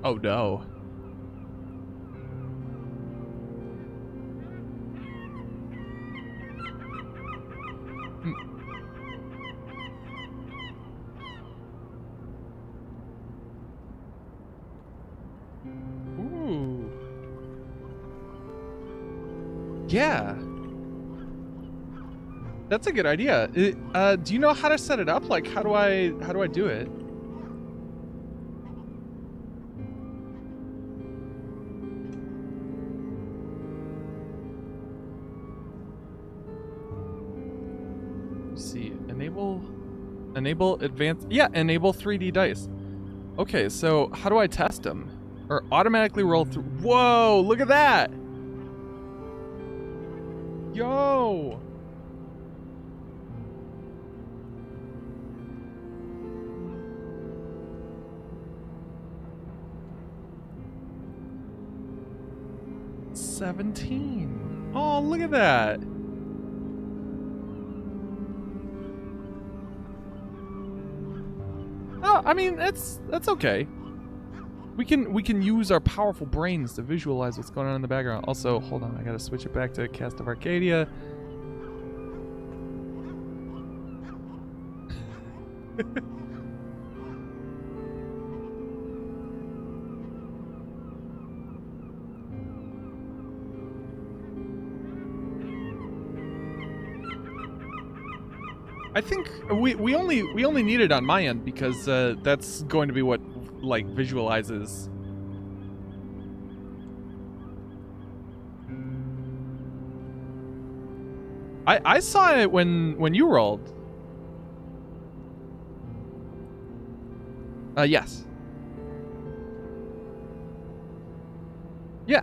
Oh no. Ooh. Yeah. That's a good idea. Do you know how to set it up? Like, how do I do it? Let's see, enable advanced. Yeah, enable 3D dice. Okay, so how do I test them? Or automatically roll through? Whoa! Look at that! Yo! $17. Oh, look at that! Oh, I mean, that's okay. We can use our powerful brains to visualize what's going on in the background. Also, hold on, I gotta switch it back to Cast of Arcadia. I think we only need it on my end because that's going to be what like visualizes. I saw it when you rolled. Yes. Yeah.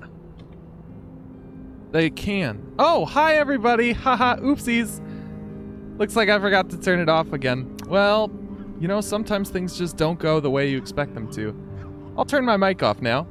They can. Oh, hi everybody. Haha, oopsies. Looks like I forgot to turn it off again. Well, you know, sometimes things just don't go the way you expect them to. I'll turn my mic off now.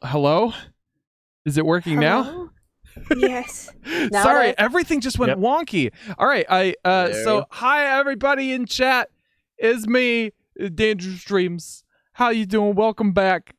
Hello? Is it working now? Hello? Yes. Now Sorry, it is. everything just went Yep. wonky. All right, so hi everybody in chat. It's me, Dandrew Streams. How you doing? Welcome back.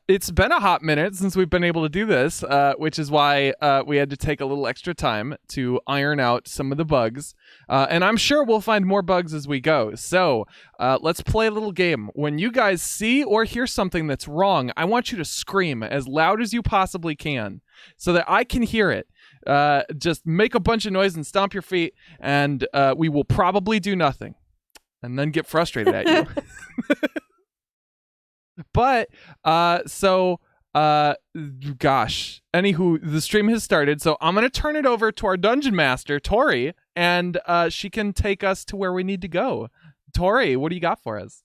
It's been a hot minute since we've been able to do this, which is why we had to take a little extra time to iron out some of the bugs. And I'm sure we'll find more bugs as we go. So let's play a little game. When you guys see or hear something that's wrong, I want you to scream as loud as you possibly can so that I can hear it. Just make a bunch of noise and stomp your feet, and we will probably do nothing and then get frustrated at you. But gosh, anywho, the stream has started, so I'm gonna turn it over to our dungeon master, Tori, and she can take us to where we need to go. Tori, what do you got for us?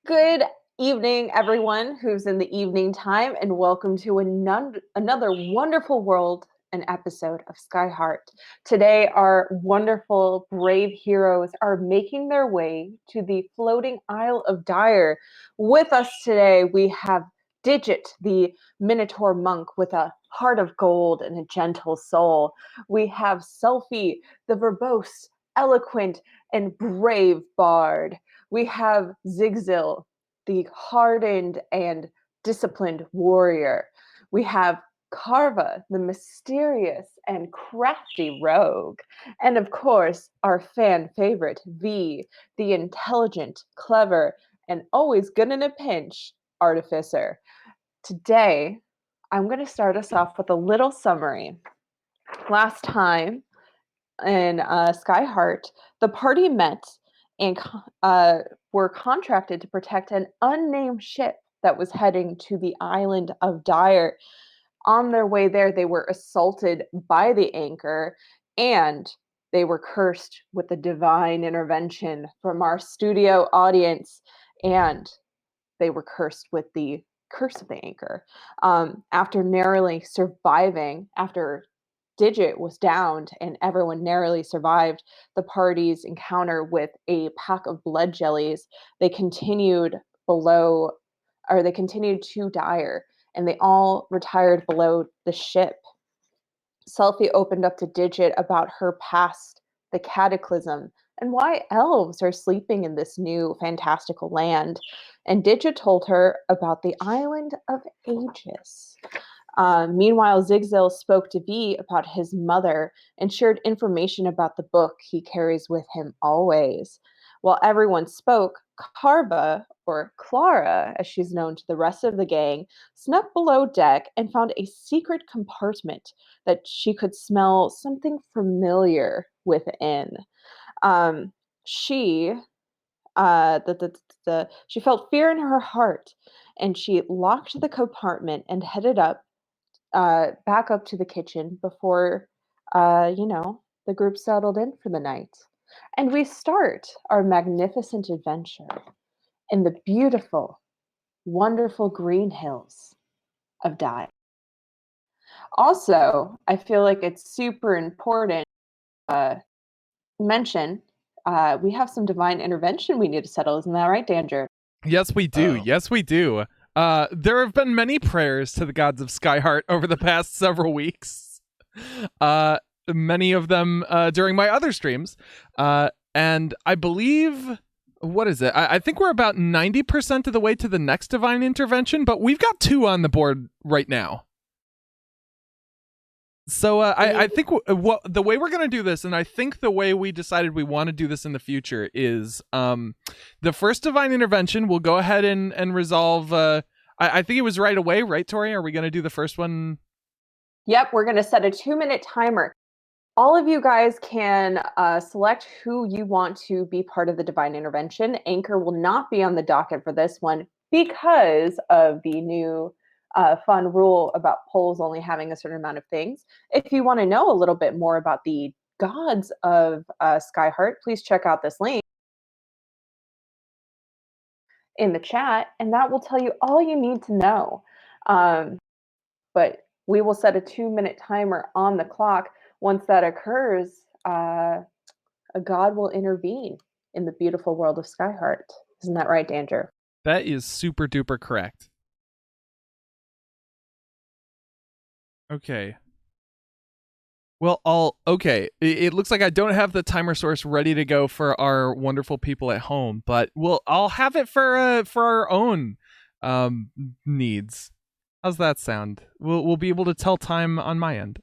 Good evening, everyone who's in the evening time, and welcome to another wonderful world and episode of Skyheart. Today, our wonderful, brave heroes are making their way to the floating Isle of Dire. With us today, we have Digit, the Minotaur monk with a heart of gold and a gentle soul. We have Selfie, the verbose, eloquent, and brave bard. We have Zigzil, the hardened and disciplined warrior. We have Carva, the mysterious and crafty rogue. And of course, our fan favorite, V, the intelligent, clever, and always good in a pinch artificer. Today, I'm going to start us off with a little summary. Last time in Skyheart, the party met and were contracted to protect an unnamed ship that was heading to the island of Dire. On their way there, they were assaulted by the anchor and they were cursed with the divine intervention from our studio audience, and they were cursed with the curse of the anchor. After narrowly surviving, after Digit was downed and everyone narrowly survived the party's encounter with a pack of blood jellies, they continued below, or they continued to Dire, and they all retired below the ship. Selfie opened up to Digit about her past, the cataclysm, and why elves are sleeping in this new fantastical land. And Digit told her about the island of Aegis. Meanwhile, Zigzil spoke to V about his mother and shared information about the book he carries with him always. While everyone spoke, Carva, or Clara, as she's known to the rest of the gang, snuck below deck and found a secret compartment that she could smell something familiar within. Um, she, she felt fear in her heart, and she locked the compartment and headed back up to the kitchen before, the group settled in for the night. And we start our magnificent adventure in the beautiful, wonderful green hills of Dye. Also, I feel like it's super important uh, mention we have some divine intervention we need to settle. Isn't that right, Dandrew? Yes, we do. Yes, we do. There have been many prayers to the gods of Skyheart over the past several weeks. Many of them during my other streams. And I believe, what is it? I think we're about 90% of the way to the next divine intervention, but we've got 2 on the board right now. So I think the way we're going to do this, and I think the way we decided we want to do this in the future is the first divine intervention, we'll go ahead and resolve. I think it was right away, right, Tori? Are we going to do the first one? Yep, we're going to set a 2-minute timer. All of you guys can select who you want to be part of the divine intervention. Anchor will not be on the docket for this one because of the new fun rule about polls only having a certain amount of things. If you want to know a little bit more about the gods of Skyheart, please check out this link in the chat, and that will tell you all you need to know. But we will set a 2-minute timer on the clock. Once that occurs, a god will intervene in the beautiful world of Skyheart. Isn't that right, Dandrew? That is super duper correct. Okay. Well, okay. It looks like I don't have the timer source ready to go for our wonderful people at home, but I'll have it for our own needs. How's that sound? We'll be able to tell time on my end.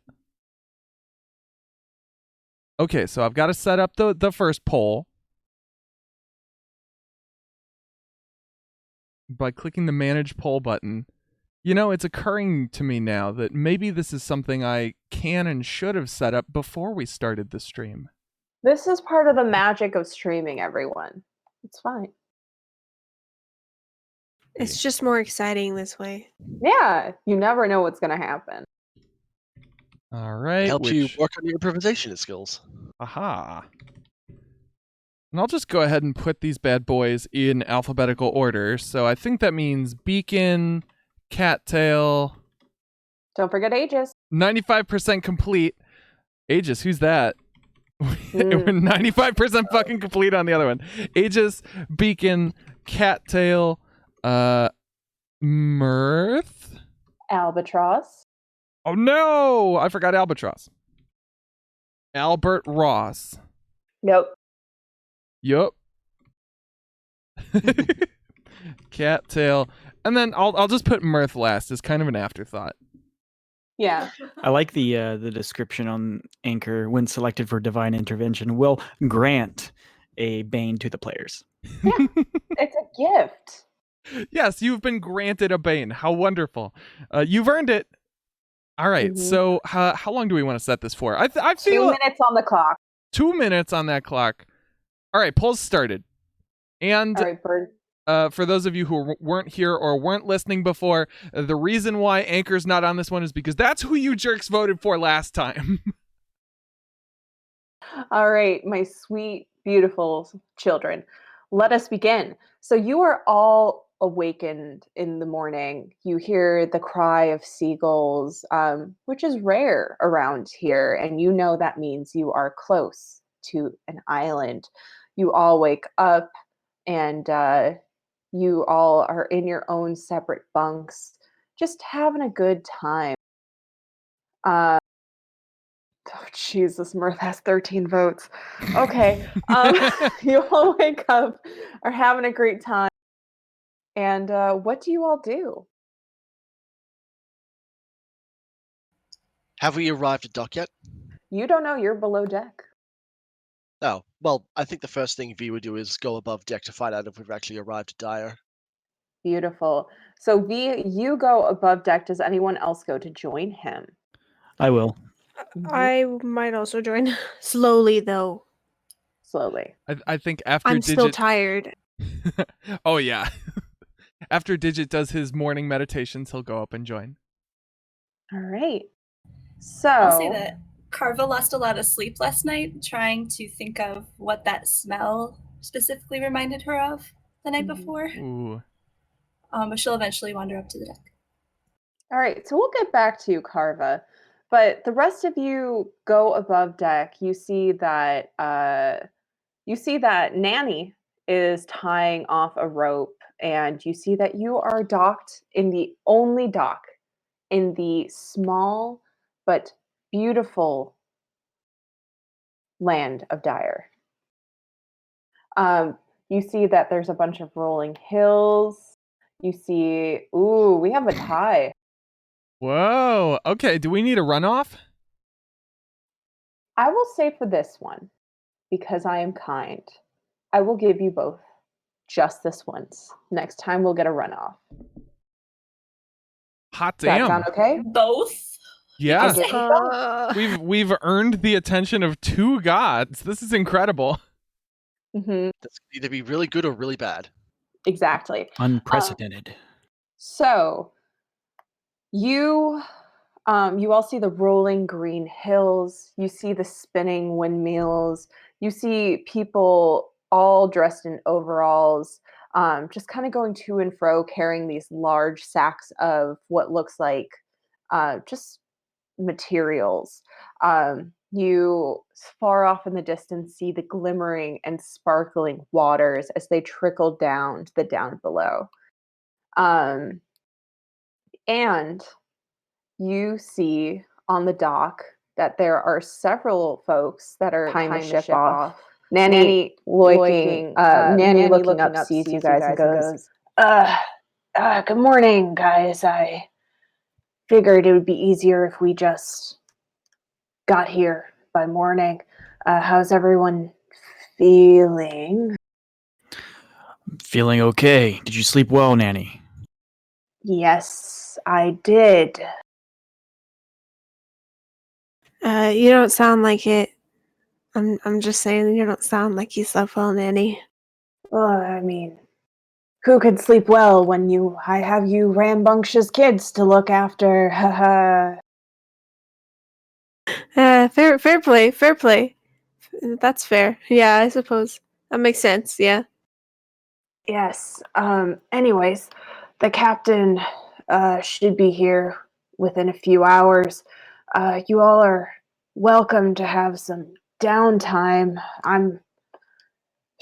Okay, so I've got to set up the first poll by clicking the manage poll button. You know, it's occurring to me now that maybe this is something I can and should have set up before we started the stream. This is part of the magic of streaming, everyone. It's fine. It's just more exciting this way. Yeah, you never know what's going to happen. All right. It helps you work on your improvisation skills. Aha. And I'll just go ahead and put these bad boys in alphabetical order. So I think that means Beacon, Cattail. Don't forget Aegis. 95% complete. Aegis, who's that? We're 95% fucking complete on the other one. Aegis, Beacon, Cattail, Mirth. Albatross. Oh no! I forgot Albatross. Albert Ross. Nope. Yup. Cattail. And then I'll just put Mirth last as kind of an afterthought. Yeah. I like the description on Anchor. When selected for divine intervention, will grant a bane to the players. Yeah, it's a gift. Yes, you've been granted a bane. How wonderful. You've earned it. All right, so how long do we want to set this for? I feel 2 minutes on the clock. 2 minutes on that clock. All right, polls started. And All right, Bird. for those of you who weren't here or weren't listening before, the reason why Anchor's not on this one is because that's who you jerks voted for last time. All right, my sweet, beautiful children, let us begin. So you are all awakened in the morning. You hear the cry of seagulls, which is rare around here, and you know that means you are close to an island. You all wake up, and you all are in your own separate bunks, just having a good time. Oh, Jesus, Mirth has 13 votes. Okay. You all wake up, are having a great time. And what do you all do? Have we arrived at dock yet? You don't know. You're below deck. Oh, Well, I think the first thing V would do is go above deck to find out if we've actually arrived at Dire. Beautiful. So V, you go above deck. Does anyone else go to join him? I will. I might also join. Slowly, though. Slowly. I think after I'm still Digit. tired. Oh yeah. After Digit does his morning meditations, he'll go up and join. All right. So I'll say that Carva lost a lot of sleep last night trying to think of what that smell specifically reminded her of the night before. Ooh. But she'll eventually wander up to the deck. All right, so we'll get back to you, Carva. But the rest of you go above deck. You see that Nanny is tying off a rope, and you see that you are docked in the only dock in the small but beautiful land of Dire. You see that there's a bunch of rolling hills. You see, we have a tie. Whoa. Okay. Do we need a runoff? I will say for this one, because I am kind, I will give you both just this once. Next time we'll get a runoff. Hot Does that damn. sound okay? Both? Yeah. We've earned the attention of 2 gods. This is incredible. Mm-hmm. That's either be really good or really bad. Exactly. Unprecedented. So you all see the rolling green hills. You see the spinning windmills. You see people all dressed in overalls, just kind of going to and fro, carrying these large sacks of what looks like just materials. You far off in the distance see the glimmering and sparkling waters as they trickle down to the down below. And you see on the dock that there are several folks that are tying the ship off. Nanny looking up sees you guys and goes, good morning, guys. I figured it would be easier if we just got here by morning. How's everyone feeling? Feeling okay. Did you sleep well, Nanny? Yes, I did. You don't sound like it. I'm just saying you don't sound like you slept well, Nanny. Well, I mean, who could sleep well when I have you rambunctious kids to look after? Haha. Fair play, fair play. That's fair. Yeah, I suppose. That makes sense, yeah. Yes. Anyways, the captain should be here within a few hours. You all are welcome to have some downtime. I'm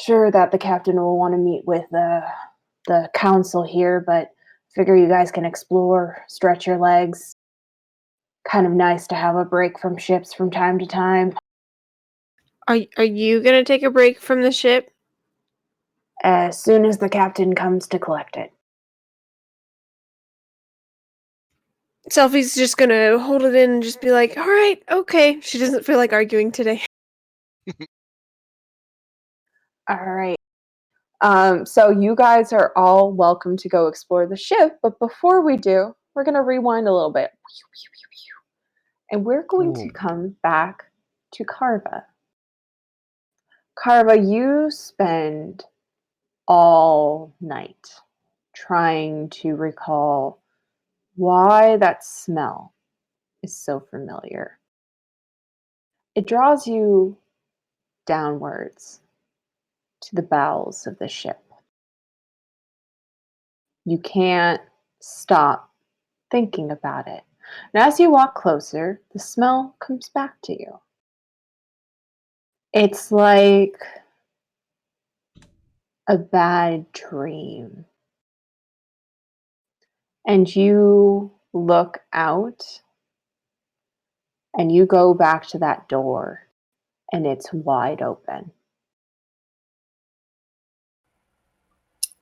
sure that the captain will want to meet with the council here, but figure you guys can explore, stretch your legs. Kind of nice to have a break from ships from time to time. Are you gonna take a break from the ship? As soon as the captain comes to collect it. Selfie's just gonna hold it in and just be like, all right, okay. She doesn't feel like arguing today. All right. So you guys are all welcome to go explore the ship, but before we do, we're going to rewind a little bit. And we're going to come back to Carva. Carva, you spend all night trying to recall why that smell is so familiar. It draws you downwards to the bowels of the ship. You can't stop thinking about it. And as you walk closer, the smell comes back to you. It's like a bad dream. And you look out and you go back to that door and it's wide open.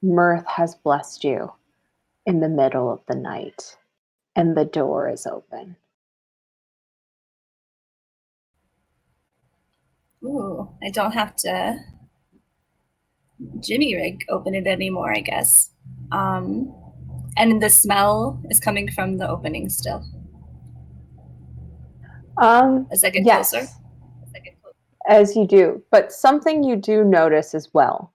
Mirth has blessed you in the middle of the night and the door is open. Ooh, I don't have to Jimmy rig open it anymore, I guess. And the smell is coming from the opening still. As I get Yes, closer. as you do, but something you do notice as well.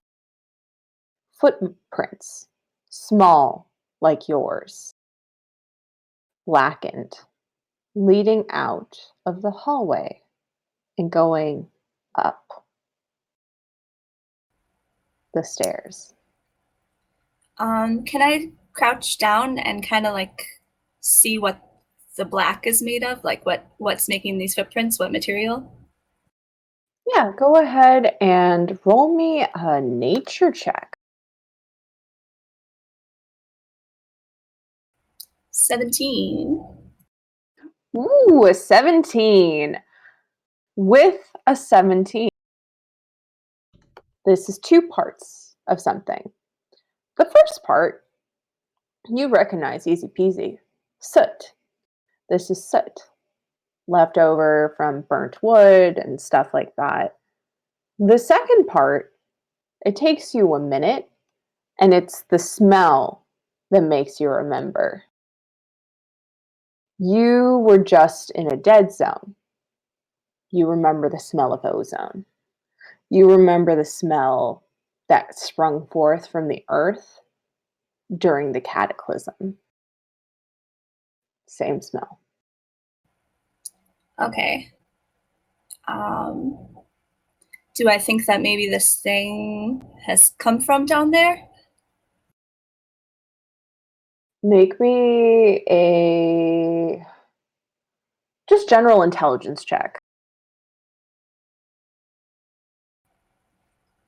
Footprints, small like yours, blackened, leading out of the hallway and going up the stairs. Can I crouch down and kind of like see what the black is made of? Like what's making these footprints? What material? Yeah, go ahead and roll me a nature check. 17. Ooh, a 17. With a 17, this is two parts of something. The first part, you recognize easy peasy. Soot. This is soot. Left over from burnt wood and stuff like that. The second part, it takes you a minute, and it's the smell that makes you remember. You were just in a dead zone. You remember the smell of ozone. You remember the smell that sprung forth from the earth during the cataclysm. Same smell. Okay. Do I think that maybe this thing has come from down there? Make me a just general intelligence check.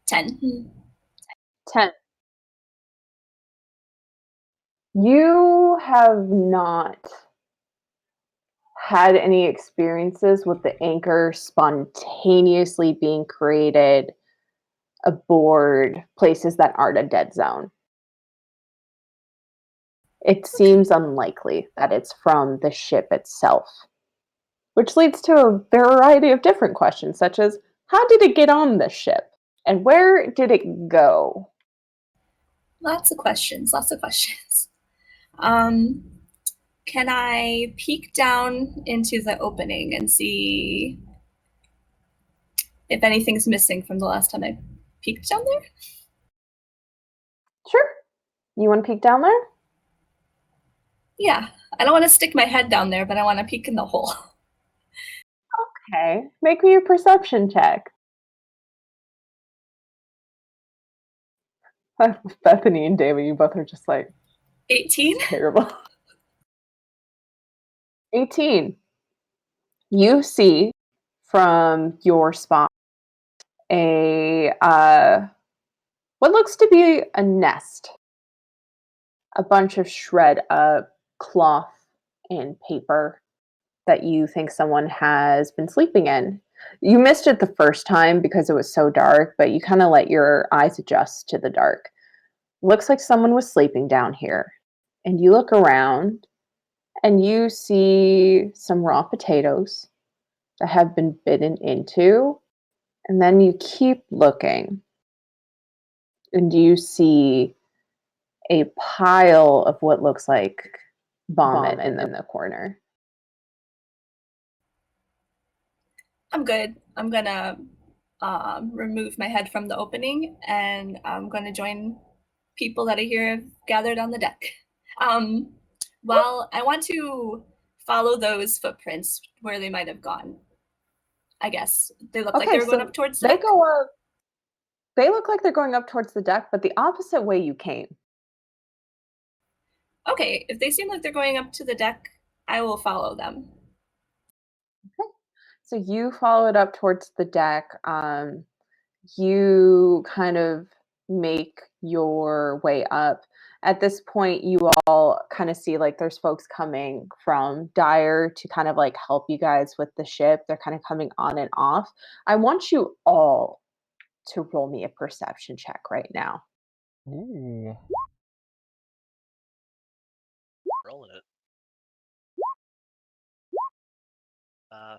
10. 10. You have not had any experiences with the anchor spontaneously being created aboard places that aren't a dead zone. It seems unlikely that it's from the ship itself, which leads to a variety of different questions, such as how did it get on the ship and where did it go? Lots of questions, lots of questions. Can I peek down into the opening and see if anything's missing from the last time I peeked down there? Sure. You want to peek down there? Yeah, I don't want to stick my head down there, but I want to peek in the hole. Okay. Make me a perception check. Bethany and David, you both are just like 18? terrible. 18. You see from your spot a what looks to be a nest, a bunch of shred up cloth and paper that you think someone has been sleeping in. You missed it the first time because it was so dark, but you kind of let your eyes adjust to the dark. Looks like someone was sleeping down here. And you look around and you see some raw potatoes that have been bitten into. And then you keep looking and you see a pile of what looks like vomit in the corner. I'm good. I'm gonna remove my head from the opening and I'm gonna join people that I hear have gathered on the deck. Well, I want to follow those footprints where they might have gone. I guess they look like they were going up towards the they deck. go up. They look like they're going up towards the deck, but the opposite way you came. Okay, if they seem like they're going up to the deck, I will follow them. Okay. So you follow it up towards the deck. You kind of make your way up. At this point, you all kind of see like there's folks coming from Dyer to kind of like help you guys with the ship. They're kind of coming on and off. I want you all to roll me a perception check right now. Ooh. Rolling it.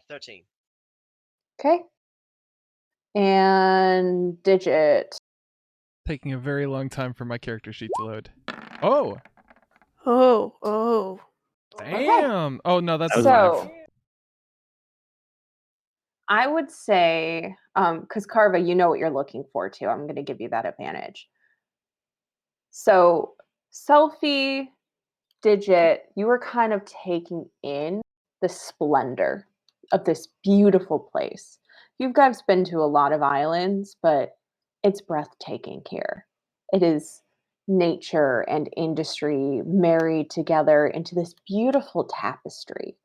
13. Okay. And Digit. Taking a very long time for my character sheet to load. Oh, Oh. damn. Oh, no, that's was five. So I would say, because Carva, you know what you're looking for too. I'm going to give you that advantage. So Selfie, Digit, you were kind of taking in the splendor of this beautiful place. You guys been to a lot of islands, but it's breathtaking here. It is nature and industry married together into this beautiful tapestry.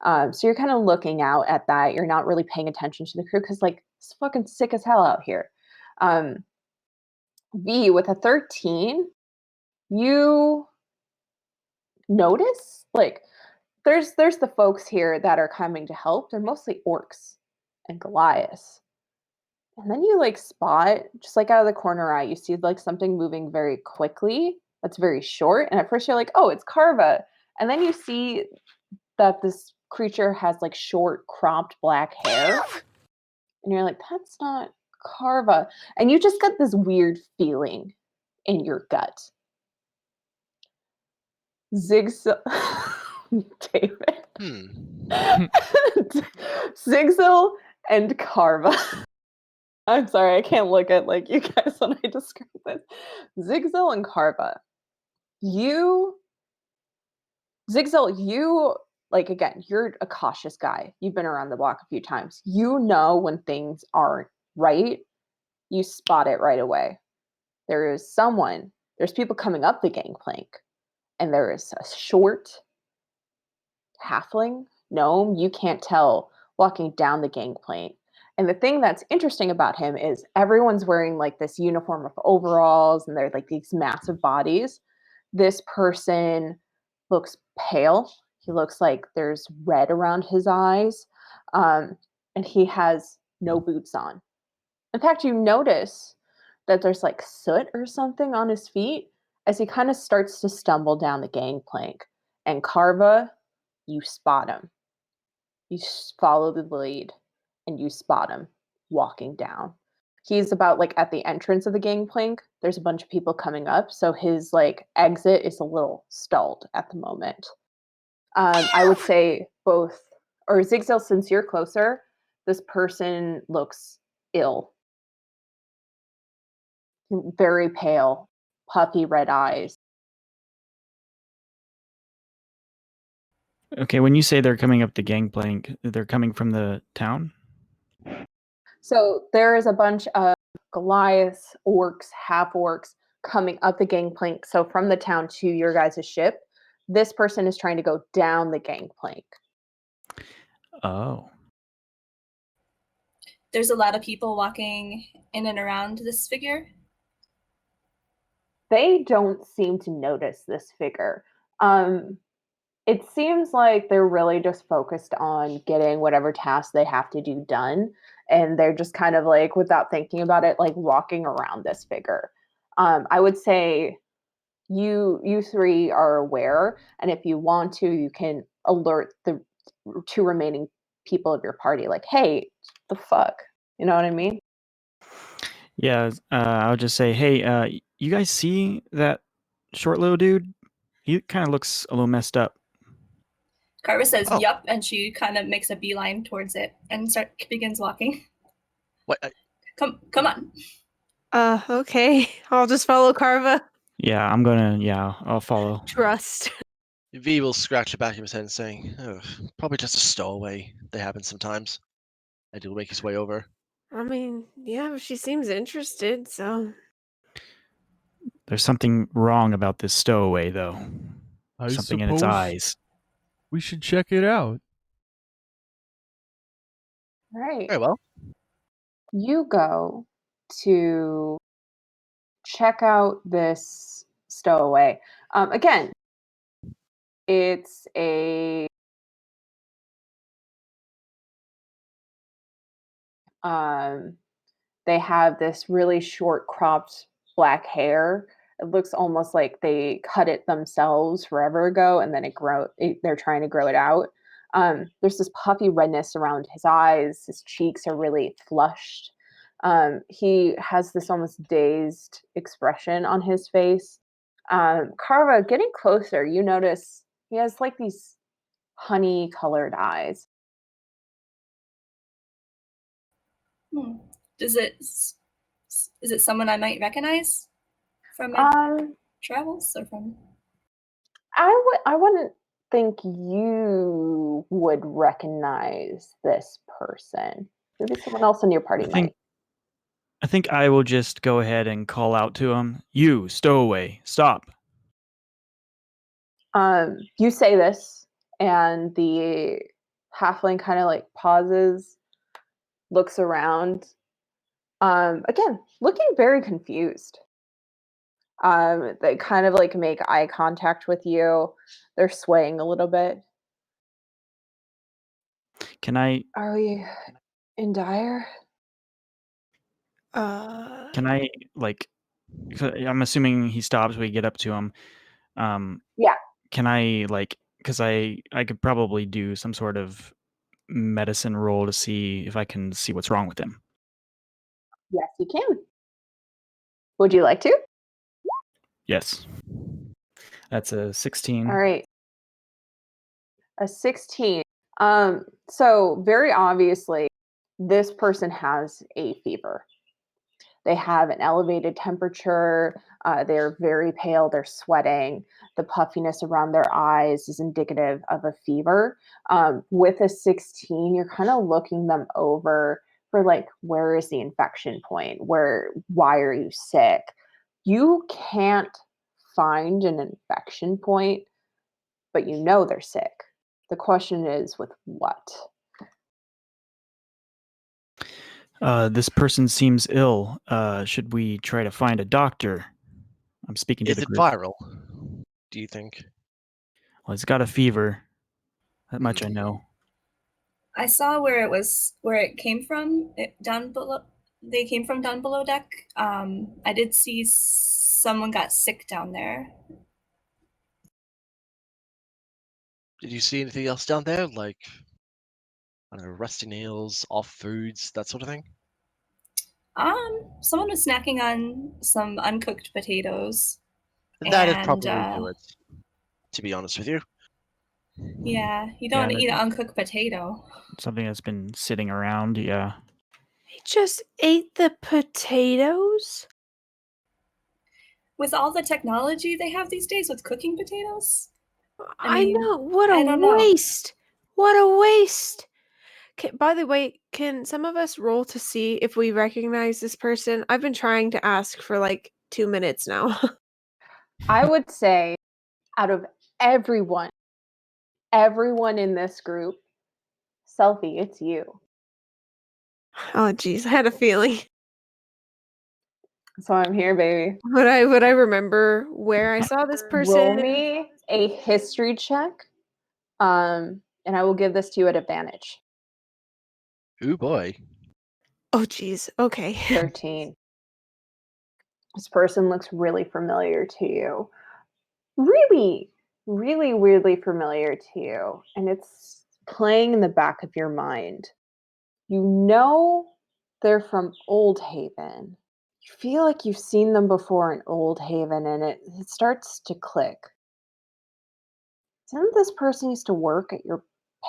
So you're kind of looking out at that. You're not really paying attention to the crew because, like, it's fucking sick as hell out here. V, with a 13, you notice, like, there's the folks here that are coming to help. They're mostly orcs and Goliaths. And then you like spot, just like out of the corner eye, you see like something moving very quickly that's very short. And at first you're like, oh, it's Carva. And then you see that this creature has like short, cropped black hair. And you're like, that's not Carva. And you just got this weird feeling in your gut. Zigzag. David. Zigzag and Carva. I'm sorry, I can't look at like you guys when I describe this. Zigzag and Carva. Zigzag, you, like, again, you're a cautious guy. You've been around the block a few times. You know when things aren't right. You spot it right away. There's people coming up the gangplank, and there is a short halfling gnome, you can't tell, walking down the gangplank. And the thing that's interesting about him is everyone's wearing like this uniform of overalls and they're like these massive bodies. This person looks pale. He looks like there's red around his eyes. And he has no boots on. In fact, you notice that there's like soot or something on his feet as he kind of starts to stumble down the gangplank. And Carva, you spot him. You follow the lead and you spot him walking down. He's about like at the entrance of the gangplank. There's a bunch of people coming up, so his like exit is a little stalled at the moment. I would say both, or Zigzag, since you're closer, this person looks ill. Very pale, puffy red eyes. Okay, when you say they're coming up the gangplank, they're coming from the town? So there is a bunch of Goliaths, orcs, half orcs coming up the gangplank. So from the town to your guys' ship, this person is trying to go down the gangplank. Oh. There's a lot of people walking in and around this figure. They don't seem to notice this figure. It seems like they're really just focused on getting whatever task they have to do done. And they're just kind of like, without thinking about it, like walking around this figure. I would say you three are aware, and if you want to, you can alert the two remaining people of your party, like, hey, the fuck? You know what I mean? Yeah, I'll just say, hey, you guys see that short little dude? He kind of looks a little messed up. Carva says, Oh. yup, and she kind of makes a beeline towards it and begins walking. What? Come on. Okay. I'll just follow Carva. Yeah, I'll follow. Trust. V will scratch the back of his head, saying, oh, probably just a stowaway. They happen sometimes. And he'll make his way over. I mean, yeah, she seems interested, so. There's something wrong about this stowaway, though. I Something in its suppose eyes. we should check it out. All right. Very well. You go to check out this stowaway. Again, it's a they have this really short cropped black hair. It looks almost like they cut it themselves forever ago and then they're trying to grow it out. There's this puffy redness around his eyes. His cheeks are really flushed. He has this almost dazed expression on his face. Carva, getting closer, you notice he has like these honey colored eyes. Hmm. Is it someone I might recognize from my travels or from? I wouldn't think you would recognize this person. Maybe someone else in your party might. I think I will just go ahead and call out to him. You, stowaway, stop. You say this, and the halfling kind of like pauses, looks around. Again, looking very confused. They kind of like make eye contact with you. They're swaying a little bit. Can I Are we in dire? can I like 'cause I'm assuming he stops, we get up to him. Yeah. Can I like cuz I could probably do some sort of medicine roll to see if I can see what's wrong with him. Yes, you can. Would you like to? Yes. That's a All 16. right. A 16. So very obviously, this person has a fever. They have an elevated temperature. They're very pale. They're sweating. The puffiness around their eyes is indicative of a fever. With a 16, you're kind of looking them over for like, where is the infection point? Why are you sick? You can't find an infection point, but you know they're sick. The question is with what? This person seems ill. Should we try to find a doctor? I'm speaking to Is the it group. viral? Do you think? Well, he's got a fever. That much I Hmm. know. I saw where it came from. Down below, they came from down below deck. I did see someone got sick down there. Did you see anything else down there? Like, I don't know, rusty nails, off foods, that sort of thing? Someone was snacking on some uncooked potatoes, That'd and probably do it, to be honest with you. yeah, you don't Yeah, want to eat an uncooked potato. something that's been sitting around. Yeah. He just ate the potatoes? With all the technology they have these days with cooking potatoes, I mean, know. What a I don't know. waste. What a waste. By the way, can some of us roll to see if we recognize this person? I've been trying to ask for like 2 minutes now. I would say out of everyone in this group, Selfie, it's you. Oh geez, I had a feeling. So I'm here, baby. Would I remember where I saw this person? Roll me a history check. And I will give this to you at advantage. Ooh boy. Oh geez. Okay. 13. This person looks really familiar to you. Really, really weirdly familiar to you. And it's playing in the back of your mind. You know they're from Old Haven. You feel like you've seen them before in Old Haven, and it starts to click. Didn't this person used to work at your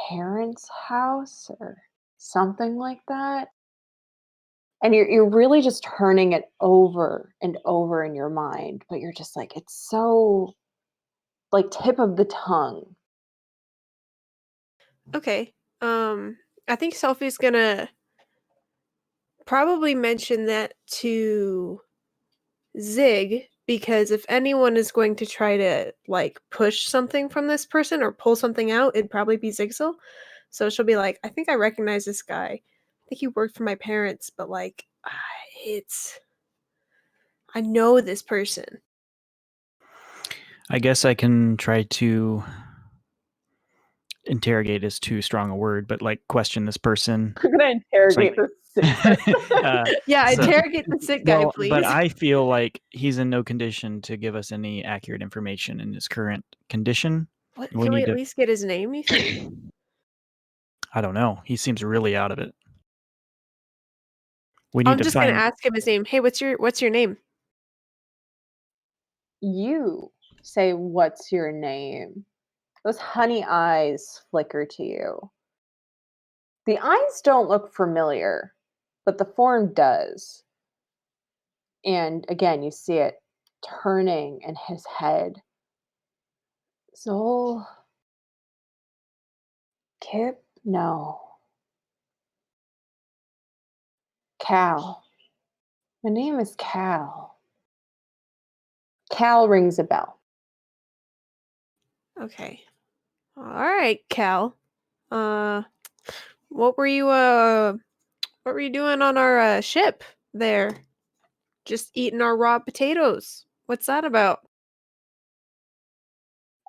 parents' house or something like that? And you're really just turning it over and over in your mind, but you're just like, it's so like tip of the tongue. Okay. I think Sophie's gonna probably mention that to Zig, because if anyone is going to try to like push something from this person or pull something out, it'd probably be Zigzil. So she'll be like, I think I recognize this guy. I think he worked for my parents, but like I know this person. I guess I can try to interrogate is too strong a word, but like question this person. I'm gonna interrogate this sick person. Yeah, So- interrogate the sick guy, well, please. but I feel like he's in no condition to give us any accurate information in his current condition. What, we can we need at to- least get his name, you think? I don't know. He seems really out of it. We need I'm to just gonna find. ask him his name. Hey, what's your name? You say, "What's your name?" Those honey eyes flicker to you. The eyes don't look familiar, but the form does. And again, you see it turning in his head. Zol. Kip? No. Cal. My name is Cal. Cal rings a bell. Okay. All right, Cal. What were you doing on our ship there? Just eating our raw potatoes. What's that about?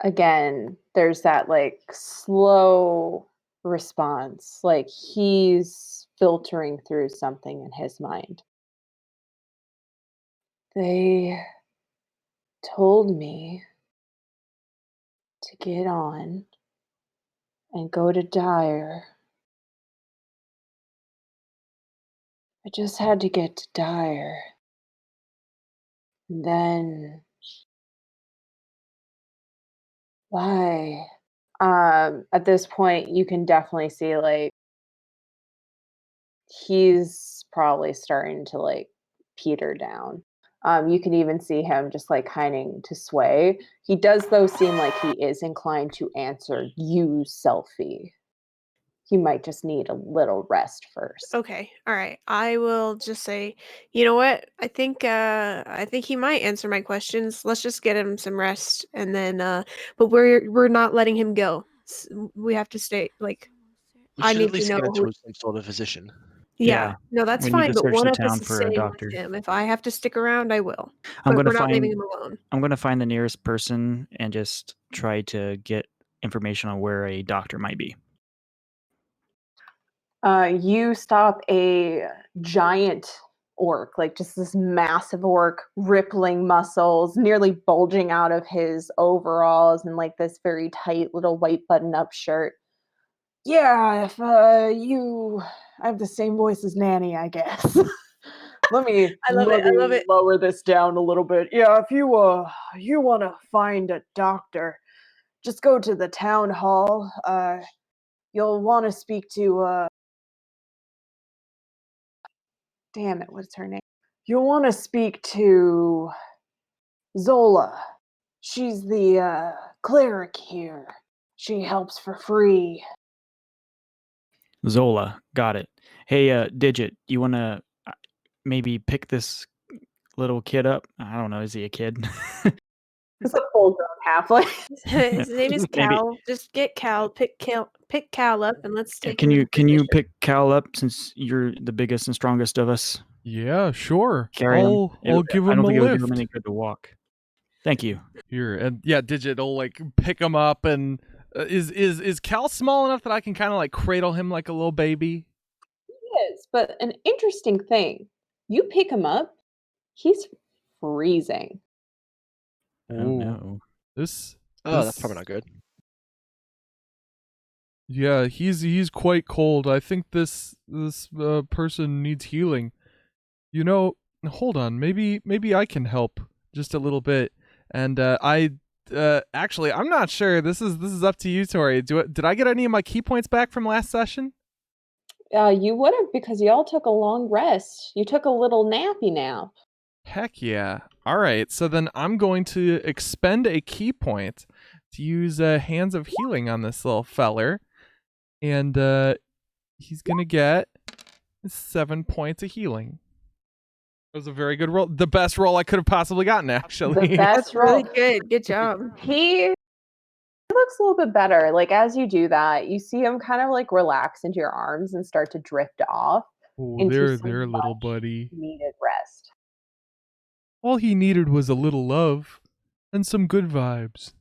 Again, there's that like slow response, like he's filtering through something in his mind. They told me to get on and go to Dyer. I just had to get to Dyer. And then why? At this point you can definitely see like he's probably starting to like peter down. You can even see him just like kind to sway. He does though seem like he is inclined to answer you, Selfie. He might just need a little rest first. Okay. All right. I will just say, you know what? I think he might answer my questions. Let's just get him some rest and then but we're not letting him go. We have to stay like We I should at need to least know get who. into some sort of physician. Yeah. No, that's We need fine, to but search one the of us town is for a staying doctor. with him. If I have to stick around, I will. I'm But gonna we're not leaving find. him alone. I'm gonna find the nearest person and just try to get information on where a doctor might be. You stop a giant orc, like just this massive orc, rippling muscles, nearly bulging out of his overalls and like this very tight little white button-up shirt. Yeah, if you I have the same voice as Nanny, I guess. let me I love it. I love it. lower this down a little bit. Yeah, if you want to find a doctor, just go to the town hall. You'll want to speak to damn it, what's her name? You'll want to speak to Zola. She's the cleric here. She helps for free. Zola, got it. Hey, Digit, you wanna maybe pick this little kid up? I don't know. Is he a kid? It's a full-grown halfling. His name is Maybe. Cal. Just get Cal. Pick Cal up, and let's take Can him. you can you pick Cal up since you're the biggest and strongest of us? Yeah, sure. Carry him. I'll give I him don't a think it would do him lift. any good to walk. Thank you. Here, and yeah, Digit'll like pick him up, and is Cal small enough that I can kind of like cradle him like a little baby? He is, but an interesting thing. You pick him up, he's freezing. Oh no. This Oh, that's probably not good. Yeah, he's quite cold. I think this person needs healing. You know, hold on. Maybe I can help just a little bit. And I actually I'm not sure. This is up to you, Tori. Did I get any of my key points back from last session? You would have because y'all took a long rest. You took a little nappy nap. Heck yeah. All right. So then I'm going to expend a key point to use Hands of Healing on this little feller. And he's going to get 7 points of healing. It was a very good roll. The best roll I could have possibly gotten, actually. The best That's really roll. good. Good job. He looks a little bit better. Like as you do that, you see him kind of like relax into your arms and start to drift off Oh, into there, some little much buddy. needed rest. All he needed was a little love and some good vibes.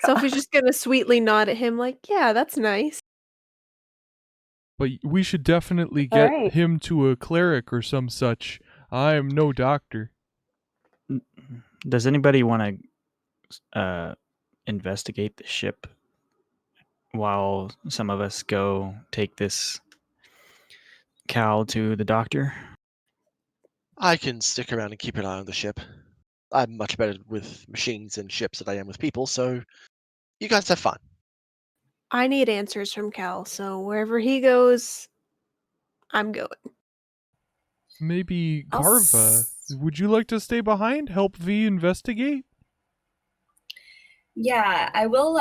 Sophie's just gonna sweetly nod at him, like, "Yeah, that's nice." But we should definitely All get right. him to a cleric or some such. I am no doctor. Does anybody want to investigate the ship while some of us go take this Cal to the doctor? I can stick around and keep an eye on the ship. I'm much better with machines and ships than I am with people, so you guys have fun. I need answers from Cal, so wherever he goes, I'm going. Maybe I'll Carva. s- Would you like to stay behind? Help V investigate? Yeah, I will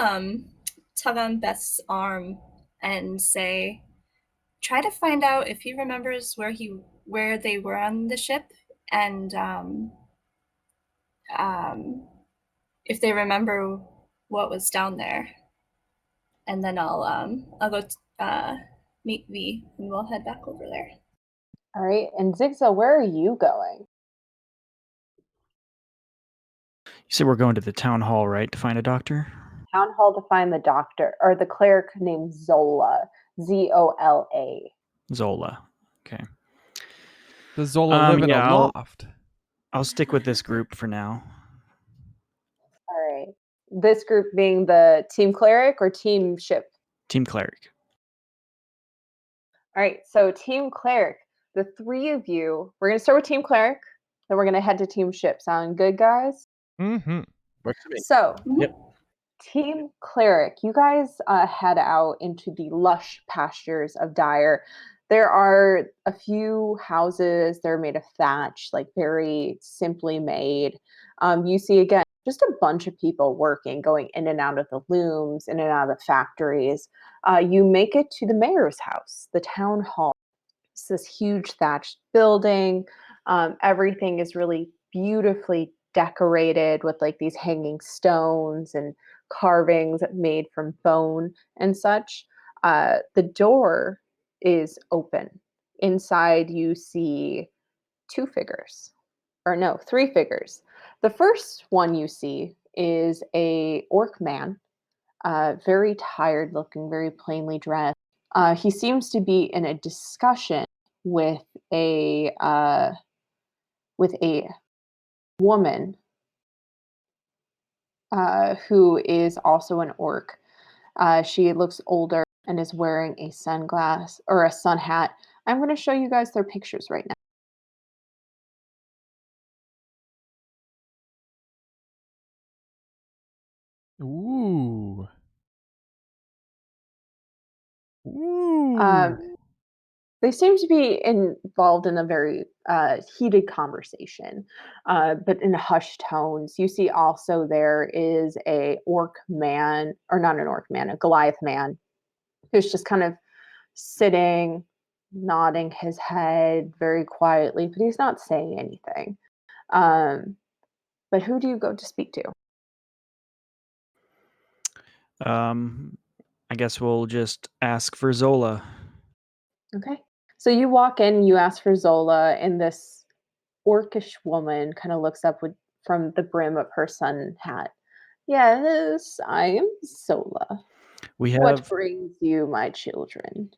tug on Beth's arm and say, try to find out if he remembers where they were on the ship, and um, if they remember what was down there. And then I'll go meet V, and we'll head back over there. All right. And Zigza, where are you going? You said we're going to the town hall, right, to find a doctor? Town hall to find the doctor or the cleric named Zola. Zola. Zola. Okay. Does Zola live in Yeah, a loft? I'll stick with this group for now. All right. This group being the team cleric or team ship? Team cleric. All right. So team cleric, the three of you, we're going to start with team cleric, then we're going to head to team ship. Sound good, guys? Mm-hmm. Works for me. So Yep. team cleric, you guys head out into the lush pastures of Dire. There are a few houses, they're made of thatch, like very simply made. You see again just a bunch of people working, going in and out of the looms, in and out of the factories. You make it to the mayor's house, the town hall. It's this huge thatched building. Everything is really beautifully decorated with like these hanging stones and carvings made from bone and such. The door is open. Inside, you see two figures, or no, three figures. The first one you see is a orc man, very tired looking, very plainly dressed. He seems to be in a discussion with a with a woman who is also an orc. She looks older and is wearing a sunglass or a sun hat. I'm going to show you guys their pictures right now. Ooh. Ooh. They seem to be involved in a very heated conversation, but in hushed tones. You see also there is a orc man, or not an orc man, a Goliath man, who's just kind of sitting, nodding his head very quietly, but he's not saying anything. But who do you go to speak to? I guess we'll just ask for Zola. Okay. So you walk in, you ask for Zola, and this orcish woman kind of looks up with from the brim of her sun hat. Yes, I am Zola. We What have brings you, my children?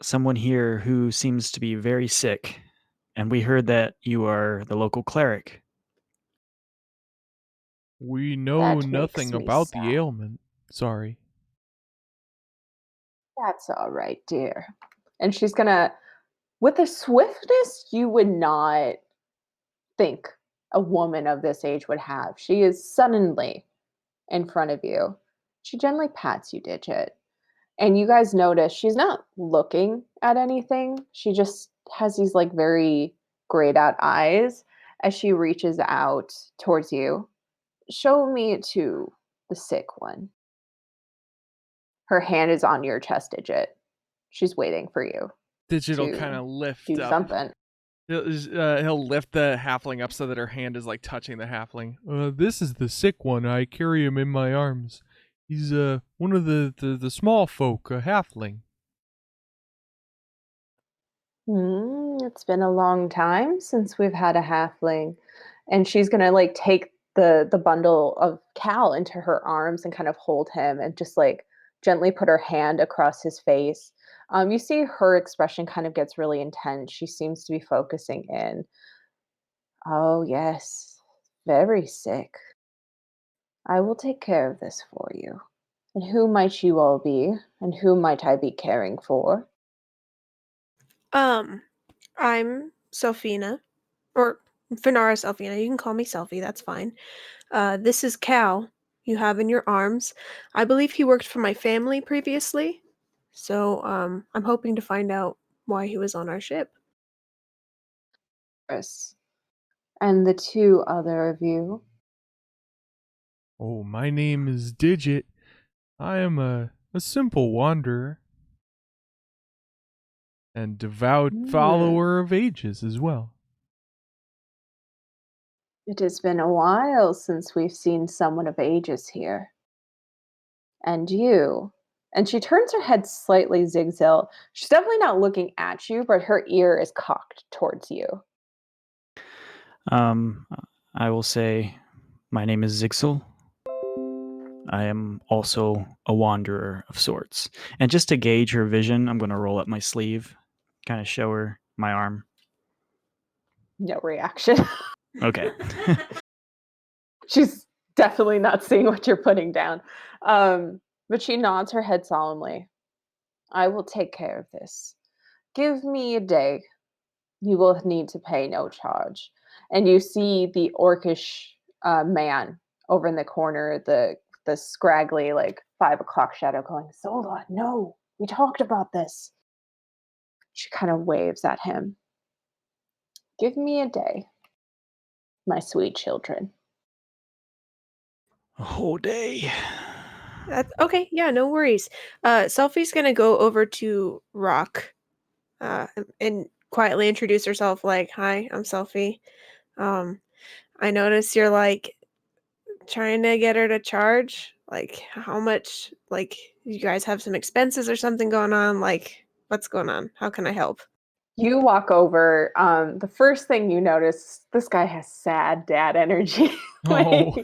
someone here who seems to be very sick, and we heard that you are the local cleric. We know That makes nothing me about the sad. ailment. Sorry. That's all right, dear. And she's gonna, with a swiftness you would not think a woman of this age would have. She is suddenly in front of you. She gently pats you, Digit. And you guys notice she's not looking at anything. She just has these like very grayed out eyes as she reaches out towards you. Show me to the sick one. Her hand is on your chest, Digit. She's waiting for you Digital kind to of lift do up. something. He'll lift the halfling up so that her hand is like touching the halfling. This is the sick one. I carry him in my arms. He's one of the small folk, a halfling. It's been a long time since we've had a halfling. And she's gonna like take the bundle of Cal into her arms and kind of hold him and just like gently put her hand across his face. You see her expression kind of gets really intense. She seems to be focusing in. Oh yes, very sick. I will take care of this for you. And who might you all be? And who might I be caring for? I'm Selfina, or Finara Selfina. You can call me Selfie, that's fine. This is Cal you have in your arms. I believe he worked for my family previously, so I'm hoping to find out why he was on our ship. Chris. And the two other of you. Oh, my name is Digit. I am a simple wanderer and devout follower of ages as well. It has been a while since we've seen someone of ages here. And you. And she turns her head slightly zigzag. She's definitely not looking at you, but her ear is cocked towards you. I will say, my name is Zixel. I am also a wanderer of sorts. And just to gauge her vision, I'm going to roll up my sleeve, kind of show her my arm. No reaction. Okay. She's definitely not seeing what you're putting down. But she nods her head solemnly. I will take care of this. Give me a day. You will need to pay no charge. And you see the orcish man over in the corner, the scraggly, like 5 o'clock shadow going, Zola, no, we talked about this. She kind of waves at him. Give me a day, my sweet children. A whole day. That's okay. Yeah, no worries. Selfie's gonna go over to Rock, and quietly introduce herself. Like, "Hi, I'm Selfie. I notice you're like trying to get her to charge. Like, how much? Like, you guys have some expenses or something going on? Like, what's going on? How can I help?" You walk over. The first thing you notice, this guy has sad dad energy. Oh.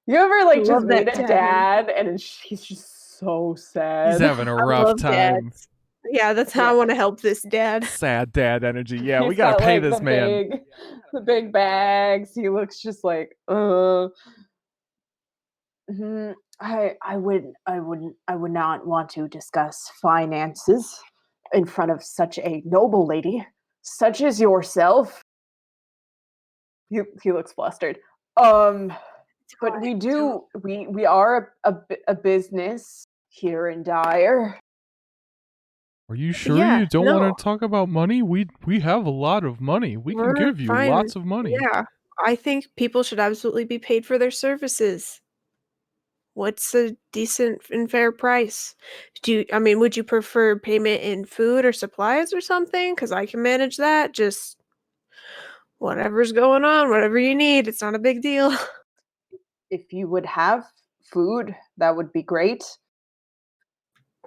You ever I just love meet that a dad and he's just so sad. He's having a I rough love time. dads. Yeah, that's how I want to help this dad. Sad dad energy. Yeah, we He's gotta got, pay like, this man. the big bags. He looks just like, I would not want to discuss finances in front of such a noble lady, such as yourself. He looks flustered. But we are a business here in Dyer. Are you sure Yeah, you don't no, want to talk about money? We have a lot of money. We can we're give you fine. lots of money. Yeah, I think people should absolutely be paid for their services. What's a decent and fair price? Would you prefer payment in food or supplies or something? Because I can manage that. Just whatever's going on, whatever you need. It's not a big deal. If you would have food, that would be great.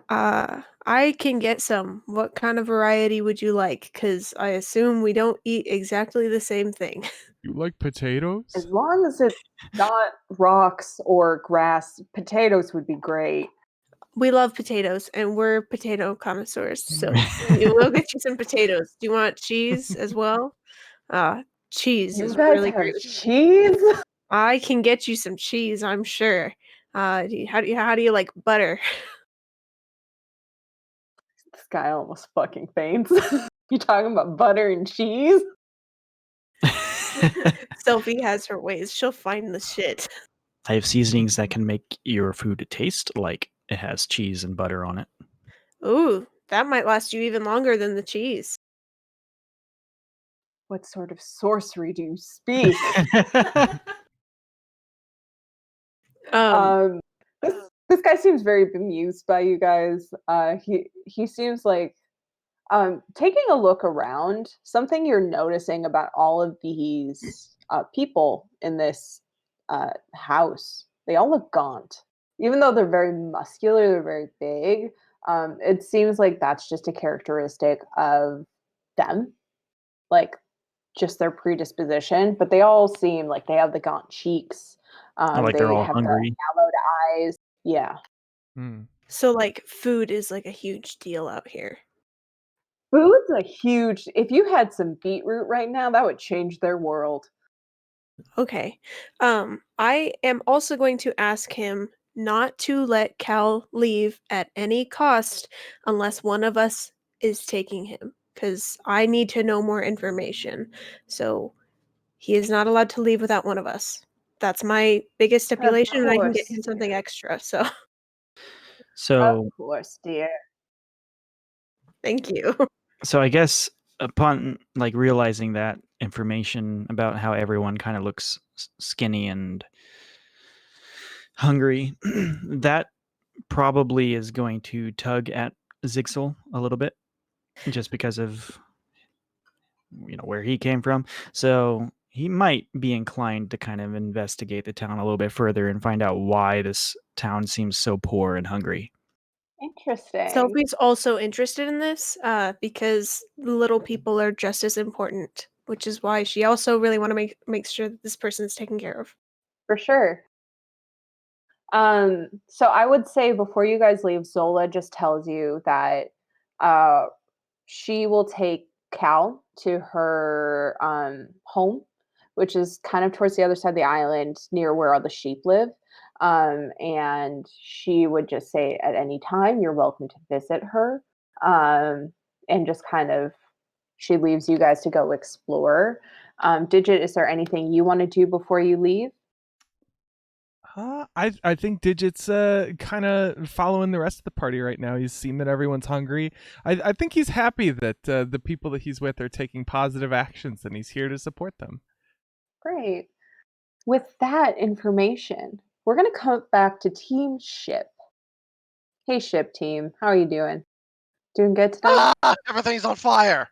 I can get some. What kind of variety would you like? Because I assume we don't eat exactly the same thing. You like potatoes? As long as it's not rocks or grass, potatoes would be great. We love potatoes, and we're potato connoisseurs, so we will get you some potatoes. Do you want cheese as well? Cheese You is guys really have great. cheese? I can get you some cheese, I'm sure. How do you like butter? This guy almost fucking faints. You talking about butter and cheese? Sophie has her ways. She'll find the shit. I have seasonings that can make your food taste like it has cheese and butter on it. Ooh, that might last you even longer than the cheese. What sort of sorcery do you speak? Um, This guy seems very bemused by you guys. He seems like taking a look around. Something you're noticing about all of these people in this house, they all look gaunt. Even though they're very muscular, they're very big. It seems like that's just a characteristic of them, like just their predisposition. But they all seem like they have the gaunt cheeks. Like they're They all have hungry. the yellowed eyes. Yeah. so like food is like a huge deal out here. Food's a huge. If you had some beetroot right now, that would change their world. Okay. I am also going to ask him not to let Cal leave at any cost unless one of us is taking him. because I need to know more information. So he is not allowed to leave without one of us. That's my biggest stipulation, and I can get him course. something extra. So So Of course, dear. thank you. so I guess upon like realizing that information about how everyone kind of looks skinny and hungry, that probably is going to tug at Zixel a little bit, just because of where he came from. So he might be inclined to kind of investigate the town a little bit further and find out why this town seems so poor and hungry. Interesting. Sophie's also interested in this because little people are just as important, which is why she also really want to make sure that this person is taken care of. For sure. So I would say before you guys leave, Zola just tells you that she will take Cal to her home, which is kind of towards the other side of the island near where all the sheep live. And she would just say at any time, you're welcome to visit her. And just kind of, she leaves you guys to go explore. Digit, is there anything you want to do before you leave? I think Digit's kind of following the rest of the party right now. He's seen that everyone's hungry. I think he's happy that the people that he's with are taking positive actions, and he's here to support them. Great. With that information, we're going to come back to Team Ship. Hey, Ship Team, how are you doing? Doing good today? Everything's on fire.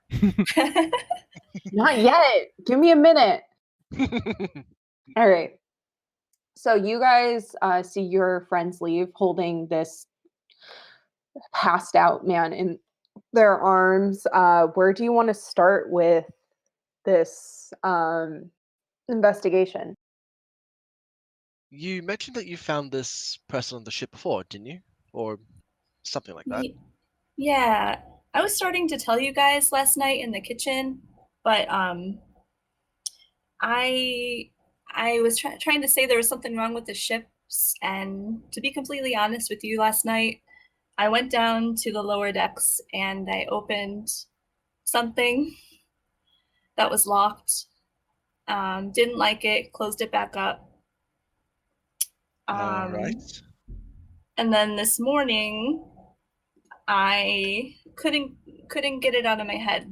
Not yet. Give me a minute. All right. So you guys see your friends leave holding this passed out man in their arms. Where do you want to start with this investigation? You mentioned that you found this person on the ship before, didn't you? Or something like that. Yeah, I was starting to tell you guys last night in the kitchen, but I was trying to say there was something wrong with the ships, and to be completely honest with you, last night I went down to the lower decks and I opened something that was locked. Didn't like it, closed it back up. Right. And then this morning, I couldn't get it out of my head.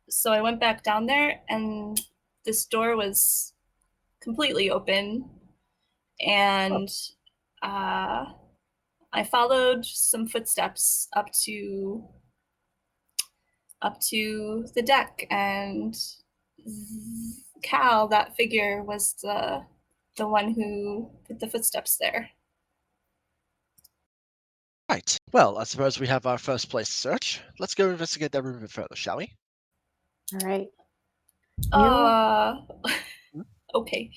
So I went back down there, and this door was completely open, and I followed some footsteps up to the deck, and Cal, that figure, was the one who put the footsteps there. Right. Well, I suppose we have our first place to search. Let's go investigate that room a bit further, shall we? All right. Okay.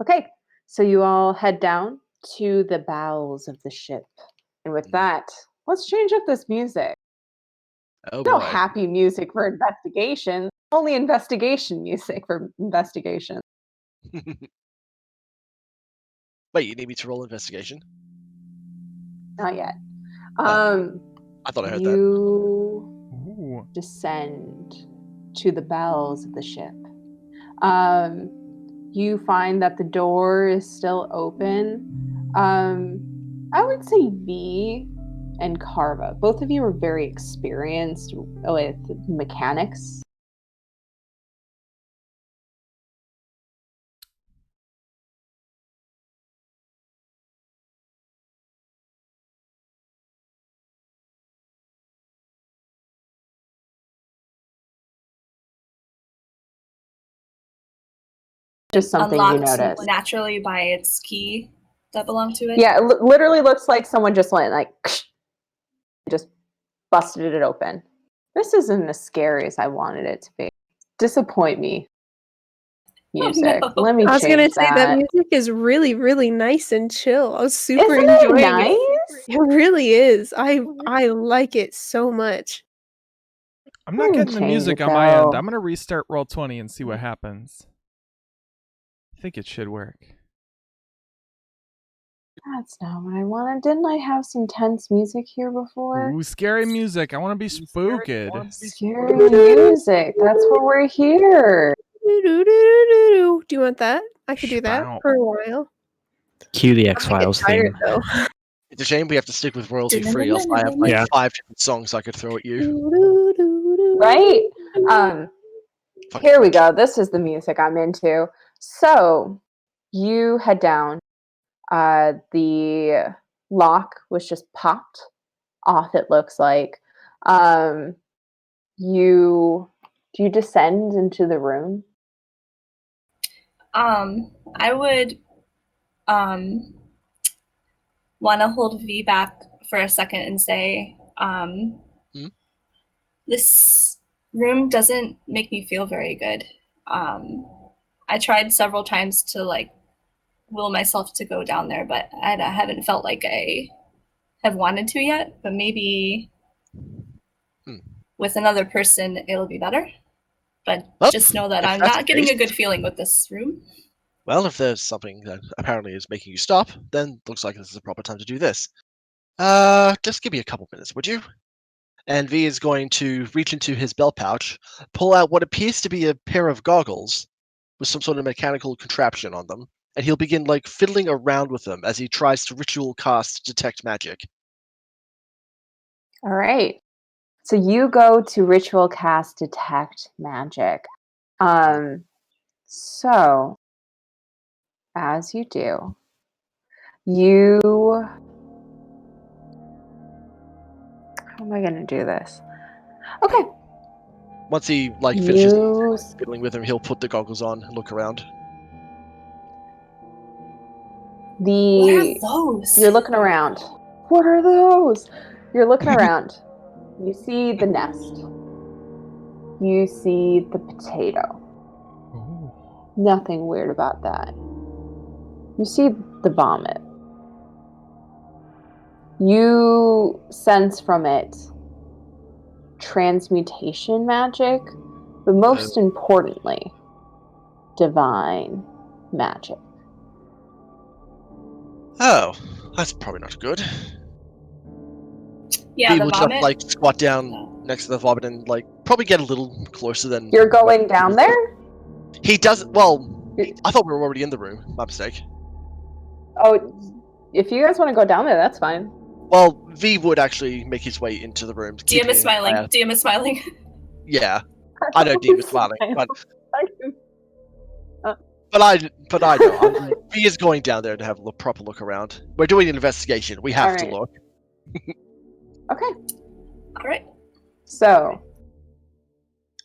Okay. So you all head down to the bowels of the ship. And with that, let's change up this music. Oh No boy. happy music for investigation, only investigation music for investigation. Wait, you need me to roll investigation? Not yet. I thought I heard that. You Ooh. descend to the bowels of the ship. You find that the door is still open. I would say V and Carva, both of you are very experienced with mechanics. Just something you Unlocked noticed. naturally by its key that belonged to it. Yeah, it literally looks like someone just went like, just busted it open. This isn't as scary as I wanted it to be. Disappoint me. Music. Oh, no. Let me I was change gonna say that that. music is really, really nice and chill. I was super Isn't it enjoying nice? it. It really is. I like it so much. I'm not getting the Change music it, on my end. though. I'm gonna restart Roll20 and see what happens. I think it should work. That's not what I wanted. Didn't I have some tense music here before? Ooh, scary music. I want to be spooked. Scary music. That's what we're here. Do you want that? I could do that Spout. for a while. Cue the I'm X gonna get Files tired, theme. though. It's a shame we have to stick with royalty free, else I have like Yeah. 5 different songs I could throw at you. Right? Fuck Here we it. go. This is the music I'm into. So you head down. The lock was just popped off, it looks like. You do you descend into the room? I would want to hold V back for a second and say, Hmm? this room doesn't make me feel very good. I tried several times to like will myself to go down there, but I haven't felt like I have wanted to yet. But maybe with another person, it'll be better. But Well, just know that if I'm that's not the getting a case- good feeling with this room. Well, if there's something that apparently is making you stop, then looks like this is a proper time to do this. Just give me a couple minutes, would you? And V is going to reach into his belt pouch, pull out what appears to be a pair of goggles with some sort of mechanical contraption on them, and he'll begin like fiddling around with them as he tries to ritual cast detect magic. All right. So you go to ritual cast detect magic. So as you do, how am I going to do this? Okay. Once he like finishes You fiddling with him, he'll put the goggles on and look around. What are the those? you're looking around. What are those? You're looking around. You see the nest. You see the potato. Ooh. Nothing weird about that. You see the vomit. You sense from it transmutation magic, but most importantly, divine magic. Oh, that's probably not good. Yeah, V the will just vomit. like squat down next to the vomit and like probably get a little closer than. You're going down there? He doesn't. Well, I thought we were already in the room. My mistake. Oh, if you guys want to go down there, that's fine. Well, V would actually make his way into the room. DM is smiling. DM is smiling. Yeah, I know Dean was smiling, but I know. V is going down there to have a proper look around. We're doing an investigation. We have to Alright. look. Okay. All right. So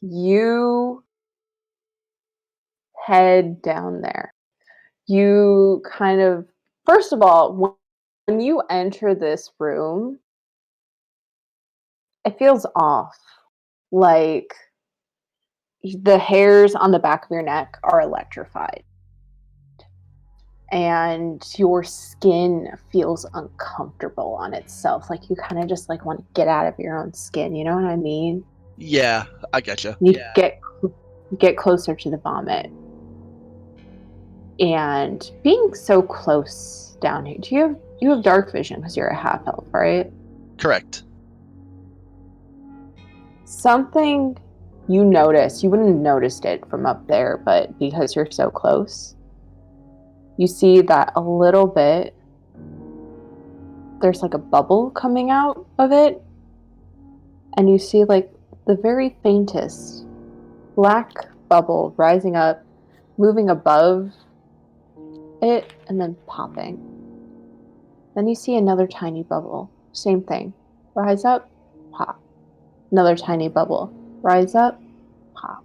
you head down there. You kind of, first of all, when you enter this room, it feels off. Like the hairs on the back of your neck are electrified. And your skin feels uncomfortable on itself. Like you kind of just like want to get out of your own skin. You know what I mean? Yeah, I getcha. You get closer to the vomit. And being so close down here, you have dark vision because you're a half elf, right? Correct. Something you notice, you wouldn't have noticed it from up there, but because you're so close, you see that a little bit, there's like a bubble coming out of it, and you see like the very faintest black bubble rising up, moving above it, and then popping. Then you see another tiny bubble. Same thing. Rise up, pop. Another tiny bubble. Rise up, pop.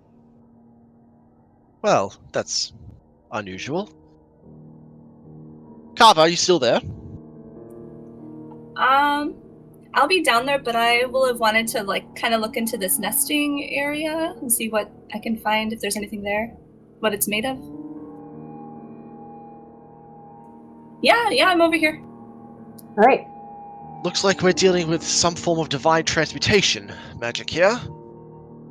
Well, that's unusual. Carver, are you still there? I'll be down there, but I will have wanted to like kind of look into this nesting area and see what I can find, if there's anything there, what it's made of. Yeah, I'm over here. All right. Looks like we're dealing with some form of divine transmutation magic here.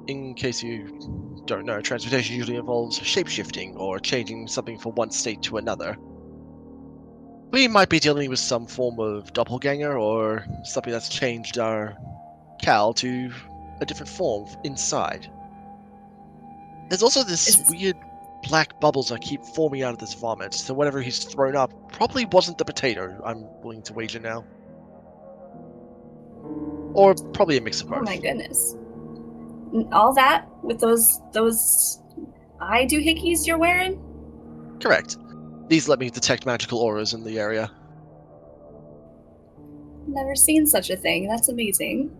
In case you don't know, transmutation usually involves shapeshifting or changing something from one state to another. We might be dealing with some form of doppelganger or something that's changed our Cal to a different form inside. There's also this Is- weird black bubbles that keep forming out of this vomit, so whatever he's thrown up probably wasn't the potato, I'm willing to wager now. Or probably a mix of both. Oh my goodness. All that with those eye doohickeys you're wearing? Correct. These let me detect magical auras in the area. Never seen such a thing. That's amazing.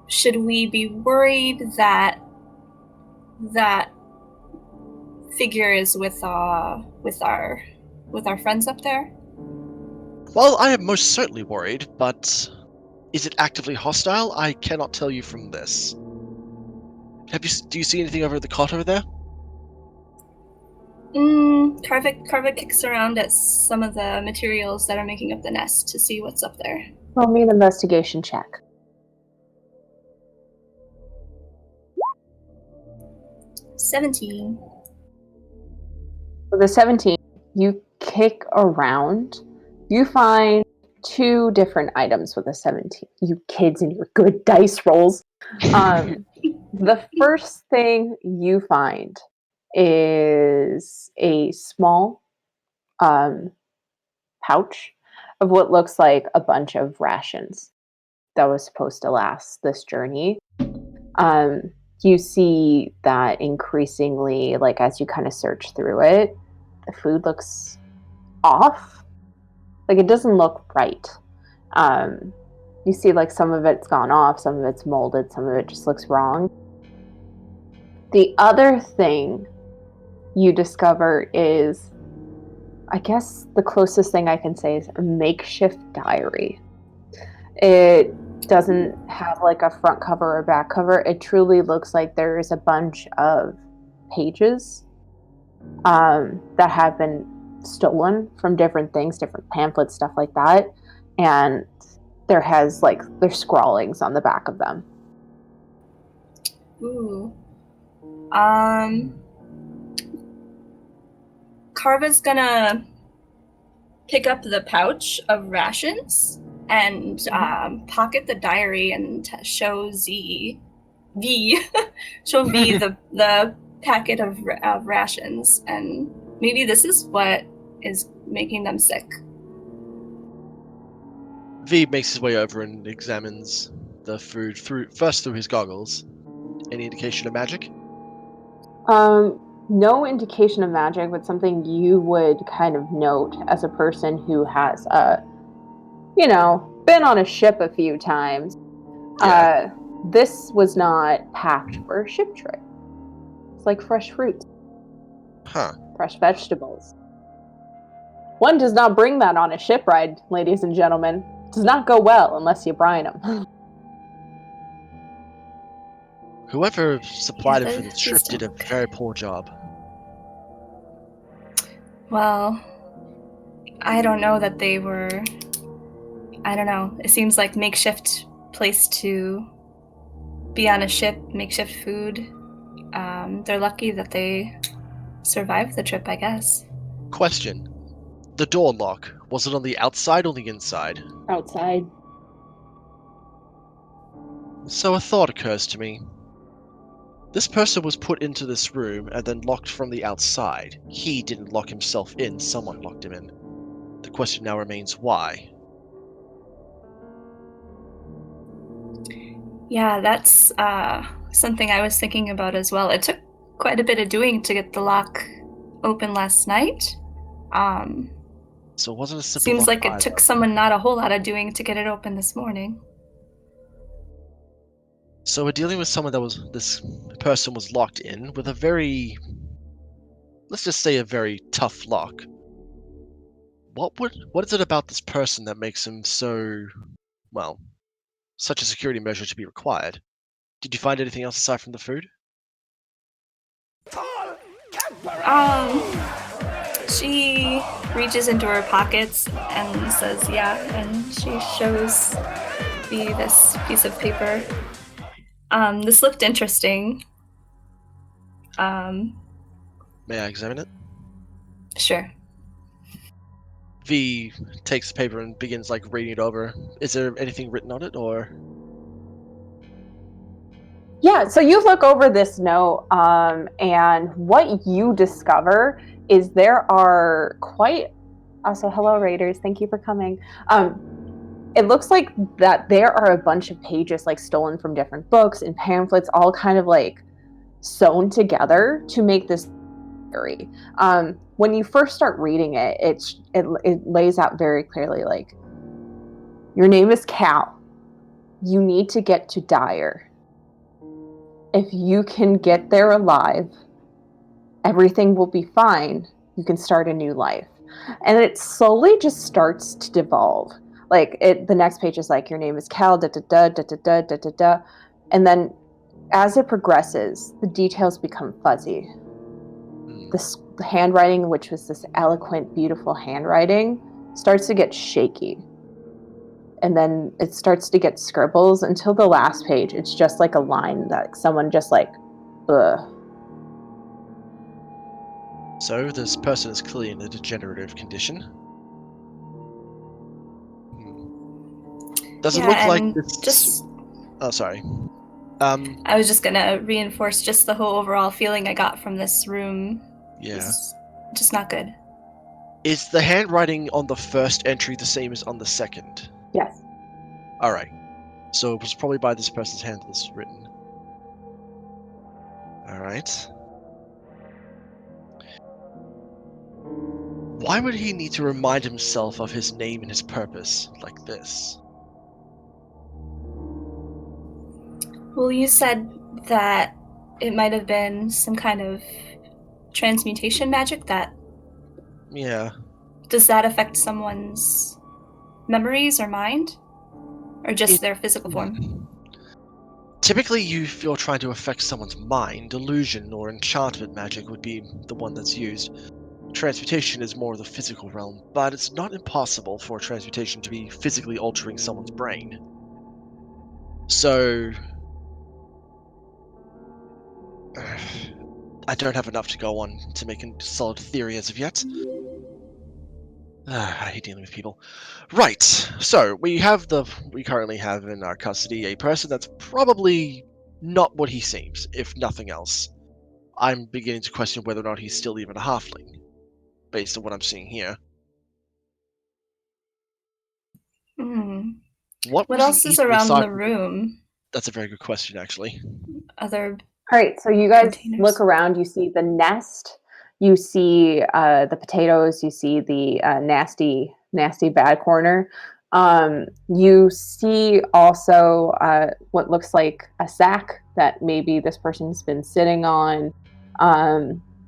Should we be worried that that figure is with our friends up there? Well, I am most certainly worried, but is it actively hostile? I cannot tell you from this. Do you see anything over the cot over there? Carva kicks around at some of the materials that are making up the nest to see what's up there. Roll me an investigation check. 17. With a 17, you kick around. You find 2 different items with a 17. You kids and your good dice rolls. The first thing you find is a small pouch of what looks like a bunch of rations that was supposed to last this journey. You see that increasingly, like as you kind of search through it, the food looks off. Like it doesn't look right. You see like some of it's gone off, some of it's molded, some of it just looks wrong. The other thing you discover is, I guess the closest thing I can say is a makeshift diary. It doesn't have like a front cover or back cover. It truly looks like there's a bunch of pages that have been stolen from different things, different pamphlets, stuff like that. And there's scrawlings on the back of them. Ooh. Carva's gonna pick up the pouch of rations and pocket the diary and show V the packet of rations, and maybe this is what is making them sick. V makes his way over and examines the food first through his goggles. Any indication of magic? No indication of magic, but something you would kind of note as a person who has, been on a ship a few times. Yeah. This was not packed for a ship trip. It's like fresh fruit. Huh. Fresh vegetables. One does not bring that on a ship ride, ladies and gentlemen. It does not go well unless you brine them. Whoever supplied Yeah, it for this trip did a very poor job. Well, I don't know that they were... I don't know. It seems like makeshift place to be on a ship, makeshift food. They're lucky that they survived the trip, I guess. Question. The door lock, was it on the outside or the inside? Outside. So a thought occurs to me. This person was put into this room and then locked from the outside. He didn't lock himself in, someone locked him in. The question now remains why. Yeah, that's something I was thinking about as well. It took quite a bit of doing to get the lock open last night. So it wasn't a simple Seems lock like it either. took someone not a whole lot of doing to get it open this morning. So we're dealing with someone this person was locked in with a very, let's just say a very tough lock. What is it about this person that makes him so, well, such a security measure to be required? Did you find anything else aside from the food? She reaches into her pockets and says, yeah, and she shows me this piece of paper. This looked interesting. May I examine it? Sure. V takes the paper and begins reading it over. Is there anything written on it, or? Yeah, so you look over this note, and what you discover is there are quite... Also, hello, Raiders. Thank you for coming. It looks like that there are a bunch of pages stolen from different books and pamphlets, all kind of sewn together to make this story. When you first start reading it, it lays out very clearly your name is Cal. You need to get to Dyer. If you can get there alive, everything will be fine. You can start a new life. And it slowly just starts to devolve. The next page is your name is Cal, da da da da da da da da. And then as it progresses, the details become fuzzy. The handwriting, which was this eloquent, beautiful handwriting, starts to get shaky. And then it starts to get scribbles until the last page. It's just a line that someone just ugh. So this person is clearly in a degenerative condition. Does it look like this? Oh, sorry. I was just gonna reinforce just the whole overall feeling I got from this room. Yeah. Is just not good. Is the handwriting on the first entry the same as on the second? Yes. All right. So it was probably by this person's hand that this was written. All right. Why would he need to remind himself of his name and his purpose like this? Well, you said that it might have been some kind of transmutation magic that... Yeah. Does that affect someone's memories or mind? Or just their physical form? Typically, if you're trying to affect someone's mind, illusion or enchantment magic would be the one that's used. Transmutation is more the physical realm, but it's not impossible for transmutation to be physically altering someone's brain. So... I don't have enough to go on to make a solid theory as of yet. I hate dealing with people. Right, so we currently have in our custody a person that's probably not what he seems, if nothing else. I'm beginning to question whether or not he's still even a halfling, based on what I'm seeing here. What else is around the room? That's a very good question, actually. Other... All right, so you guys containers. Look around. You see the nest. You see the potatoes. You see the nasty bad corner. You see also what looks like a sack that maybe this person's been sitting on.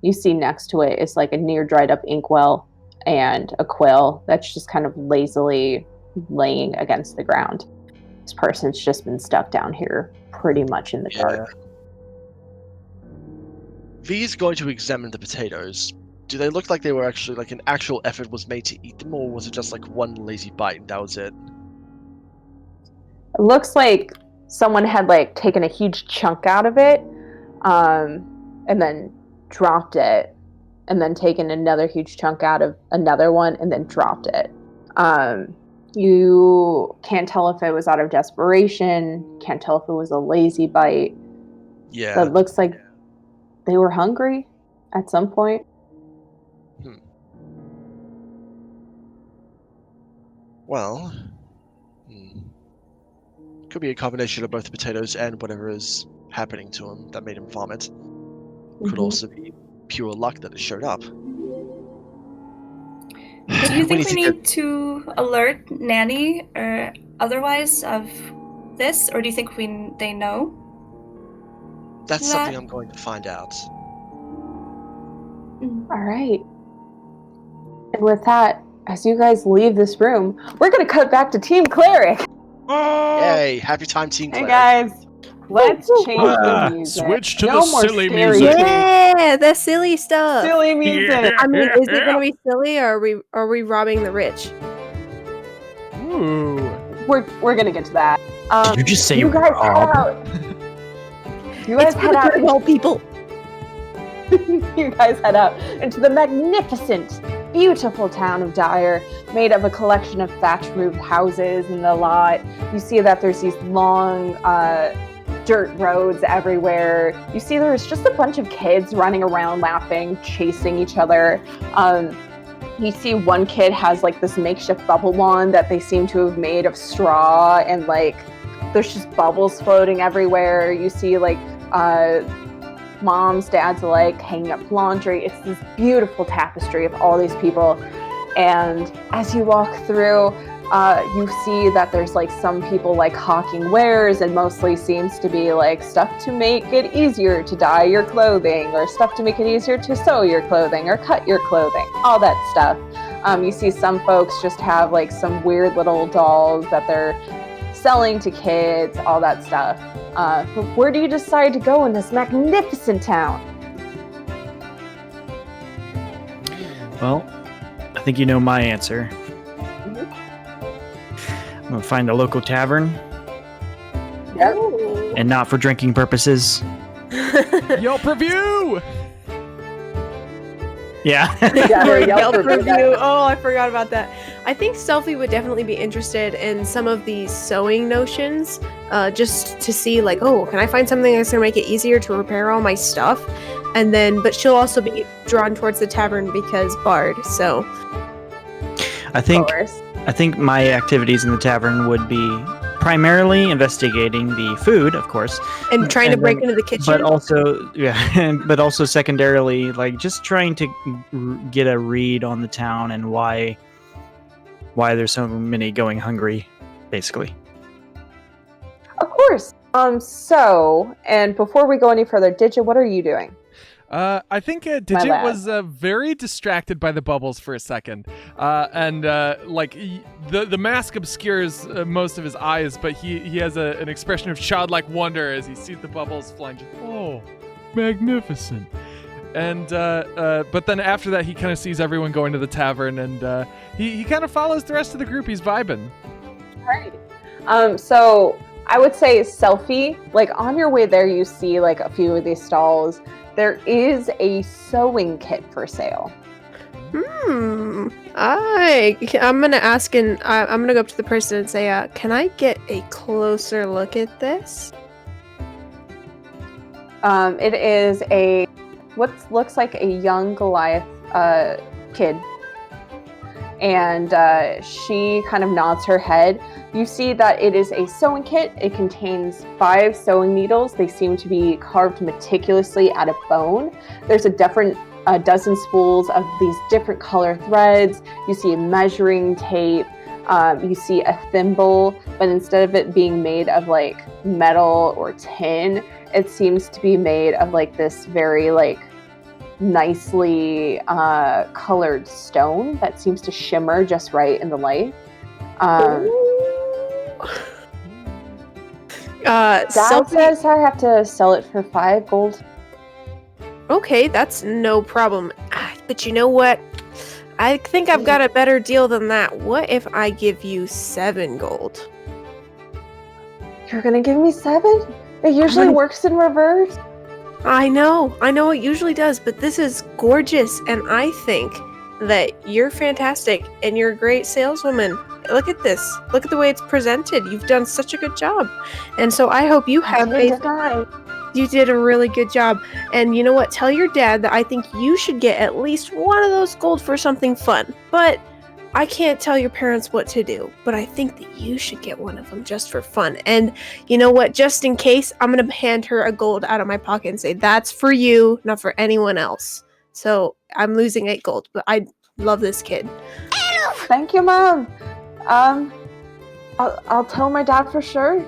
You see next to it is a near dried up inkwell and a quill that's just kind of lazily laying against the ground. This person's just been stuck down here pretty much in the dark. V is going to examine the potatoes. Do they look like they were actually an actual effort was made to eat them, or was it just one lazy bite and that was it? It looks like someone had taken a huge chunk out of it, and then dropped it, and then taken another huge chunk out of another one and then dropped it. You can't tell if it was out of desperation, can't tell if it was a lazy bite. Yeah. But it looks like they were hungry at some point. Well, could be a combination of both the potatoes and whatever is happening to him that made him vomit. Could also be pure luck that it showed up. Do you think we need to alert Nanny or otherwise of this, or do you think they know? That's something I'm going to find out. All right. And with that, as you guys leave this room, we're going to cut back to Team Cleric. Yay! Happy time, Team Cleric. Hey guys, let's change the music. Switch to no the more silly scary music. Yeah, the silly stuff. Silly music. I mean, is it gonna be silly, or are we robbing the rich? Ooh. We're gonna get to that. Did you just say you guys head rob? out. You guys It's for head the out. good of all people. you guys head out into the magnificent, beautiful town of Dyer, made of a collection of thatch-roofed houses in the lot. You see that there's these long dirt roads everywhere. You see there's just a bunch of kids running around laughing, chasing each other. You see one kid has like this makeshift bubble wand that they seem to have made of straw, and like there's just bubbles floating everywhere. You see like moms, dads alike hanging up laundry. It's this beautiful tapestry of all these people. And as you walk through, you see that there's like some people like hawking wares, and mostly seems to be like stuff to make it easier to dye your clothing, or stuff to make it easier to sew your clothing or cut your clothing, all that stuff. You see some folks just have like some weird little dolls that they're selling to kids, all that stuff. But where do you decide to go in this magnificent town? Well, I think you know my answer. I'm gonna find a local tavern, Yep. and not for drinking purposes. Yelp review! Yeah. Yeah, For a Yelp Yelp review. review. Oh, I forgot about that. I think Selfie would definitely be interested in some of these sewing notions, just to see like, oh, can I find something that's gonna make it easier to repair all my stuff? And then, but she'll also be drawn towards the tavern because Bard. So I think Of course. I think my activities in the tavern would be primarily investigating the food, of course, and trying to And break then- into the kitchen. but also but also secondarily, like just trying to get a read on the town and why there's so many going hungry, basically. Of course. So, and before we go any further, Digit, what are you doing? I think Digit lad. was very distracted by the bubbles for a second, and the mask obscures most of his eyes, but he has an expression of childlike wonder as he sees the bubbles flying. Oh, magnificent! And but then after that, he kind of sees everyone going to the tavern, and he kind of follows the rest of the group. He's vibing. Right. So I would say Selfie, like on your way there, you see like a few of these stalls. There is a sewing kit for sale. I'm gonna ask, and I'm gonna go up to the person and say, can I get a closer look at this? It is what looks like a young Goliath kid. And she kind of nods her head. You see that it is a sewing kit. It contains 5 sewing needles. They seem to be carved meticulously out of bone. There's a dozen spools of these different color threads. You see a measuring tape. You see a thimble, but instead of it being made of like metal or tin, it seems to be made of like this very like nicely colored stone that seems to shimmer just right in the light. Dad says I have to sell it for 5 gold. Okay, that's no problem. But you know what? I think I've got a better deal than that. What if I give you 7 gold? You're gonna give me 7? It usually works in reverse. I know it usually does, but this is gorgeous, and I think that you're fantastic and you're a great saleswoman. Look at this. Look at the way it's presented. You've done such a good job. And so I hope you have faith. You did a really good job. And you know what? Tell your dad that I think you should get at least one of those gold for something fun. But I can't tell your parents what to do, but I think that you should get one of them just for fun. And you know what? Just in case, I'm going to hand her a gold out of my pocket and say, that's for you, not for anyone else. So I'm losing 8 gold, but I love this kid. Thank you, Mom. I'll tell my dad for sure.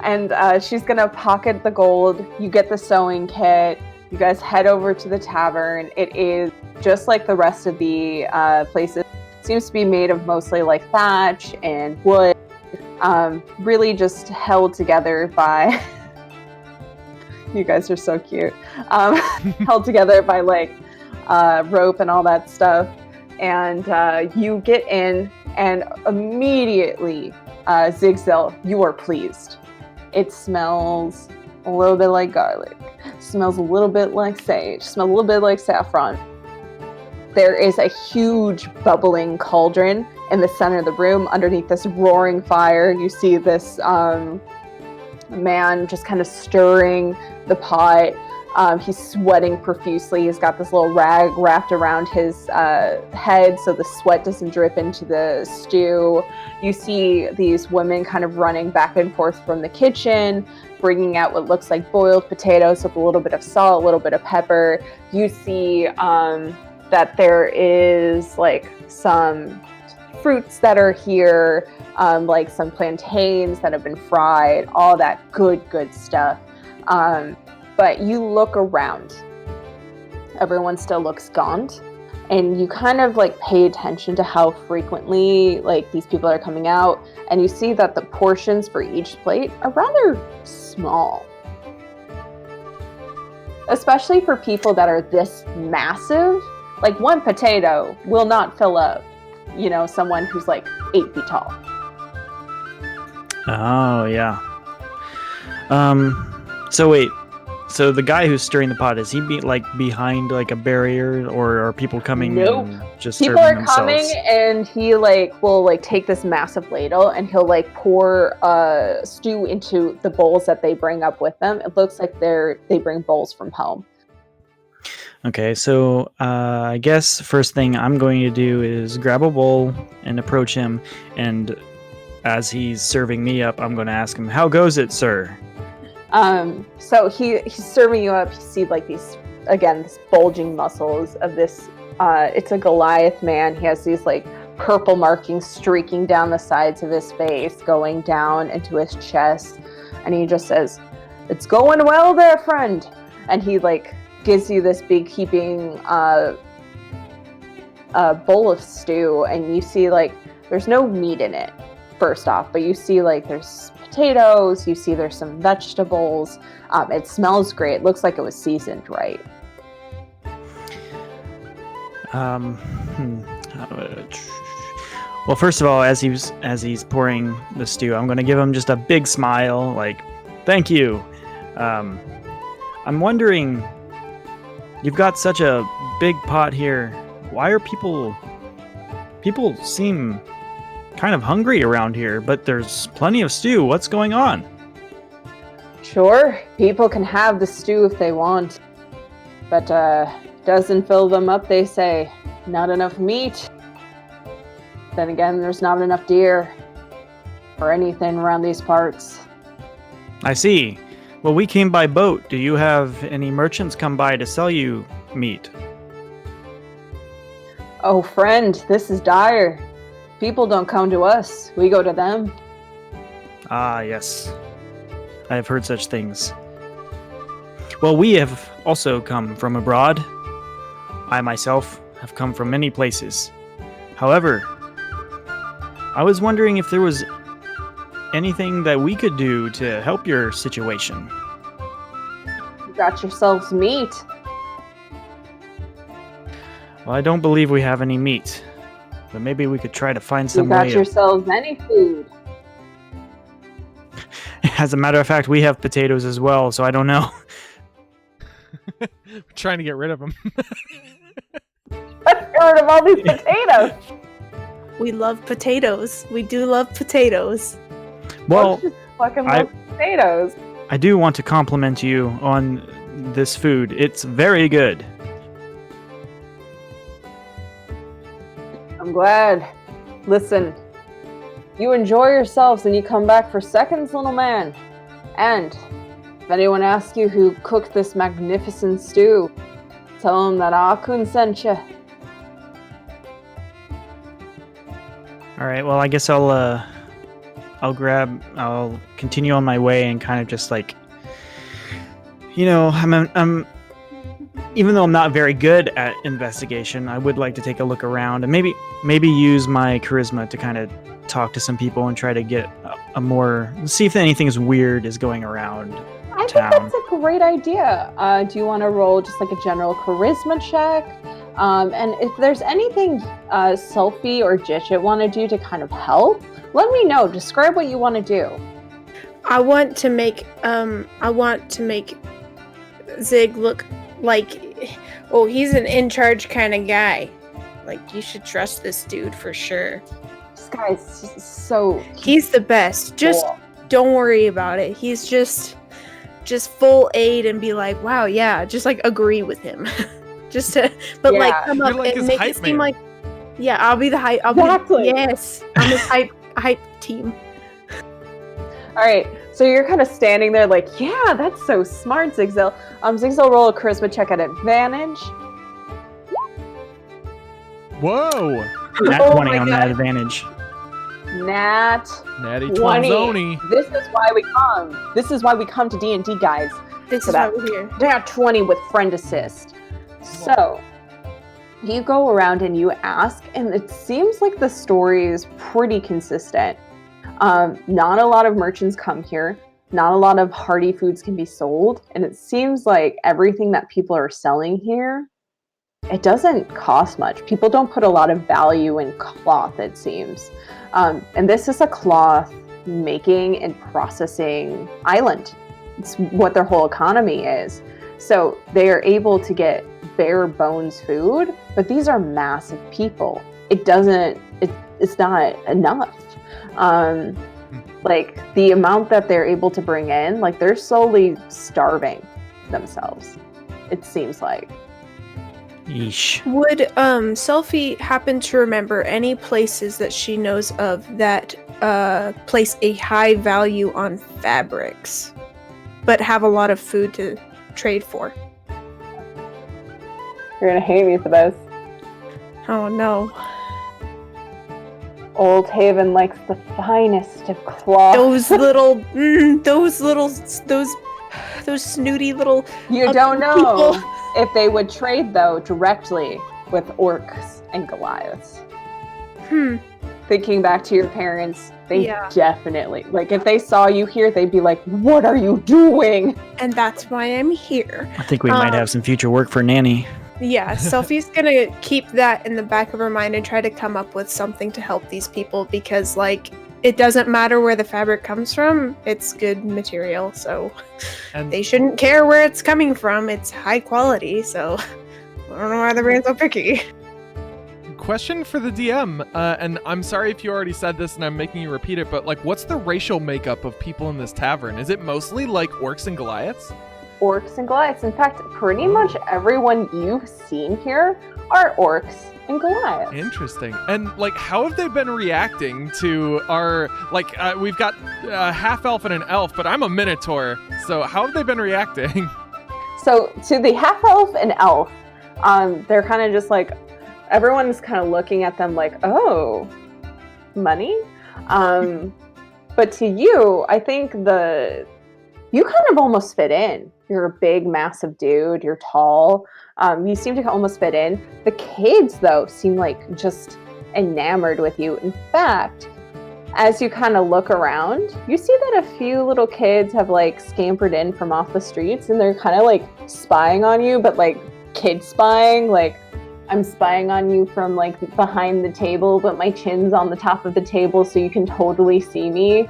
And she's going to pocket the gold. You get the sewing kit. You guys head over to the tavern. It is just like the rest of the places. Seems to be made of mostly like thatch and wood, really just held together by you guys are so cute, held together by like rope and all that stuff. And you get in, and immediately Zigzil, you are pleased. It smells a little bit like garlic, smells a little bit like sage, smells a little bit like saffron. There is a huge bubbling cauldron in the center of the room. Underneath this roaring fire, you see this man just kind of stirring the pot. He's sweating profusely. He's got this little rag wrapped around his head so the sweat doesn't drip into the stew. You see these women kind of running back and forth from the kitchen, bringing out what looks like boiled potatoes with a little bit of salt, a little bit of pepper. You see that there is like some fruits that are here, like some plantains that have been fried, all that good stuff. But you look around, everyone still looks gaunt, and you kind of like pay attention to how frequently like these people are coming out, and you see that the portions for each plate are rather small. Especially for people that are this massive, like one potato will not fill up, you know, someone who's like 8 feet tall. Oh, yeah. So wait. So the guy who's stirring the pot, is he behind like a barrier, or are people coming Nope. and just People serving are themselves? coming, and he like will like take this massive ladle and he'll like pour stew into the bowls that they bring up with them. It looks like they bring bowls from home. Okay, so I guess first thing I'm going to do is grab a bowl and approach him, and as he's serving me up, I'm going to ask him, "How goes it, sir?" So he's serving you up. You see like these, again, this bulging muscles of this, it's a Goliath man. He has these like purple markings streaking down the sides of his face, going down into his chest. And he just says, "It's going well there, friend." And he like gives you this big heaping bowl of stew. And you see like, there's no meat in it, first off, but you see like there's potatoes, you see there's some vegetables. It smells great. It looks like it was seasoned right. Well, first of all, as he's pouring the stew, I'm going to give him just a big smile, like, "Thank you." I'm wondering, you've got such a big pot here. Why are people seem kind of hungry around here, but there's plenty of stew. What's going on? Sure, people can have the stew if they want, but doesn't fill them up, they say. Not enough meat. Then again, there's not enough deer or anything around these parts. I see. Well, we came by boat. Do you have any merchants come by to sell you meat? Oh, friend, this is dire. People don't come to us. We go to them. Ah, yes. I have heard such things. Well, we have also come from abroad. I myself have come from many places. However, I was wondering if there was anything that we could do to help your situation. You got yourselves meat. Well, I don't believe we have any meat, but maybe we could try to find some You got way yourselves any food. As a matter of fact, we have potatoes as well, so I don't know. We're trying to get rid of them. Let's get rid of all these potatoes. We love potatoes. We do love potatoes. Well, Let's just fucking love potatoes. I do want to compliment you on this food. It's very good. I'm glad. Listen, you enjoy yourselves and you come back for seconds, little man. And if anyone asks you who cooked this magnificent stew, tell them that Akun sent you. All right. Well, I guess I'll continue on my way and kind of just like, I'm even though I'm not very good at investigation, I would like to take a look around and maybe use my charisma to kind of talk to some people and try to get see if anything weird is going around I think town. that's a great idea. Do you want to roll just like a general charisma check? And if there's anything Sophie or Jitchit want to do to kind of help, let me know. Describe what you want to do. I want to make Zig look like, oh, he's an in charge kind of guy. Like, you should trust this dude for sure. This guy's so He's the best. Just cool. don't worry about it. He's just full aid and be like, wow, yeah, just like agree with him. Just to, but Yeah. like come You're up like and his make hype it seem man. like, yeah, I'll be the hype. Exactly. Yes, I'm his hype team. All right, so you're kind of standing there like, yeah, that's so smart, Zigzil. Zigzil, roll a charisma check at advantage. Whoa! Nat Oh 20 my on God. that advantage. Nat Natty 20. Twanzoni. This is why we come. This is why we come to D&D, guys. This So is why that- we're here. Nat 20 with friend assist. So you go around and you ask, and it seems like the story is pretty consistent. Not a lot of merchants come here. Not a lot of hearty foods can be sold. And it seems like everything that people are selling here, it doesn't cost much. People don't put a lot of value in cloth, it seems. And this is a cloth making and processing island. It's what their whole economy is. So they are able to get bare bones food, but these are massive people. It's not enough. Like the amount that they're able to bring in, like they're slowly starving themselves, it seems like. Yeesh. Would Selfie happen to remember any places that she knows of that place a high value on fabrics, but have a lot of food to trade for? You're gonna hate me for this. Oh no. Old Haven likes the finest of cloth. Those snooty little You other don't know people. if they would trade though directly with orcs and Goliaths. Thinking back to your parents, they Yeah. definitely, like if they saw you here, they'd be like, what are you doing? And that's why I'm here. I think we might have some future work for Nanny. Yeah, Selfie's gonna keep that in the back of her mind and try to come up with something to help these people because, like, it doesn't matter where the fabric comes from, it's good material, so And they shouldn't care where it's coming from. It's high quality, so I don't know why they're being so picky. question for the DM, and I'm sorry if you already said this and I'm making you repeat it, but like, what's the racial makeup of people in this tavern? Is it mostly like orcs and Goliaths? Orcs and Goliaths. In fact, pretty much everyone you've seen here are orcs and Goliaths. Interesting. And like, how have they been reacting to our we've got a half elf and an elf, but I'm a minotaur. So how have they been reacting? So to the half elf and elf, they're kind of just like, everyone's kind of looking at them like, oh, money. But to you, I think you kind of almost fit in. You're a big, massive dude. You're tall. You seem to almost fit in. The kids, though, seem like just enamored with you. In fact, as you kind of look around, you see that a few little kids have like scampered in from off the streets, and they're kind of like spying on you, but like kid spying. Like, I'm spying on you from like behind the table, but my chin's on the top of the table, so you can totally see me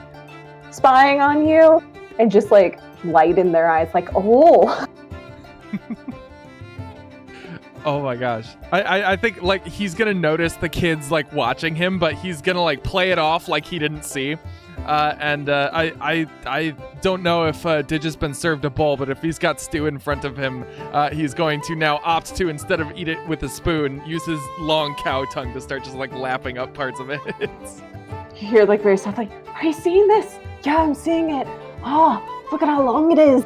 spying on you. And just like light in their eyes, like, oh. Oh my gosh. I think like he's gonna notice the kids like watching him, but he's gonna like play it off like he didn't see. I don't know if Digi's been served a bowl, but if he's got stew in front of him, he's going to now opt to, instead of eat it with a spoon, use his long cow tongue to start just like lapping up parts of it. You hear like very softly, are you seeing this? Yeah, I'm seeing it. Oh, look at how long it is.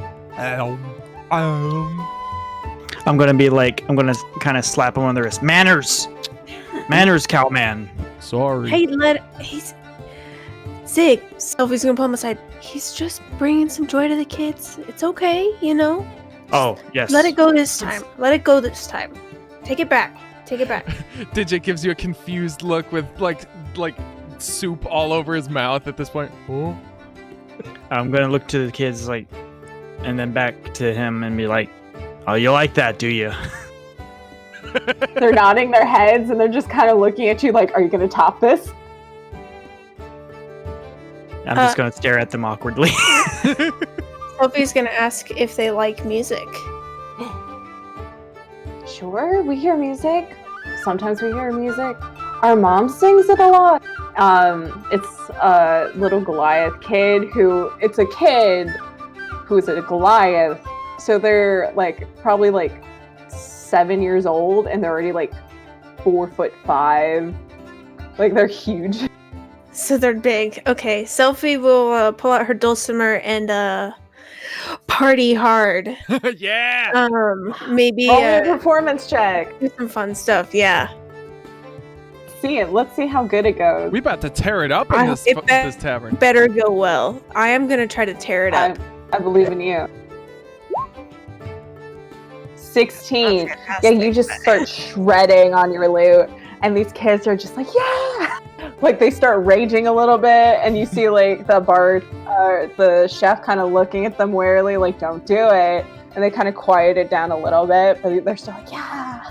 I'm gonna kind of slap him on the wrist. Manners, cowman. Sorry. Hey, he's Zig. Sophie's gonna pull him aside. He's just bringing some joy to the kids. It's okay, you know. Oh yes. Let it go this time. Let it go this time. Take it back. Take it back. Digit gives you a confused look with like soup all over his mouth at this point. Oh. I'm gonna look to the kids and then back to him and be like, "Oh, you like that, do you?" They're nodding their heads and they're just kind of looking at you like, are you going to top this? I'm just going to stare at them awkwardly. Sophie's gonna ask if they like music. Sure, we hear music. Sometimes we hear music. Our mom sings it a lot. It's a little Goliath kid it's a kid who's a Goliath. So they're like probably like 7 years old and they're already like 4'5". Like they're huge. So they're big. Okay, Sophie will pull out her dulcimer and party hard. Yeah. Maybe Roll me a performance check. do some fun stuff. Yeah. See it. Let's see how good it goes. We about to tear it up in this tavern. Better go well. I am gonna try to tear it up. I believe in you. 16. That's Yeah, fantastic. you just start shredding on your lute, and these kids are just like, yeah! Like they start raging a little bit, and you see like the chef kind of looking at them warily, like, don't do it. And they kind of quiet it down a little bit, but they're still like, yeah!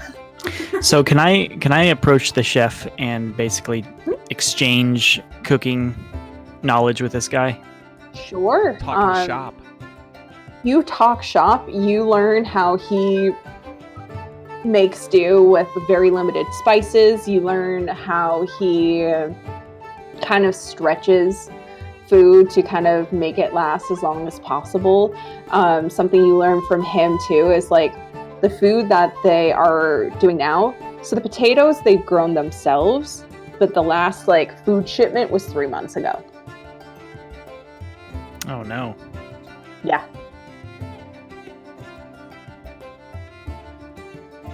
So can I approach the chef and basically exchange cooking knowledge with this guy? Sure. Talking shop. You talk shop, you learn how he makes stew with very limited spices. You learn how he kind of stretches food to kind of make it last as long as possible. Something you learn from him too is like the food that they are doing now. So the potatoes they've grown themselves, but the last like food shipment was 3 months ago. Oh no. Yeah.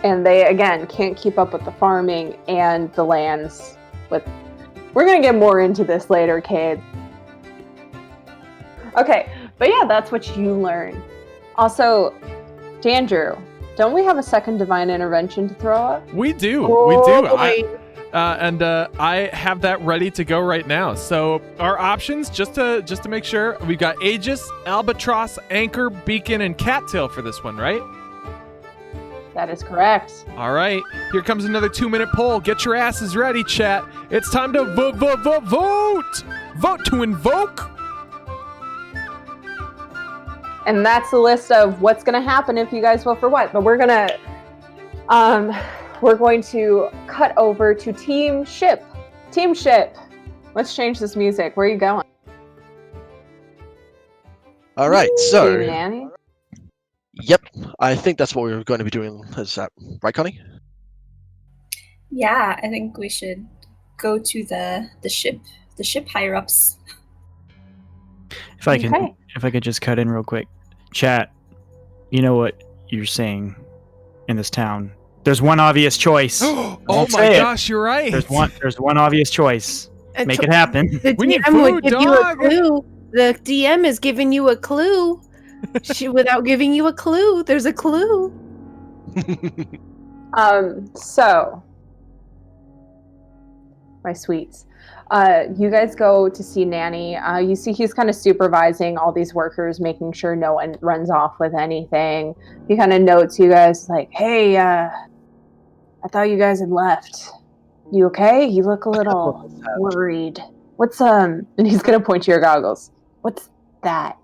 And they, again, can't keep up with the farming and the lands. We're going to get more into this later, kids. Okay, but yeah, that's what you learn. Also, Dandrew, don't we have a second divine intervention to throw up? We do. I have that ready to go right now. So our options, just to make sure, we've got Aegis, Albatross, Anchor, Beacon, and Cattail for this one, right? That is correct. All right, here comes another 2-minute poll. Get your asses ready, chat. It's time to vote. Vote to invoke. And that's the list of what's going to happen if you guys vote for what. But we're going to cut over to Team Ship. Team Ship. Let's change this music. Where are you going? All right, so Team Nanny? yep, I think that's what we're going to be doing. Is that right, Connie? Yeah, I think we should go to the ship higher ups. If I can, Okay. if I could just cut in real quick, chat. You know what you're saying in this town? There's one obvious choice. Oh Don't my say it. gosh, you're right. There's one obvious choice. Make it happen. The We need DM would food, give you a dog. clue. The DM is giving you a clue. Without giving you a clue, there's a clue. So, my sweets. You guys go to see Nanny. You see he's kind of supervising all these workers, making sure no one runs off with anything. He kind of notes you guys like, hey, I thought you guys had left. You okay? You look a little worried. What's, and he's going to point to your goggles. What's that?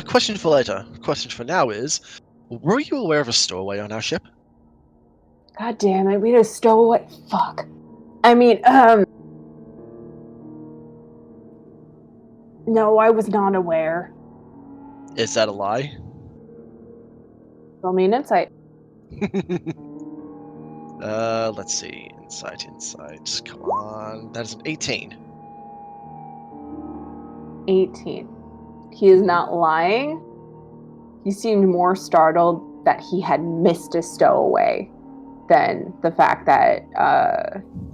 Question for later. Question for now is, were you aware of a stowaway on our ship? God damn it, we just stole what? Fuck. I mean, no, I was not aware. Is that a lie? Roll me an insight. Let's see. Insight. Come on. That is an 18. 18. He is not lying. He seemed more startled that he had missed a stowaway than the fact that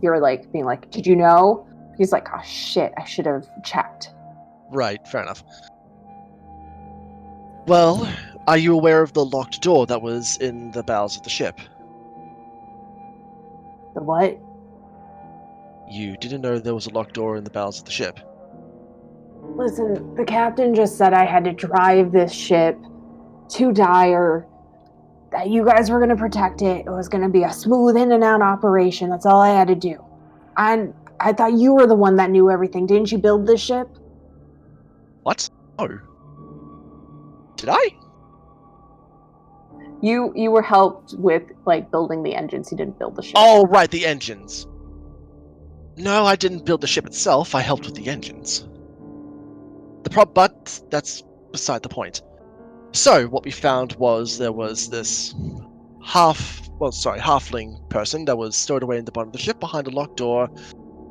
you're like being like, did you know? He's like, oh shit, I should have checked. Right, fair enough. Well, are you aware of the locked door that was in the bowels of the ship? The what? You didn't know there was a locked door in the bowels of the ship? Listen, the captain just said I had to drive this ship to Dire, that you guys were going to protect it. It was going to be a smooth in and out operation. That's all I had to do. I I thought you were the one that knew everything. Didn't you build this ship? What? Oh. Did I? You were helped with like building the engines. You didn't build the ship. Oh, right, the engines. No, I didn't build the ship itself. I helped with the engines. But that's beside the point. So, what we found was there was this halfling person that was stowed away in the bottom of the ship behind a locked door,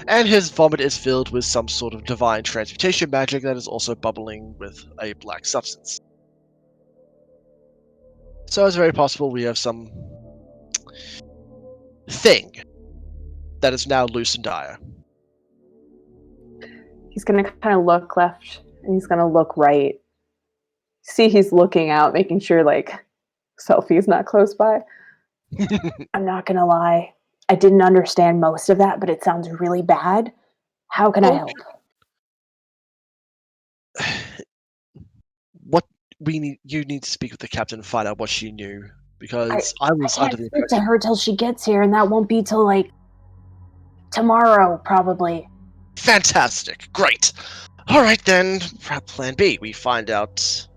and his vomit is filled with some sort of divine transmutation magic that is also bubbling with a black substance. So it's very possible we have some thing that is now loose and dire. He's gonna kind of look left and he's gonna look right. See, he's looking out, making sure like Selfie's not close by. I'm not gonna lie. I didn't understand most of that, but it sounds really bad. How can I help? What you need to speak with the captain and find out what she knew, because I I was under can't the speak to impression. her till she gets here, and that won't be till like tomorrow, probably. Fantastic, great. All right then, plan B. We find out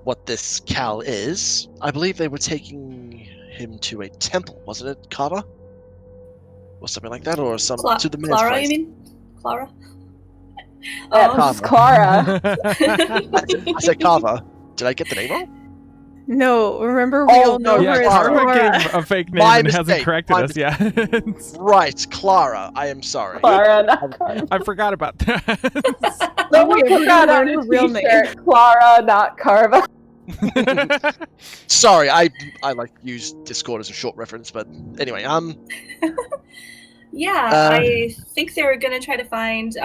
what this Cal is. I believe they were taking him to a temple, wasn't it, Kava? Or something like that, or to the man's Clara, place. you mean? Clara? That's Kava. Clara. I said Kava. Did I get the name wrong? No, remember we all know yeah, her as Karma Clara. gave a fake name My and hasn't mistake, corrected my us. Yeah, Right, Clara. I am sorry. Clara, not Carva. I forgot about that. Someone Yeah, we put that learned on her a real t-shirt. Clara, not Carva. Sorry, I like use Discord as a short reference, but anyway, Yeah, I think they were gonna try to find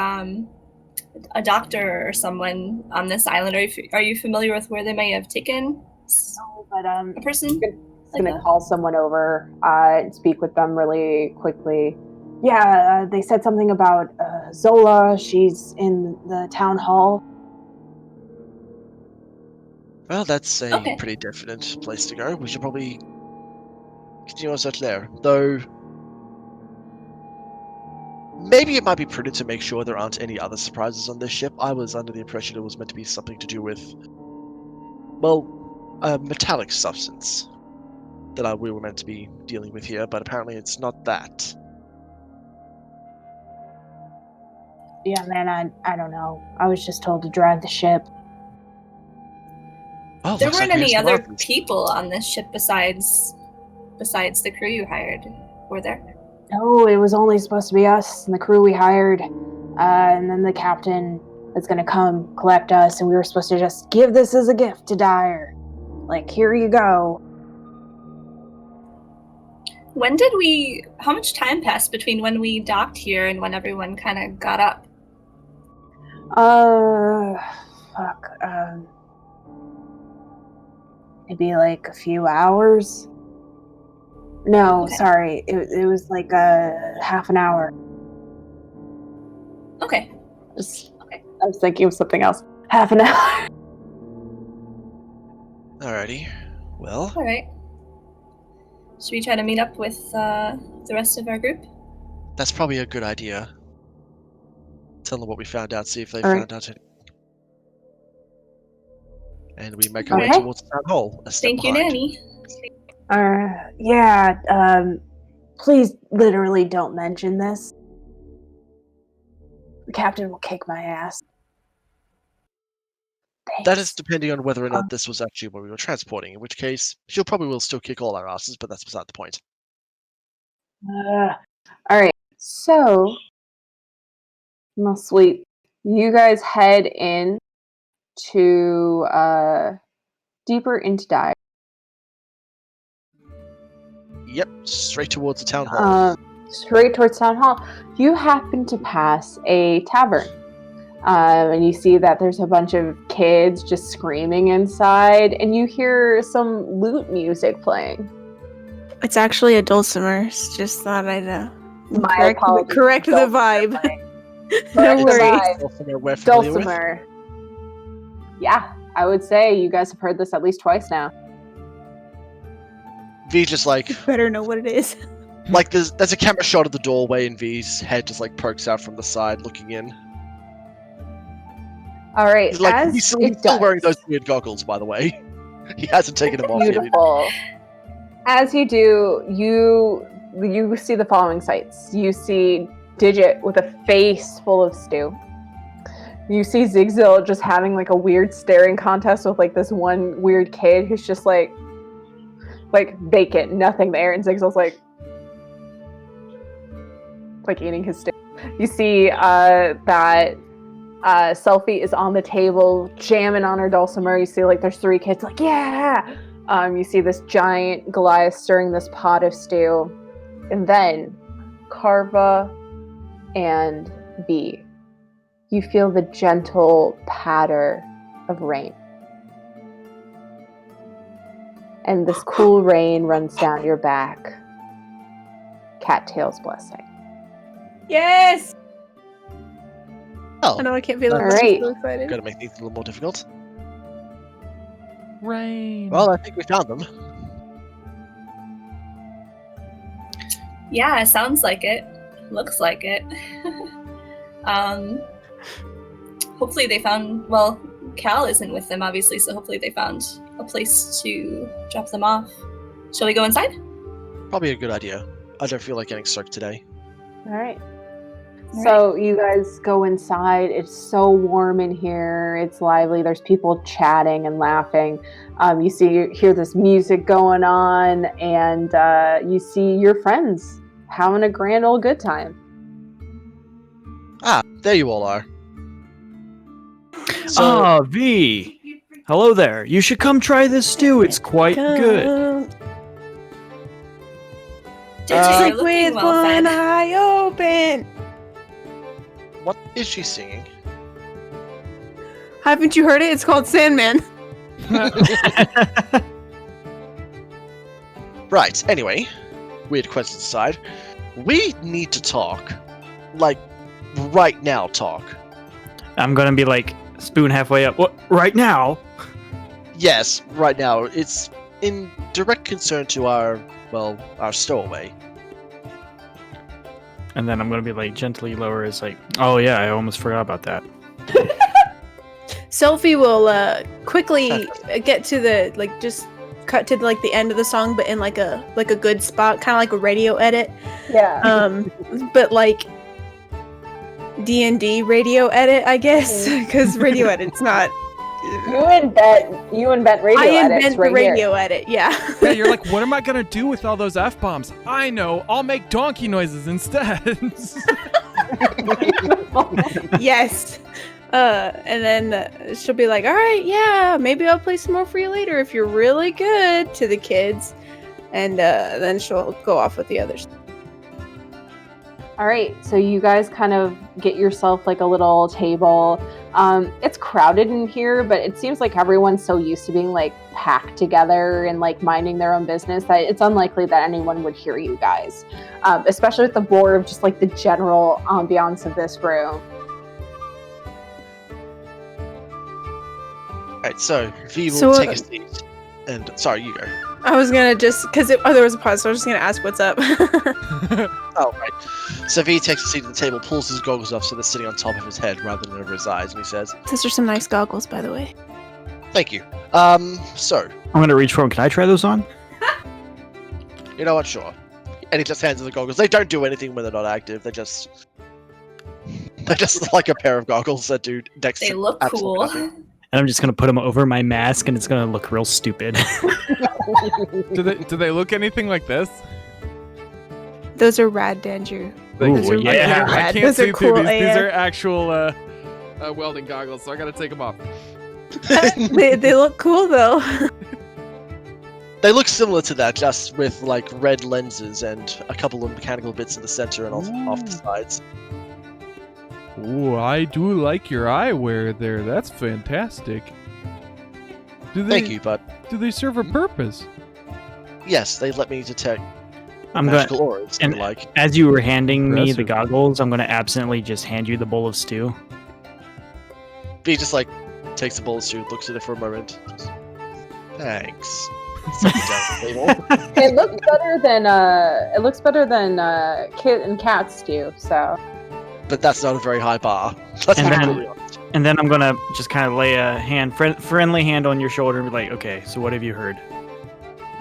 a doctor or someone on this island. Are you familiar with where they may have taken No, but a person? I'm gonna call someone over and speak with them really quickly. Yeah, they said something about Zola. She's in the town hall. well, that's a Okay. pretty definite place to go. We should probably continue our search there, though. Maybe it might be prudent to make sure there aren't any other surprises on this ship. I was under the impression it was meant to be something to do with, well, a metallic substance that we were meant to be dealing with here, but apparently it's not that. Yeah, man, I don't know. I was just told to drive the ship. Oh, There looks weren't like we have any some other others. people on this ship besides the crew you hired, were there? No, it was only supposed to be us and the crew we hired. And then the captain is going to come collect us, and we were supposed to just give this as a gift to Dyer. Like, here you go. How much time passed between when we docked here and when everyone kind of got up? Maybe like a few hours. No, Okay. sorry. It was like a half an hour. Okay. I was thinking of something else. Half an hour. Alrighty. Well, All right. Should we try to meet up with the rest of our group? that's probably a good idea. Tell them what we found out, see if they All right. found out anything. And we make our way Okay. towards the town hall. A step Thank you, behind. Nanny. Yeah, please literally don't mention this. The captain will kick my ass. Thanks. That is depending on whether or not this was actually what we were transporting, in which case, she'll probably will still kick all our asses, but that's beside the point. Alright, so sweet. You guys head in to deeper into Dye. Yep, straight towards the town hall. Straight towards town hall. You happen to pass a tavern. And you see that there's a bunch of kids just screaming inside, and you hear some lute music playing. It's actually a dulcimer. Just thought I'd My apologies. correct the vibe. No Correct the worries. vibe. Dulcimer we're familiar with. Dulcimer. Yeah, I would say you guys have heard this at least twice now. V just like, You better know what it is. Like there's a camera shot of the doorway, and V's head just like pokes out from the side, looking in. All right, He's like as he's still it wearing does. those weird goggles, by the way. He hasn't taken them off yet. Beautiful. As you do, you see the following sights. You see Digit with a face full of stew. You see Zigzil just having like a weird staring contest with like this one weird kid who's just like vacant, nothing there, and Zigzil's like eating his stew. You see that Selfie is on the table jamming on her dulcimer. You see like there's 3 kids like, yeah. You see this giant Goliath stirring this pot of stew. And then Carva and V, you feel the gentle patter of rain. And this cool rain runs down your back. Cattail's blessing. Yes! Oh, I know I can't feel it, All but I'm right. so excited. gotta make things a little more difficult. Rain. Well, I think we found them. Yeah, sounds like it. Looks like it. Hopefully they found, well, Cal isn't with them, obviously, so hopefully they found a place to drop them off. Shall we go inside? Probably a good idea. I don't feel like getting soaked today. All right. So you guys go inside. It's so warm in here. It's lively. There's people chatting and laughing. You hear this music going on, and you see your friends having a grand old good time. Ah, there you all are. So, V. Hello there. You should come try this stew. It's quite good. Digit, you're With looking well one fed. eye open. what is she singing? Haven't you heard it? It's called Sandman. Right, anyway, weird questions aside, we need to talk. Like, right now talk. I'm gonna be like spoon halfway up. What? Right now? Yes, right now. It's in direct concern to our stowaway. And then I'm gonna be like gently lower as like, oh yeah, I almost forgot about that. Selfie will quickly get to the just cut to the end of the song, but in like a good spot, kind of like a radio edit. Yeah. But like D&D radio edit, I guess, because radio edit's not. You invent radio I edits invent right the radio here. edit. Yeah. Yeah, you're like, what am I gonna do with all those F-bombs? I know, I'll make donkey noises instead. Yes. And then she'll be like, all right, yeah, maybe I'll play some more for you later if you're really good, to the kids. And then she'll go off with the others. All right, so you guys kind of get yourself like a little table. It's crowded in here, but it seems like everyone's so used to being like packed together and like minding their own business that it's unlikely that anyone would hear you guys, especially with the bore of just like the general ambiance of this room. Alright, so V will So, take a seat. And, sorry, you go. I was gonna just, because there was a pause, so I was just gonna ask what's up. Oh, right. So V takes a seat at the table, pulls his goggles off so they're sitting on top of his head rather than over his eyes, and he says, Those are some nice goggles, by the way. thank you. So, I'm gonna reach for them. Can I try those on? you know what, sure. And he just hands him the goggles. They don't do anything when they're not active, they're just like a pair of goggles that do next They to look absolutely cool. nothing. And I'm just gonna put them over my mask, and it's gonna look real stupid. do they look anything like this? Those are rad, Dandrew. Those are yeah. I rad. can't Those see are cool through these. These AF. are actual welding goggles, so I gotta take them off. They look cool, though. They look similar to that, just with like red lenses and a couple of mechanical bits in the center and off the sides. Ooh, I do like your eyewear there. That's fantastic. Thank you, but Do they serve a purpose? yes, they let me detect I'm gonna, magical auras and and- like. as you were handing me the Impressive. goggles, I'm gonna absently just hand you the bowl of stew. V just like takes the bowl of stew, looks at it for a moment. Just, thanks. Something down the table. It looks better than kit and cats do. So But that's not a very high bar. Let's And be then- completely honest. And then I'm gonna just kind of lay a friendly hand on your shoulder and be like, okay, so what have you heard?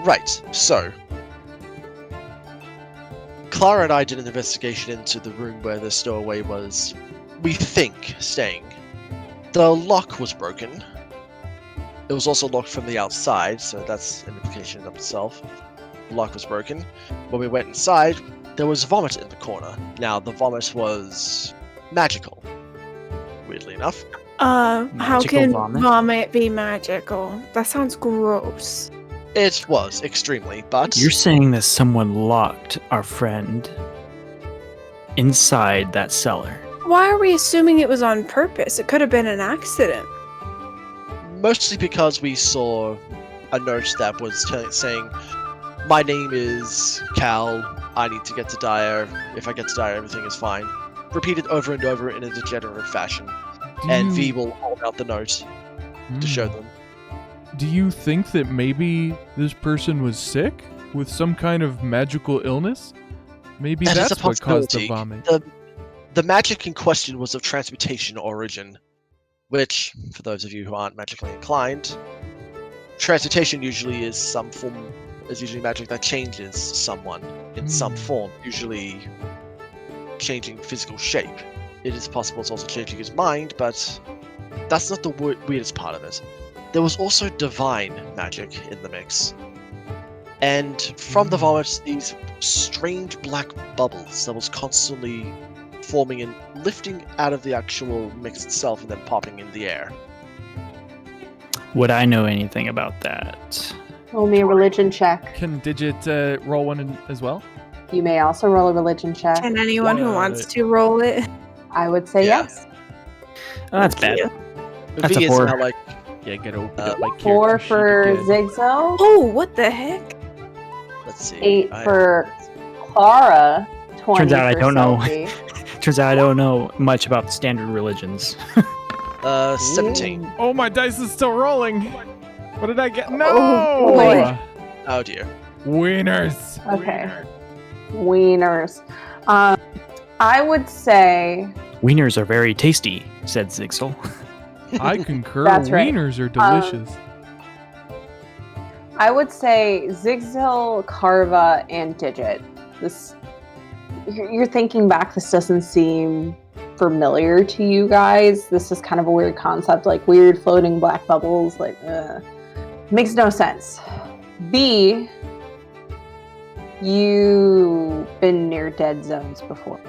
Right, so Clara and I did an investigation into the room where the stowaway was, we think, staying. The lock was broken. It was also locked from the outside, so that's an implication in of itself. The lock was broken. When we went inside, there was vomit in the corner. Now, the vomit was magical, weirdly enough. How Magical can vomit? vomit be magical? That sounds gross. It was, extremely, but You're saying that someone locked our friend inside that cellar. Why are we assuming it was on purpose? It could have been an accident. mostly because we saw a note that was saying, my name is Cal, I need to get to Dire, if I get to Dire everything is fine. Repeated over and over in a degenerate fashion. And V will hold out the note to show them. Do you think that maybe this person was sick with some kind of magical illness? Maybe That is that's a what caused the possibility. vomit. The magic in question was of transmutation origin, which, for those of you who aren't magically inclined, transmutation usually is usually magic that changes someone in some form, usually changing physical shape. It is possible it's also changing his mind, but that's not the weirdest part of it. There was also divine magic in the mix. And from the vomit, these strange black bubbles that was constantly forming and lifting out of the actual mix itself and then popping in the air. Would I know anything about that? roll me a religion check. Can Digit roll one as well? You may also roll a religion check. Can anyone who wants What? to roll it? I would say Yeah. yes. Oh, that's bad. you. That's V a is 4. now like, Yeah, gotta open up my 4 character sheet for again. Zigzo. Oh, what the heck? let's see. 8 for Clara. 20 Turns out I for don't know. Sophie. Turns out I don't know much about standard religions. 17. Oh, my dice is still rolling. What did I get? No! Oh, boy. Oh dear. Wieners. Okay. Wieners. I would say Wieners are very tasty, said Zixel. I concur. That's right. Wieners are delicious. Zigzil, Carva, and Digit. You're thinking back, this doesn't seem familiar to you guys. This is kind of a weird concept, like weird floating black bubbles, like makes no sense. B, you've been near dead zones before.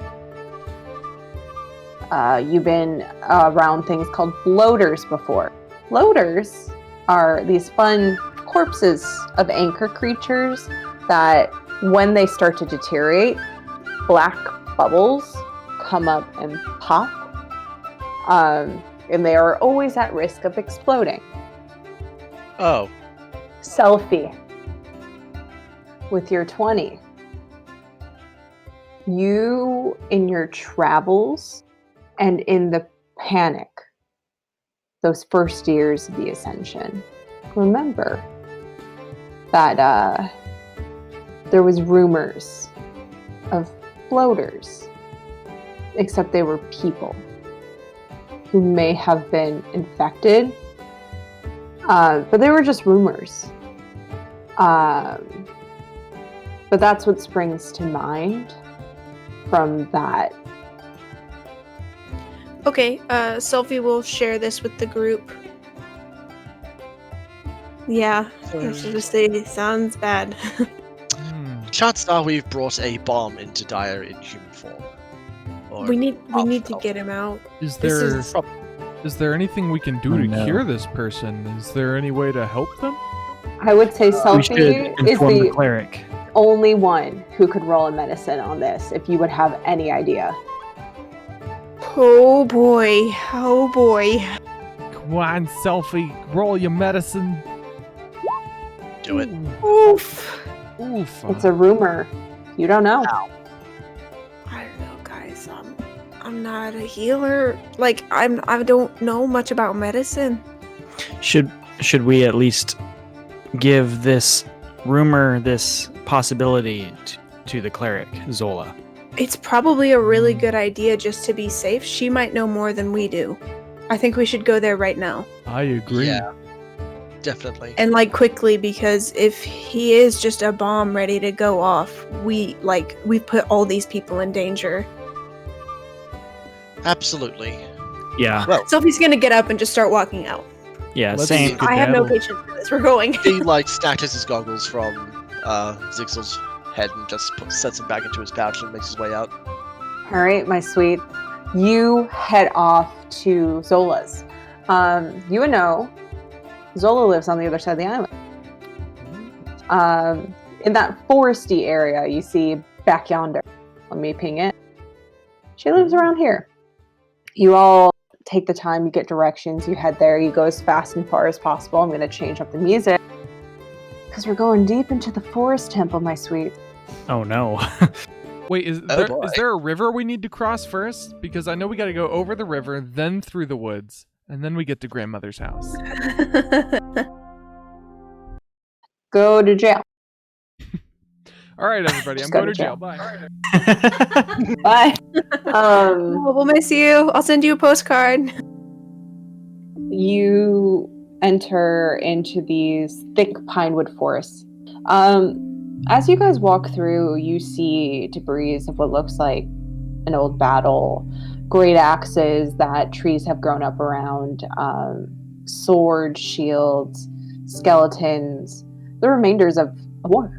You've been around things called bloaters before. Bloaters are these fun corpses of anchor creatures that, when they start to deteriorate, black bubbles come up and pop. And they are always at risk of exploding. Oh. Selfie. With your 20. You, in your travels and in the panic, those first years of the Ascension, remember that there was rumors of floaters, except they were people who may have been infected, but they were just rumors. But that's what springs to mind from that. Okay, Sophie will share this with the group. Yeah, it's just it sounds bad. Chances are we've brought a bomb into Dire in human form. Or we need half to get him out. Is This there is- is there anything we can do Oh, to no. cure this person? Is there any way to help them? I would say We Selfie should is inform the the cleric. only one who could roll a medicine on this, if you would have any idea. Oh boy, oh boy. Come on, Selfie, roll your medicine. do it. Oof. Oof. It's a rumor. You don't know. I don't know, guys. I'm not a healer. Like I don't know much about medicine. Should we at least give this rumor, this possibility to the cleric, Zola? It's probably a really good idea just to be safe. She might know more than we do. I think we should go there right now. I agree. Yeah, definitely. And quickly, because if he is just a bomb ready to go off, we put all these people in danger. Absolutely. Yeah. Well, Sophie's gonna get up and just start walking out. Yeah, Let's same. skedaddle. I have no patience for this. We're going. he snatches his goggles from Zixel's head and just sets them back into his pouch and makes his way out. All right, my sweet. You head off to Zola's. You know, Zola lives on the other side of the island. In that foresty area you see back yonder. Let me ping it. She lives around here. You all take the time, you get directions, you head there, you go as fast and far as possible. I'm going to change up the music because we're going deep into the forest temple, my sweet. Oh no. Wait, is boy. there a river we need to cross first? Because I know we got to go over the river, then through the woods, and then we get to grandmother's house. Go to jail. All right, everybody, I'm Just go going to to jail. jail. Bye. Bye. We'll miss you. I'll send you a postcard. You enter into these thick pinewood forests. As you guys walk through, you see debris of what looks like an old battle, great axes that trees have grown up around, swords, shields, skeletons, the remainders of a war.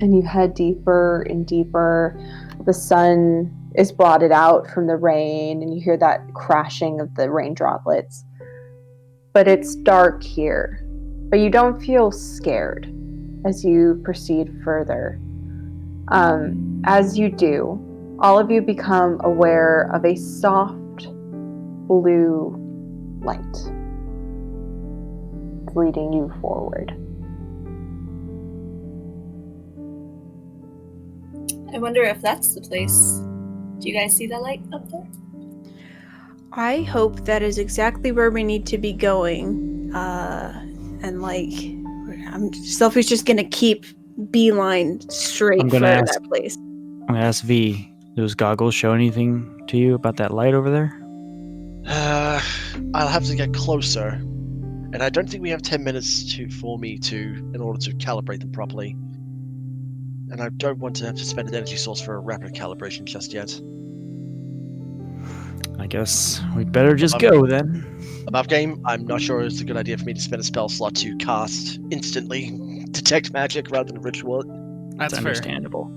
And you head deeper and deeper. The sun is blotted out from the rain, and you hear that crashing of the rain droplets. But it's dark here. But you don't feel scared as you proceed further. As you do, all of you become aware of a soft blue light leading you forward. I wonder if that's the place. Do you guys see that light up there? I hope that is exactly where we need to be going. Sophie's just gonna keep beeline straight I'm for gonna ask- that place. I'm gonna ask V. Those goggles show anything to you about that light over there? I'll have to get closer, and I don't think we have 10 minutes in order to calibrate them properly. And I don't want to have to spend an energy source for a rapid calibration just yet. I guess we'd better just go then. Above game, I'm not sure it's a good idea for me to spend a spell slot to cast instantly detect magic rather than ritual. That's fair. understandable.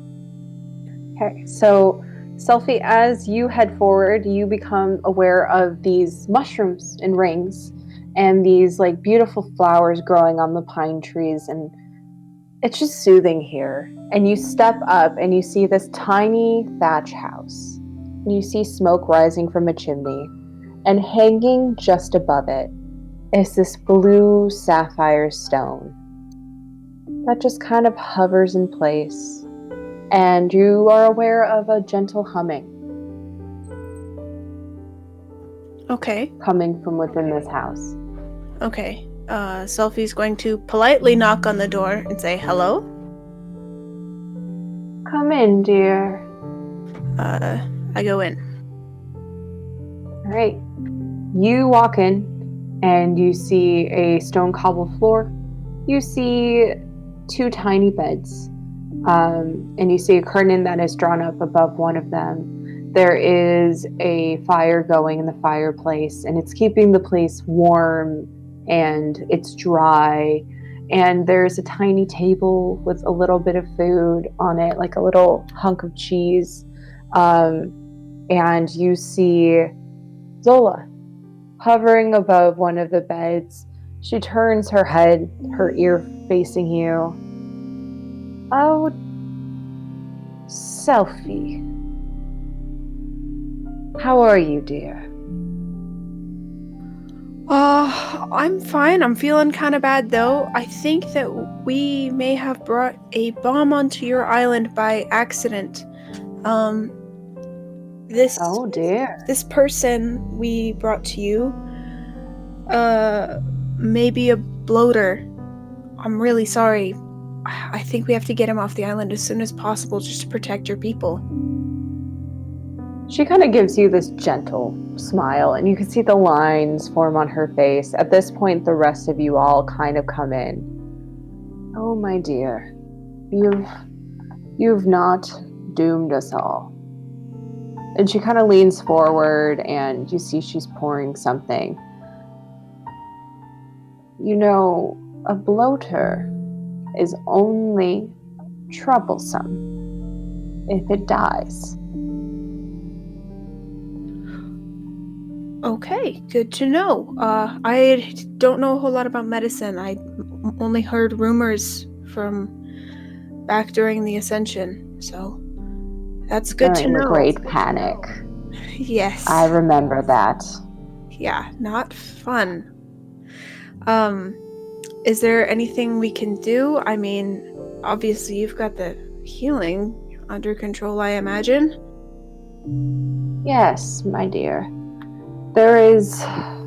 Okay, so Selfie, as you head forward, you become aware of these mushrooms and rings and these beautiful flowers growing on the pine trees, and it's just soothing here. And you step up and you see this tiny thatch house. And you see smoke rising from a chimney, and hanging just above it is this blue sapphire stone that just kind of hovers in place. And you are aware of a gentle humming Okay. coming from within this house. Okay. Selfie's going to politely knock on the door and say hello. Come in, dear. I go in. All right. You walk in and you see a stone cobble floor. You see two tiny beds. And you see a curtain that is drawn up above one of them. There is a fire going in the fireplace, and it's keeping the place warm, and it's dry. And there's a tiny table with a little bit of food on it, like a little hunk of cheese. And you see Zola hovering above one of the beds. She turns her head, her ear facing you. Oh, Selfie. How are you, dear? I'm fine. I'm feeling kind of bad, though. I think that we may have brought a bomb onto your island by accident. Oh, dear. This person we brought to you, maybe a bloater. I'm really sorry. I think we have to get him off the island as soon as possible just to protect your people. She kind of gives you this gentle smile, and you can see the lines form on her face. At this point, the rest of you all kind of come in. Oh, my dear, you've not doomed us all. And she kind of leans forward, and you see she's pouring something. You know, a bloater is only troublesome if it dies. Okay, good to know. I don't know a whole lot about medicine. I only heard rumors from back during the Ascension, so that's good to During know. the Great Panic. Yes. I remember that. Yeah, not fun. Is there anything we can do? I mean, obviously you've got the healing under control, I imagine. Yes, my dear. There is a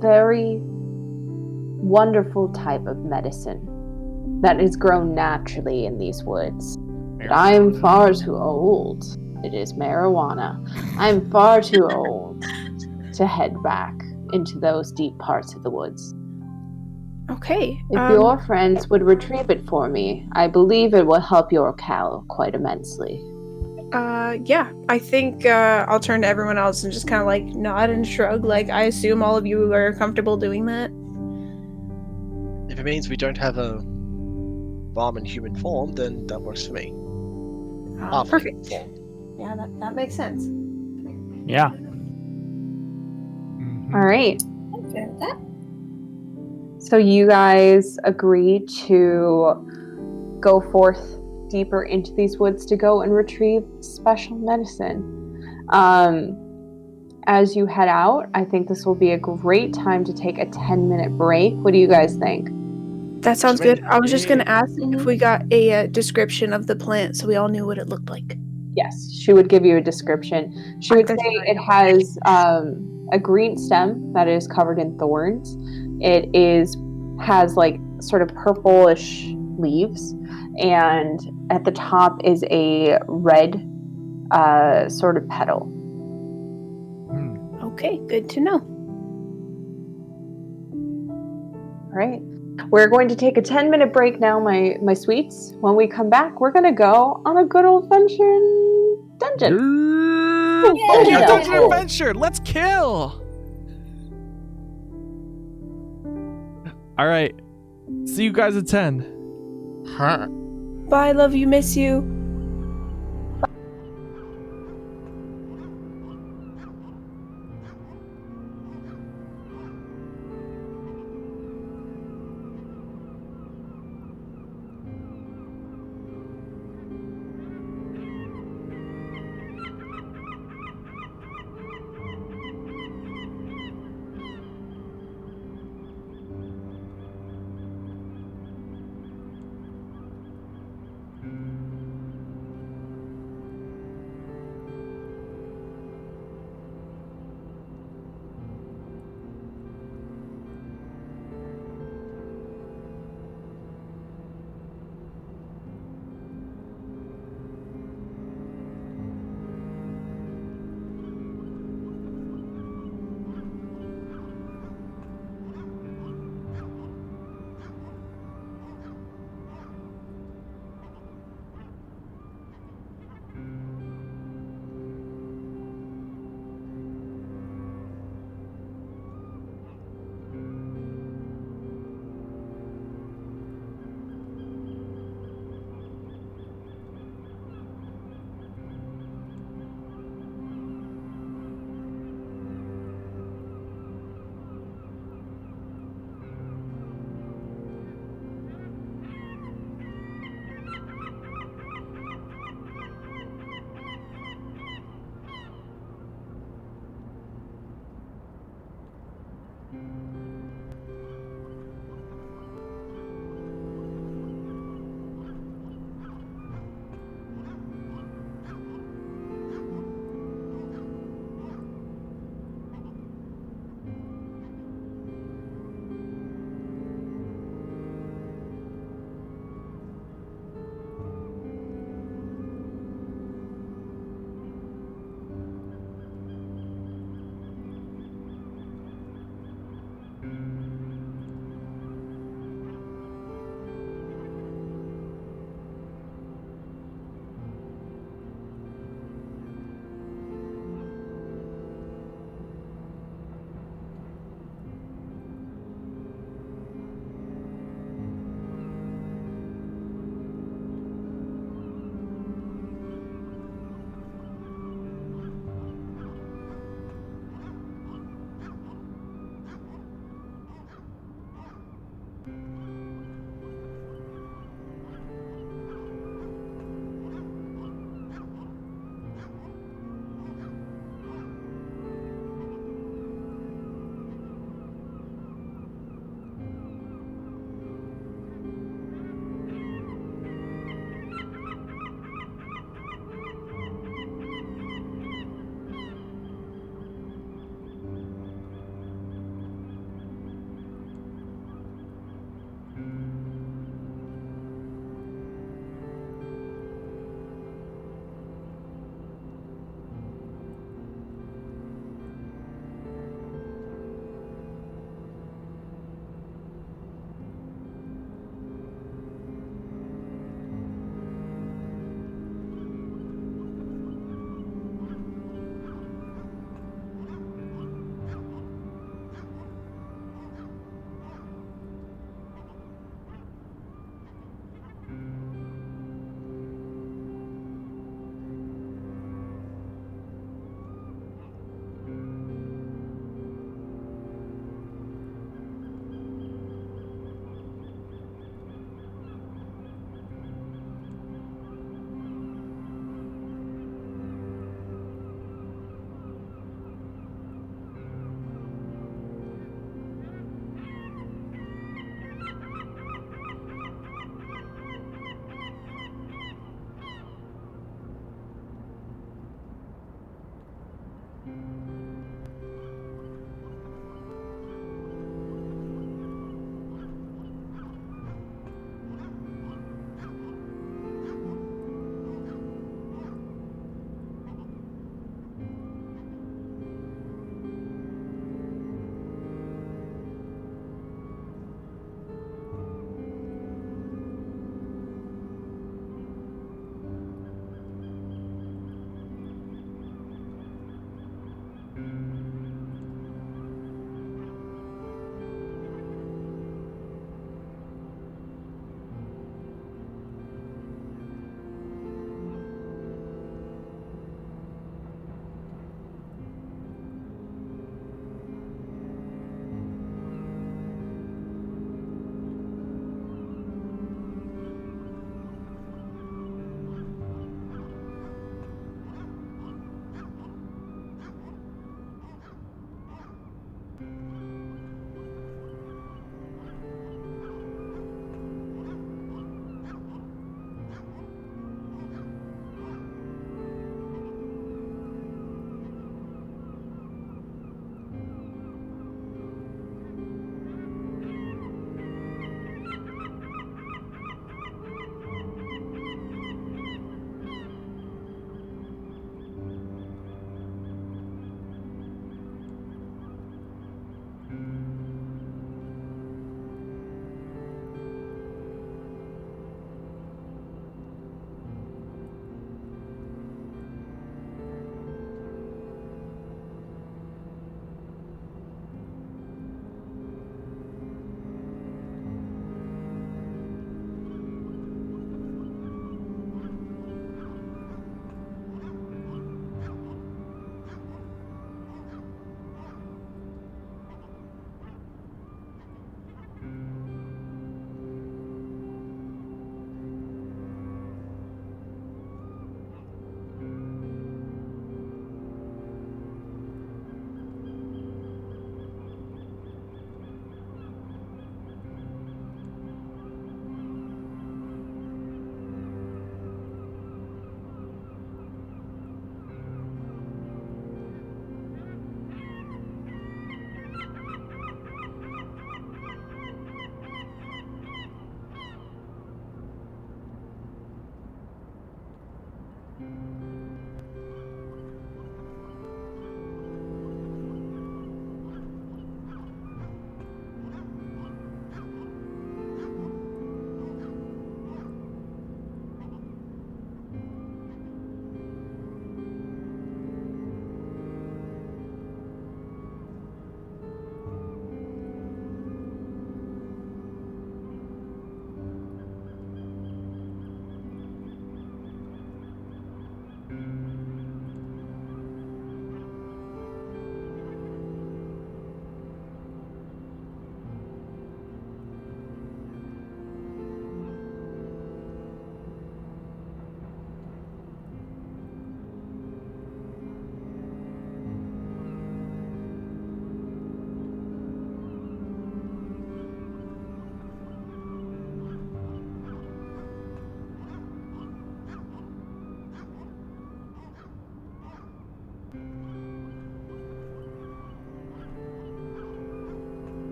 very wonderful type of medicine that is grown naturally in these woods. But I am far too old. It is marijuana. I am far too old to head back into those deep parts of the woods. Okay. If your friends would retrieve it for me, I believe it will help your cow quite immensely. Yeah, I think I'll turn to everyone else and just kind of like nod and shrug. Like, I assume all of you are comfortable doing that. If it means we don't have a bomb in human form, then that works for me. Halfling Perfect. form. Yeah, that makes sense. Yeah. All right. I'm fair with that. So you guys agree to go forth deeper into these woods to go and retrieve special medicine. As you head out, I think this will be a great time to take a 10-minute break. What do you guys think? That sounds good. I was just going to ask Mhm. if we got a description of the plant so we all knew what it looked like. Yes, she would give you a description. She would say it has a green stem that is covered in thorns. It has like sort of purplish leaves, and at the top is a red sort of petal. Okay, good to know. All right. We're going to take a 10-minute break now, my sweets. When we come back, we're going to go on a good old-fashioned dungeon. Fuck yeah, Yeah. dungeon adventure! Let's kill! All right. See you guys at 10. Huh. Bye, love you, miss you.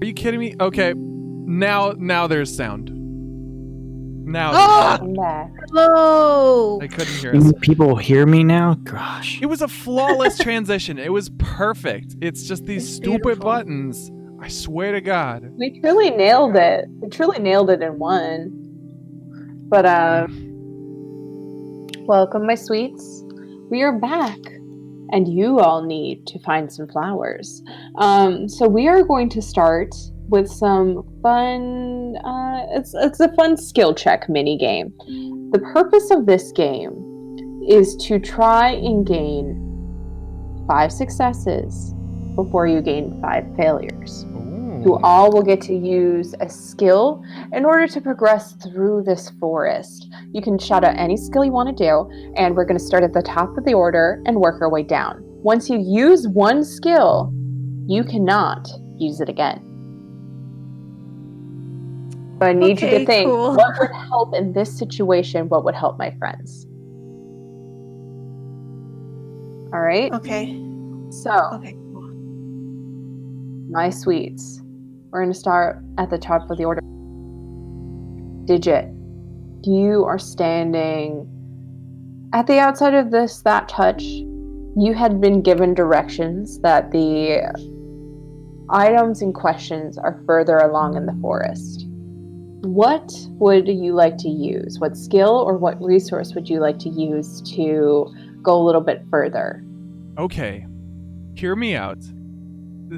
Are you kidding me? Okay, now there's sound. Now Ah! I'm back. Hello. I couldn't hear us. Can people hear me now? Gosh. It was a flawless transition. It was perfect. It's just these It's stupid beautiful. buttons. I swear to God. We truly nailed it. We truly nailed it in one. But welcome, my sweets. We are back, and you all need to find some flowers. So we are going to start with some fun. It's a fun skill check mini game. The purpose of this game is to try and gain 5 successes before you gain 5 failures. You all will get to use a skill in order to progress through this forest. You can shout out any skill you want to do, and we're going to start at the top of the order and work our way down. Once you use one skill, you cannot use it again. So I need you Okay, to think, cool. what would help in this situation? What would help my friends? All right? Okay. So, Okay. Cool. my sweets, we're going to start at the top of the order. Digit, you are standing at the outside of that touch. You had been given directions that the items in questions are further along in the forest. What would you like to use? What skill or what resource would you like to use to go a little bit further? Okay, hear me out.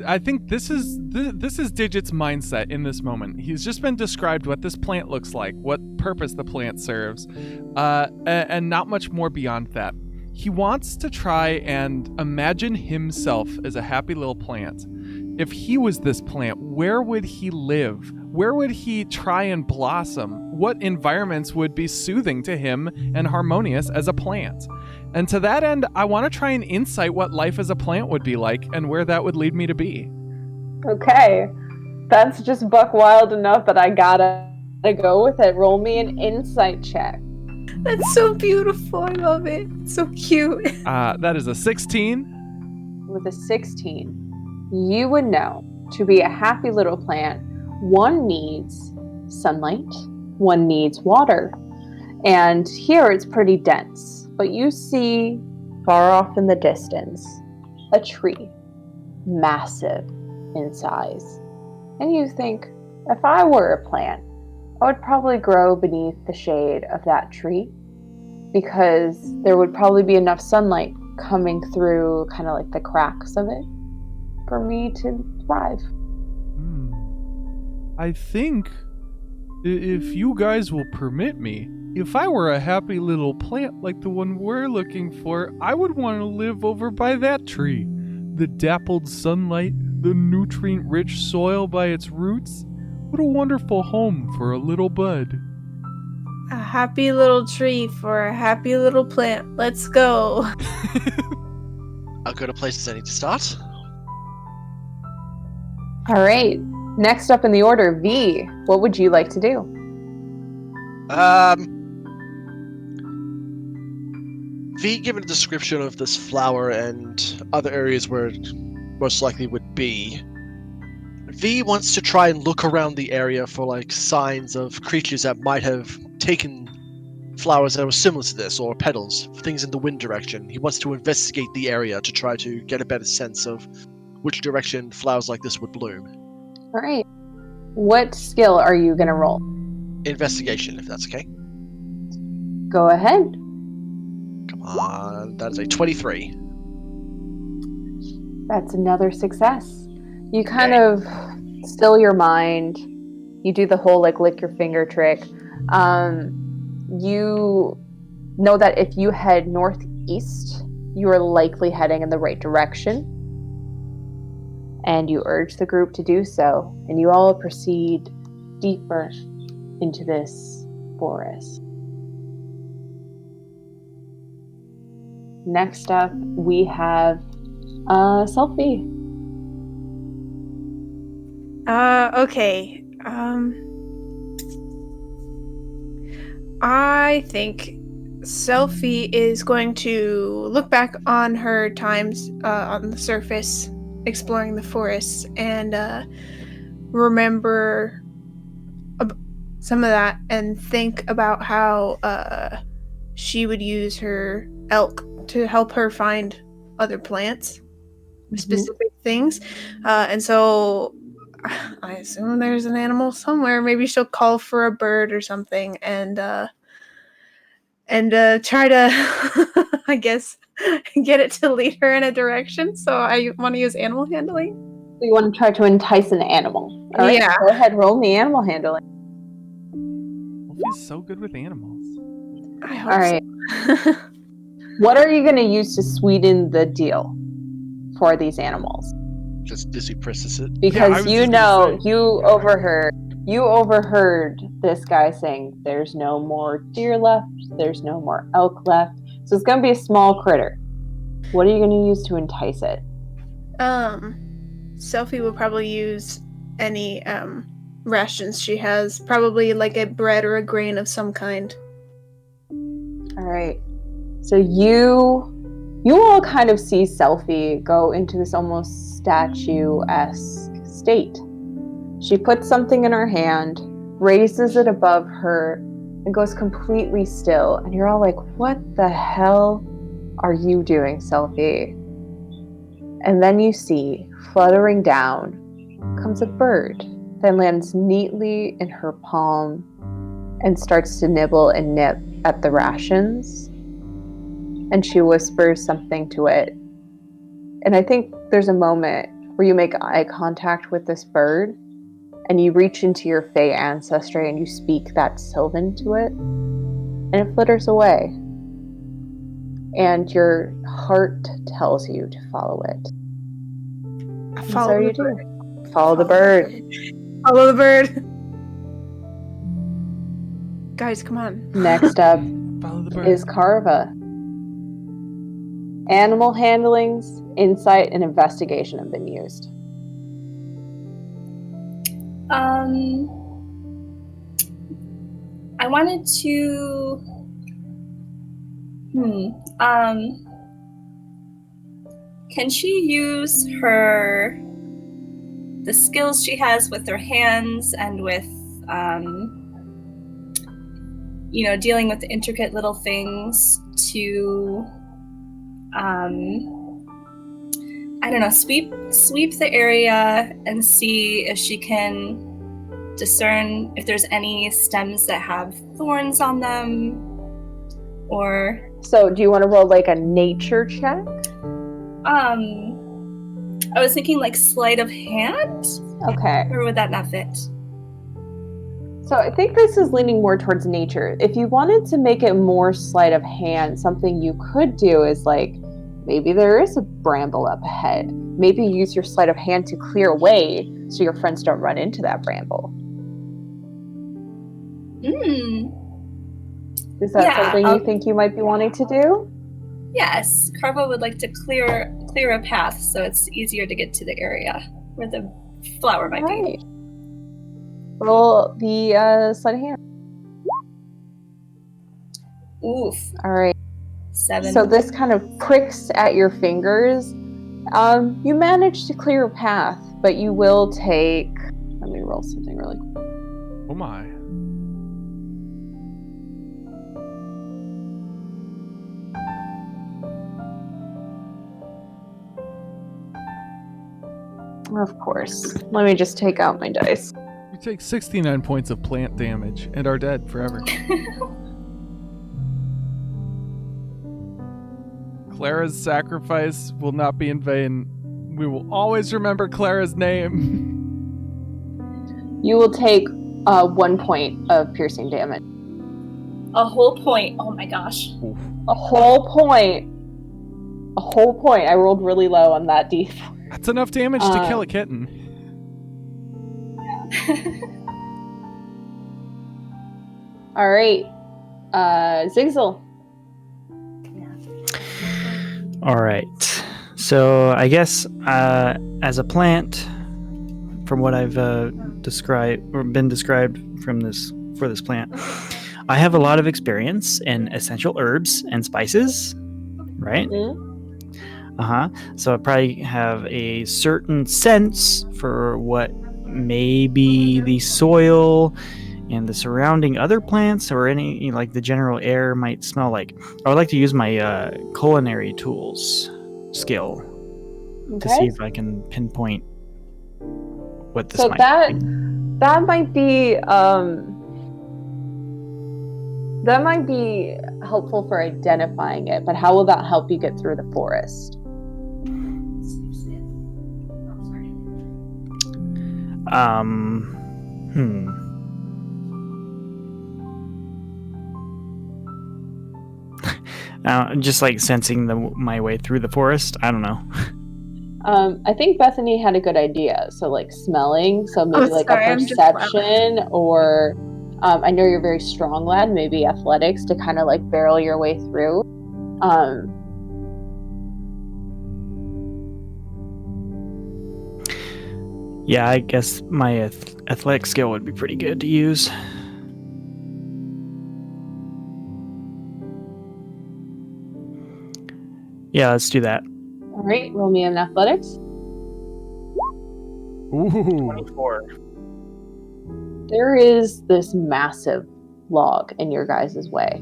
I think this is Digit's mindset in this moment. He's just been described what this plant looks like, what purpose the plant serves, and not much more beyond that. He wants to try and imagine himself as a happy little plant. If he was this plant, where would he live? Where would he try and blossom? What environments would be soothing to him and harmonious as a plant? And to that end, I want to try and insight what life as a plant would be like and where that would lead me to be. Okay, that's just buck wild enough that I gotta go with it. Roll me an insight check. That's so beautiful. I love it. It's so cute. That is a 16. With a 16, you would know to be a happy little plant, one needs sunlight, one needs water. And here it's pretty dense, but you see far off in the distance a tree, massive in size. And you think, if I were a plant, I would probably grow beneath the shade of that tree because there would probably be enough sunlight coming through kind of like the cracks of it for me to thrive. I think, if you guys will permit me, if I were a happy little plant like the one we're looking for, I would want to live over by that tree. The dappled sunlight, the nutrient-rich soil by its roots. What a wonderful home for a little bud. A happy little tree for a happy little plant. Let's go. How good a place does I need to start? All right, next up in the order, V, what would you like to do? V, given a description of this flower and other areas where it most likely would be, V wants to try and look around the area for like signs of creatures that might have taken flowers that were similar to this, or petals, things in the wind direction. He wants to investigate the area to try to get a better sense of which direction flowers like this would bloom. All right, What skill are you going to roll? Investigation, if that's okay. Go ahead. Come on, that is a 23. That's another success. You kind Yay. of still your mind. You do the whole like lick your finger trick. You know that if you head northeast, you are likely heading in the right direction. And you urge the group to do so. And you all proceed deeper into this forest. Next up, we have Selfie. Okay. I think Selfie is going to look back on her times on the surface, exploring the forests, and remember some of that, and think about how she would use her elk to help her find other plants, specific things. And so I assume there's an animal somewhere. Maybe she'll call for a bird or something, and try to, I guess, get it to lead her in a direction. So I want to use animal handling. So you want to try to entice an animal. All right, Yeah. go ahead, roll me animal handling. Wolfie's so good with animals. I hope All right. so. What are you going to use to sweeten the deal for these animals? Just Disney Princess it. Because was just gonna say. you overheard this guy saying there's no more deer left, there's no more elk left. So it's going to be a small critter. What are you going to use to entice it? Selfie will probably use any rations she has, probably like a bread or a grain of some kind. All right. So you all kind of see Selfie go into this almost statue-esque state. She puts something in her hand, raises it above her, and goes completely still. And you're all like, what the hell are you doing, Selfie? And then you see, fluttering down, comes a bird that lands neatly in her palm and starts to nibble and nip at the rations. And she whispers something to it. And I think there's a moment where you make eye contact with this bird and you reach into your Fey ancestry and you speak that Sylvan to it, and it flitters away. And your heart tells you to follow it. Follow So the you bird. do. Follow the bird. Follow the bird. Guys, come on. Next up Follow the bird. is Carva. Animal handlings, insight, and investigation have been used. I wanted to. Can she use the skills she has with her hands and with, dealing with the intricate little things to, sweep the area and see if she can discern if there's any stems that have thorns on them, or... So do you want to roll like a nature check? I was thinking like sleight of hand? Okay. Or would that not fit? So I think this is leaning more towards nature. If you wanted to make it more sleight of hand, something you could do is like, maybe there is a bramble up ahead. Maybe use your sleight of hand to clear away so your friends don't run into that bramble. Is that something you think you might be wanting to do? Yes, Carva would like to clear a path so it's easier to get to the area where the flower might be. Roll the sleight of hand. Oof. All right. 7. So this kind of pricks at your fingers. You manage to clear a path, but you will take... Let me roll something really quick. Oh my. Of course. Let me just take out my dice. You take 69 points of plant damage and are dead forever. Clara's sacrifice will not be in vain. We will always remember Clara's name. You will take 1 point of piercing damage. A whole point. Oh my gosh. Oof. A whole point. A whole point. I rolled really low on that D4. That's enough damage to kill a kitten. All right. Zigzal. All right. So I guess as a plant, from what I've been described from this plant, I have a lot of experience in essential herbs and spices, right? Mm-hmm. So I probably have a certain sense for what maybe the soil and the surrounding other plants or any like the general air might smell like. I would like to use my culinary tools skill to see if I can pinpoint what this might be. That might be that might be helpful for identifying it, but how will that help you get through the forest? Just like sensing my way through the forest. I don't know. I think Bethany had a good idea. So like smelling, so maybe a perception, or I know you're very strong, lad. Maybe athletics to kind of like barrel your way through. Yeah, I guess my athletic skill would be pretty good to use. Yeah, let's do that. All right, roll me an athletics. Ooh. 24. There is this massive log in your guys' way.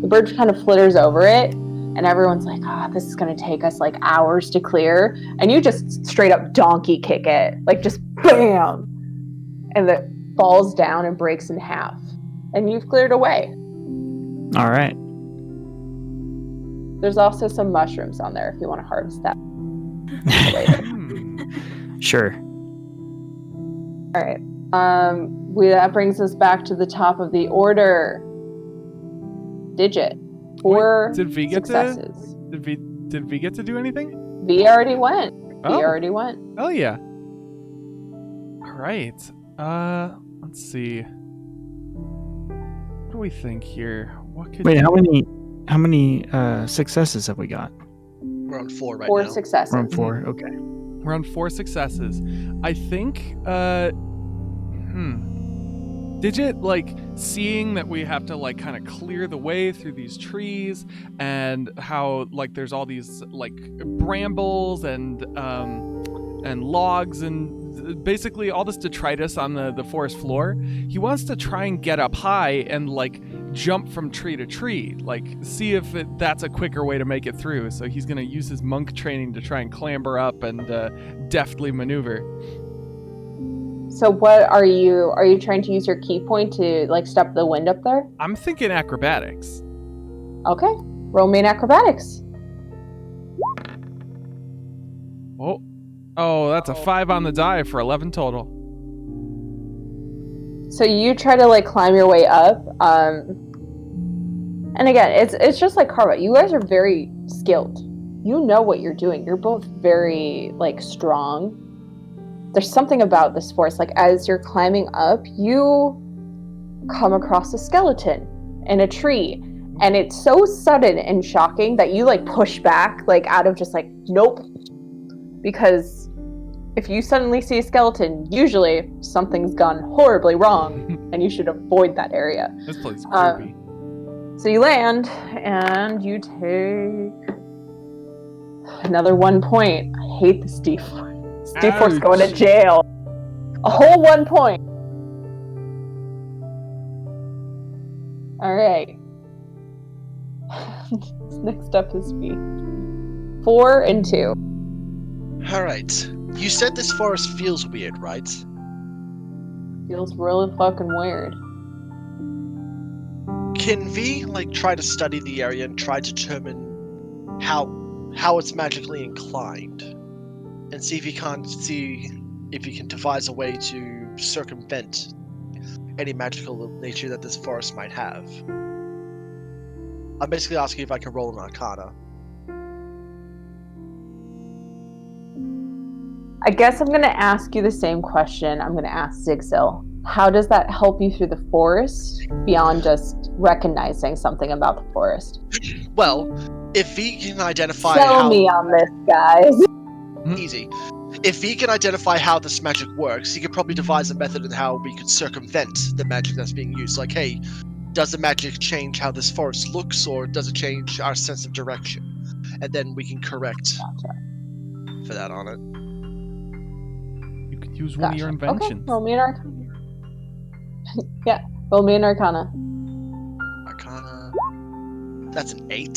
The bird kind of flitters over it, and everyone's like, this is going to take us like hours to clear. And you just straight up donkey kick it, like just bam! And it falls down and breaks in half. And you've cleared away. All right. There's also some mushrooms on there if you want to harvest that later. Sure. All right. That brings us back to the top of the order. Digit. 4 Did V get successes. Did V get to do anything? V already went. Oh. V already went. Oh yeah. All right. Let's see. What do we think here? What could Wait, how many successes have we got? We're on 4 right 4 now. successes. We're on 4. Okay. We're on 4 successes. I think Digit, like, seeing that we have to, like, kind of clear the way through these trees and how, like, there's all these, like, brambles and logs and basically all this detritus on the forest floor, he wants to try and get up high and, like, jump from tree to tree, like, see if that's a quicker way to make it through. So he's going to use his monk training to try and clamber up and deftly maneuver. So what are you trying to use your key point to like step the wind up there? I'm thinking acrobatics. Okay. Roll me an acrobatics. Oh, that's a 5 on the die for 11 total. So you try to like climb your way up. And again, it's just like Carva. You guys are very skilled. You know what you're doing. You're both very like strong. There's something about this forest, like as you're climbing up, you come across a skeleton in a tree, and it's so sudden and shocking that you like push back, like out of just like, nope. Because if you suddenly see a skeleton, usually something's gone horribly wrong, and you should avoid that area. This place is creepy. So you land, and you take another 1 point. I hate this D4. D4's going to jail. A whole 1 point. All right. Next up is me. 4 and 2. All right. You said this forest feels weird, right? Feels really fucking weird. Can V try to study the area and try to determine how it's magically inclined, and see if he can devise a way to circumvent any magical nature that this forest might have? I'm basically asking if I can roll an Arcana. I guess I'm going to ask you the same question I'm going to ask Zigzil. How does that help you through the forest beyond just recognizing something about the forest? Well, if V can identify Sell me on this, guys. Easy. If he can identify how this magic works, he could probably devise a method in how we could circumvent the magic that's being used. Like, hey, does the magic change how this forest looks, or does it change our sense of direction? And then we can correct for that on it. You could use one of your inventions. Okay, roll me an Arcana. Yeah, roll me an Arcana. Arcana. That's an 8.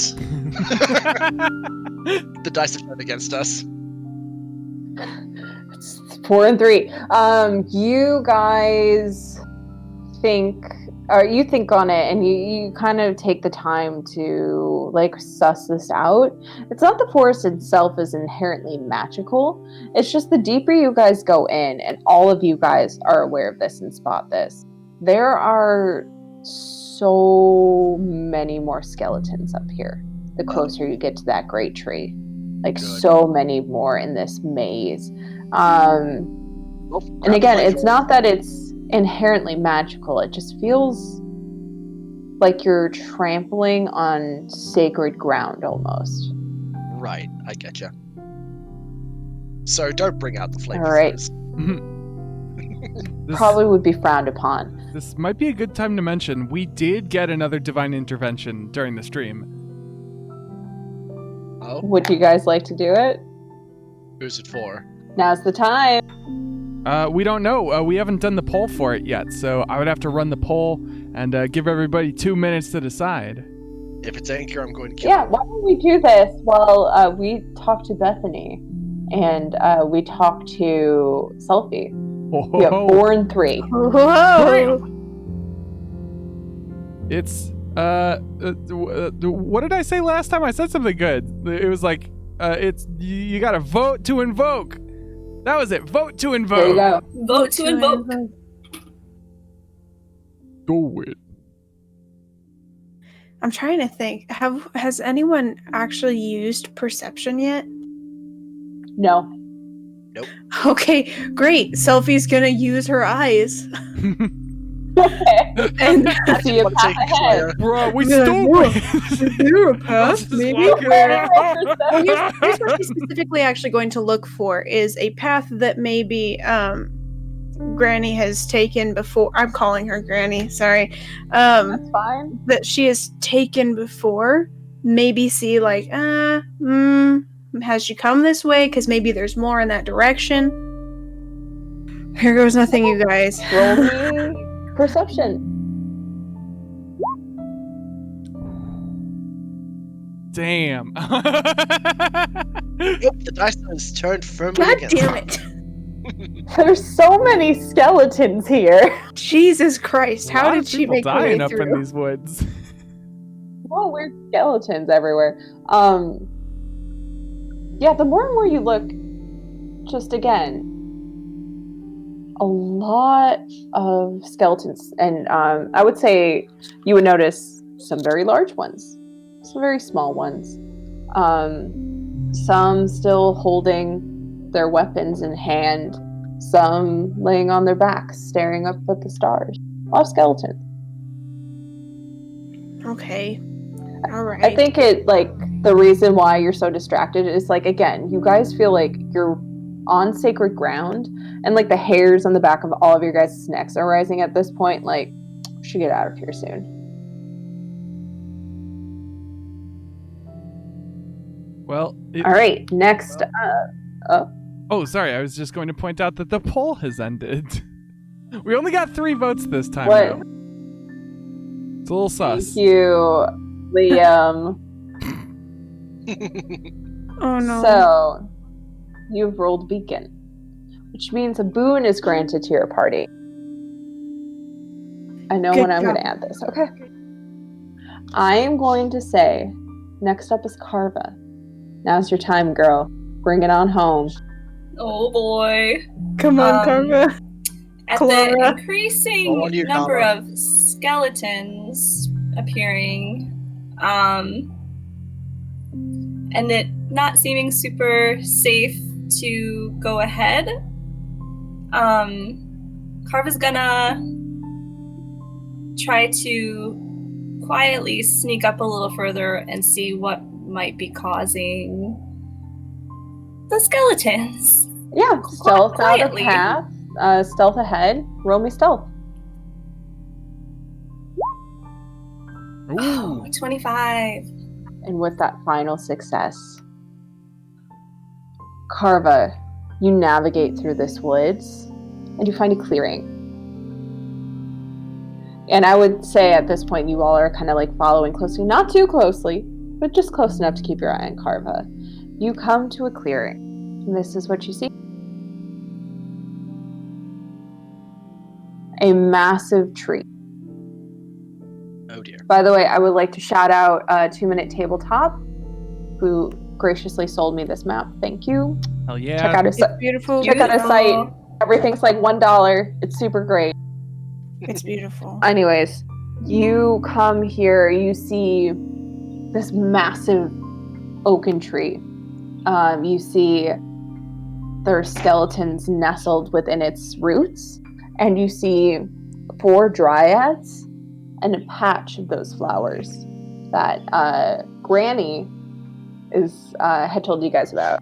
The dice have turned against us. It's 4 and 3. You guys think on it, and you kind of take the time to suss this out. It's not the forest itself is inherently magical. It's just the deeper you guys go in, and all of you guys are aware of this and spot this, there are so many more skeletons up here the closer you get to that great tree. So many more in this maze. And again, it's not that it's inherently magical. It just feels like you're trampling on sacred ground almost. Right, I getcha. So don't bring out the flames. All right. This probably would be frowned upon. This might be a good time to mention we did get another divine intervention during the stream. Oh? Would you guys like to do it? Who's it for? Now's the time. We don't know. We haven't done the poll for it yet, so I would have to run the poll and give everybody 2 minutes to decide. If it's Anchor, I'm going to kill Yeah, him. why don't we do this while we talk to Bethany and we talk to Selfie. We have 4 and 3. Whoa! It's what did I say last time? I said something good. It was like it's you got to vote to invoke. That was it. Vote to invoke. There you go. Vote to invoke. Do it. I'm trying to think. Has anyone actually used perception yet? No. Nope. Okay, great. Selfie's gonna use her eyes. And see a path ahead. Bro, we Yeah, stupid. You're a path, maybe? Walk around. Well, here's what she's specifically actually going to look for is a path that maybe Granny has taken before. I'm calling her Granny, sorry. That's fine. That she has taken before. Maybe see has she come this way? Because maybe there's more in that direction. Here goes nothing, you guys. Roll me perception. Damn. Yep, the dice has turned firmly God against damn me. it. There's so many skeletons here. Jesus Christ, A how lot did of she people make her way dying up in through? these woods? Oh, weird skeletons everywhere. Yeah, the more and more you look, just again, a lot of skeletons. And I would say you would notice some very large ones, some very small ones. Some still holding their weapons in hand, some laying on their backs, staring up at the stars. A lot of skeletons. Okay. All right. I think the reason why you're so distracted is again, you guys feel like you're on sacred ground, and the hairs on the back of all of your guys' necks are rising at this point. We should get out of here soon. Well, All right, next. Oh, sorry. I was just going to point out that the poll has ended. We only got 3 votes this time. What? Though. It's a little sus. Thank you, Liam. Oh no. So, you've rolled beacon, which means a boon is granted to your party. I know Good when I'm going job. to add this. Okay. I am going to say, next up is Carva. Now's your time, girl. Bring it on home. Oh boy. Come on, Um, Carva. At Clara. the increasing Roll on you, number Carva. of skeletons appearing, and it not seeming super safe to go ahead, Carva's gonna try to quietly sneak up a little further and see what might be causing the skeletons. Yeah, stealth out of Quietly. path. Stealth ahead. Roll me stealth. Oh, 25. And with that final success, Carva, you navigate through this woods and you find a clearing. And I would say at this point you all are kind of like following closely, not too closely, but just close enough to keep your eye on Carva. You come to a clearing, and this is what you see. A massive tree. Oh dear. By the way, I would like to shout out 2 Minute Tabletop, who graciously sold me this map. Thank you. Hell yeah. Check out his It's beautiful. check out his site. Beautiful. Everything's like $1. It's super great. It's beautiful. Anyways, you come here, you see this massive oaken tree. You see there's skeletons nestled within its roots, and you see 4 dryads and a patch of those flowers that Granny had told you guys about.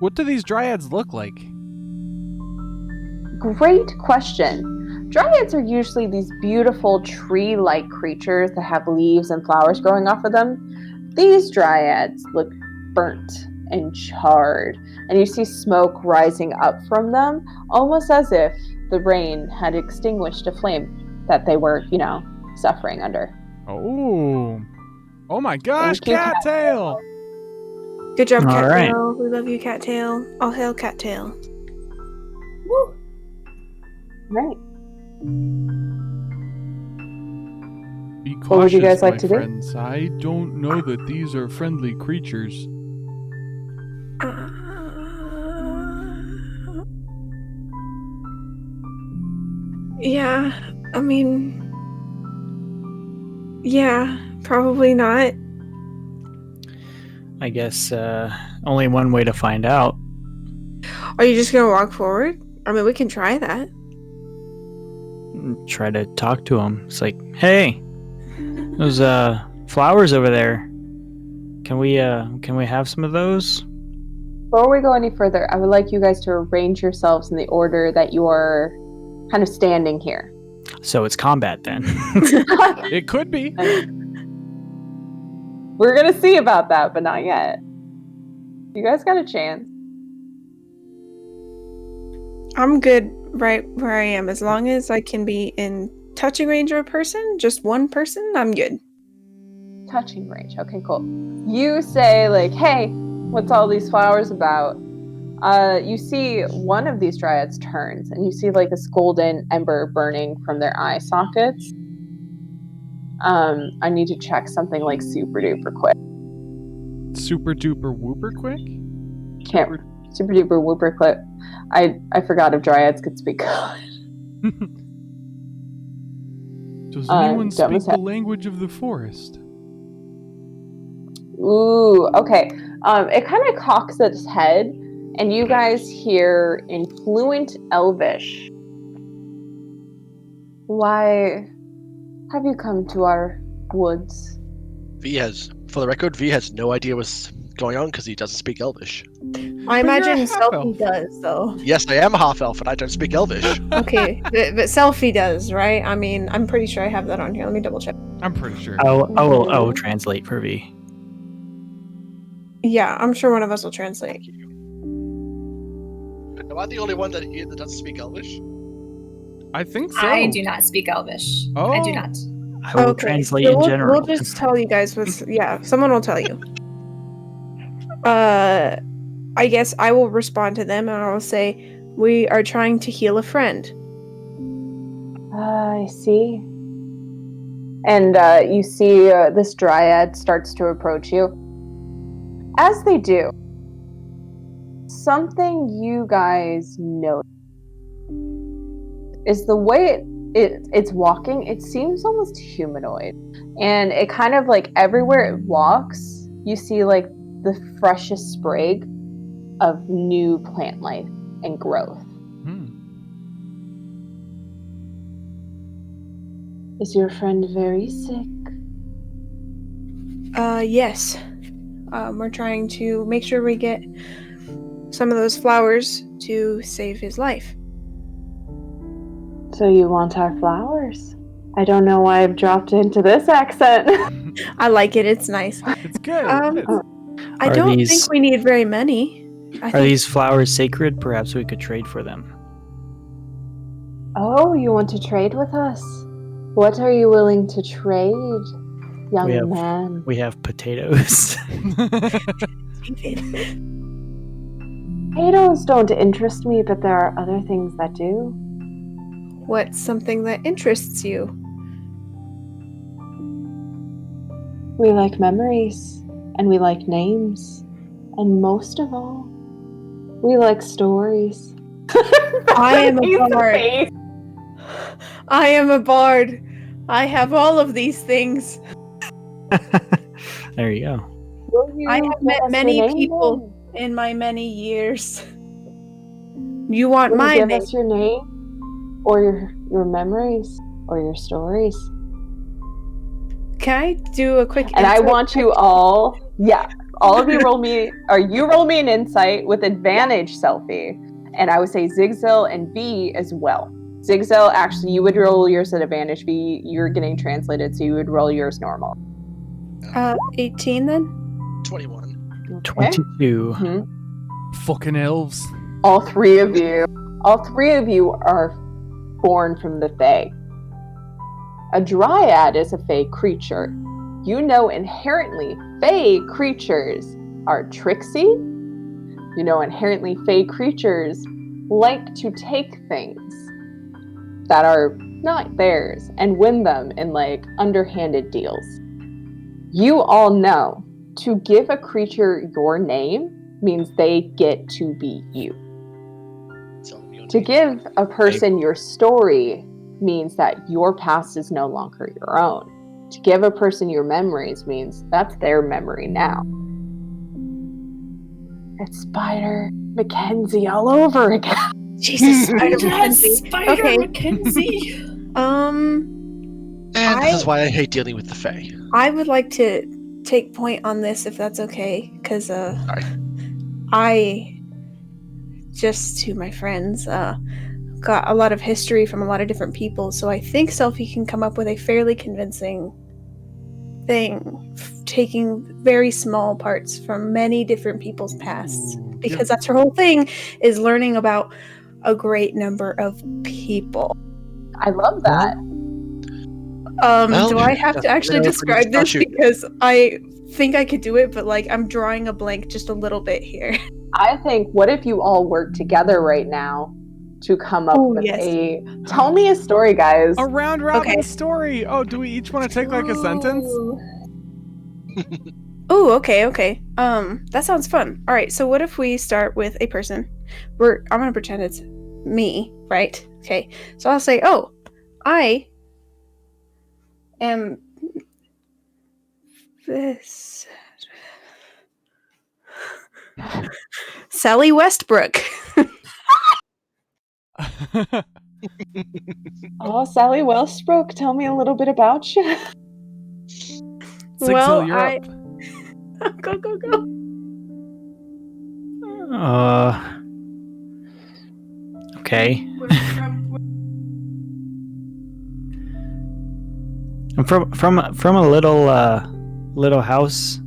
What do these dryads look like? Great question. Dryads are usually these beautiful tree-like creatures that have leaves and flowers growing off of them. These dryads look burnt and charred, and you see smoke rising up from them, almost as if the rain had extinguished a flame that they were, suffering under. Oh. Oh my gosh, Thank you, cattail! Good job, All right. Cattail. We love you, Cattail. All hail, Cattail. Woo. Right. Be cautious, What would you guys like my to do? friends. I don't know that these are friendly creatures. Yeah, I mean, yeah, probably not. I guess only one way to find out. Are you just gonna walk forward? I mean, we can try that. Try to talk to him. It's like, hey, those flowers over there. Can we have some of those? Before we go any further, I would like you guys to arrange yourselves in the order that you are kind of standing here. So it's combat then. It could be. We're gonna see about that, but not yet. You guys got a chance. I'm good right where I am. As long as I can be in touching range of a person, just one person, I'm good. Touching range. Okay, cool. You say like, hey, what's all these flowers about? You see one of these dryads turns, and you see like this golden ember burning from their eye sockets. I need to check something like super duper quick. Super duper whooper quick? Can't super duper whooper quick. I forgot if dryads could speak. Does anyone dumb speak as the heck. language of the forest? Ooh, okay. It kind of cocks its head, and you guys hear in fluent Elvish, "Why have you come to our woods?" For the record, V has no idea what's going on because he doesn't speak Elvish. I you're a imagine half-elf. Selfie does, though. Yes, I am a half elf and I don't speak Elvish. Okay, but Selfie does, right? I mean, I'm pretty sure I have that on here. Let me double check. I'm pretty sure. I will translate for V. Yeah, I'm sure one of us will translate. Am I the only one that here that doesn't speak Elvish? I think so. I do not speak Elvish. I Oh. do not. I will translate so in general. We'll just tell you guys with someone will tell you. I guess I will respond to them and I will say, We are trying to heal a friend. I see. And you see this dryad starts to approach you. As they do, something you guys notice is the way it's walking. It seems almost humanoid. And it kind of like everywhere it walks, you see like the freshest sprig of new plant life and growth. Is your friend very sick? Yes. We're trying to make sure we get some of those flowers to save his life. So you want our flowers? I don't know why I've dropped into this accent. I like it. It's nice. It's good. I don't think we need very many. Are these flowers sacred? Perhaps we could trade for them. Oh, you want to trade with us? What are you willing to trade, young man? We have potatoes. Potatoes don't interest me, but there are other things that do. What's something that interests you? We like memories, and we like names, and most of all, we like stories. I am a bard. I am a bard. I have all of these things. There you go. I have met many people in my many years. You want my name? Give us your name, or your memories, or your stories. Can I do a quick? And I want you all, all of you roll me an insight with advantage, Selfie, and I would say Zigzil and B as well. Zigzil, actually, you would roll yours at advantage. B, you're getting translated, so you would roll yours normal. 18 then? 21. Okay. 22. Mm-hmm. Fucking elves. All three of you are born from the Fae. A dryad is a Fae creature. You know inherently Fae creatures are tricksy. You know inherently Fae creatures like to take things that are not theirs and win them in like underhanded deals. You all know to give a creature your name means they get to be you. To give a person your story means that your past is no longer your own. To give a person your memories means that's their memory now. It's Spider Mackenzie all over again. Jesus, Spider Mackenzie. Spider Mackenzie. And this is why I hate dealing with the Fae. I would like to take point on this if that's okay, because I, just to my friends, got a lot of history from a lot of different people, so I think Selfie can come up with a fairly convincing thing, taking very small parts from many different people's pasts, because that's her whole thing, is learning about a great number of people. I love that. Do I have to actually describe this? Because I think I could do it, but like I'm drawing a blank just a little bit here. I think, what if you all work together right now to come up with a... Tell me a story, guys. A round robin story. Oh, do we each want to take like a sentence? Oh, okay. That sounds fun. All right, so what if we start with a person? I'm gonna pretend it's me, right? Okay, so I'll say, oh, I am this Sally Westbrook. Oh, Sally Westbrook, tell me a little bit about you. Zigzil, you're up. Go. Okay. I'm from a little house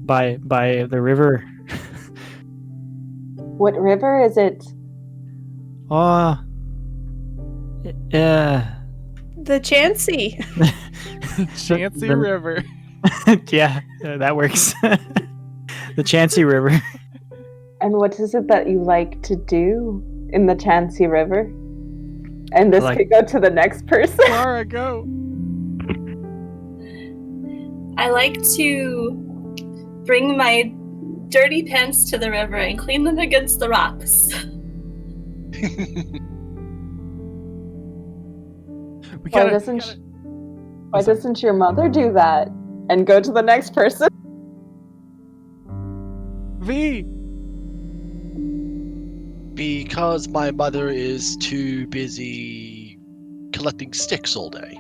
by the river. What river is it? The Chansey. Chansey River. Yeah, that works. The Chansey River. And what is it that you like to do? in the Chansey River. And this Like- could go to the next person. Clara, go. I like to bring my dirty pants to the river and clean them against the rocks. We Why gotta, doesn't your mother do that? And go to the next person? V. Because my mother is too busy collecting sticks all day.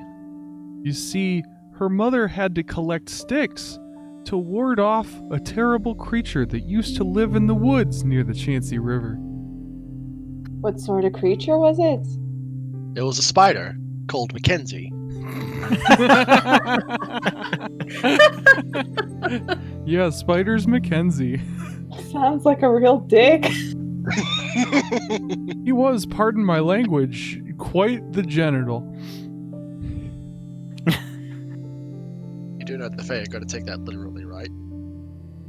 You see, her mother had to collect sticks to ward off a terrible creature that used to live in the woods near the Chansey River. What sort of creature was it? It was a spider called Mackenzie. Yeah, Spiders Mackenzie. Sounds like a real dick. He was, pardon my language, quite the genital. You do know that the Fae are going to take that literally, right?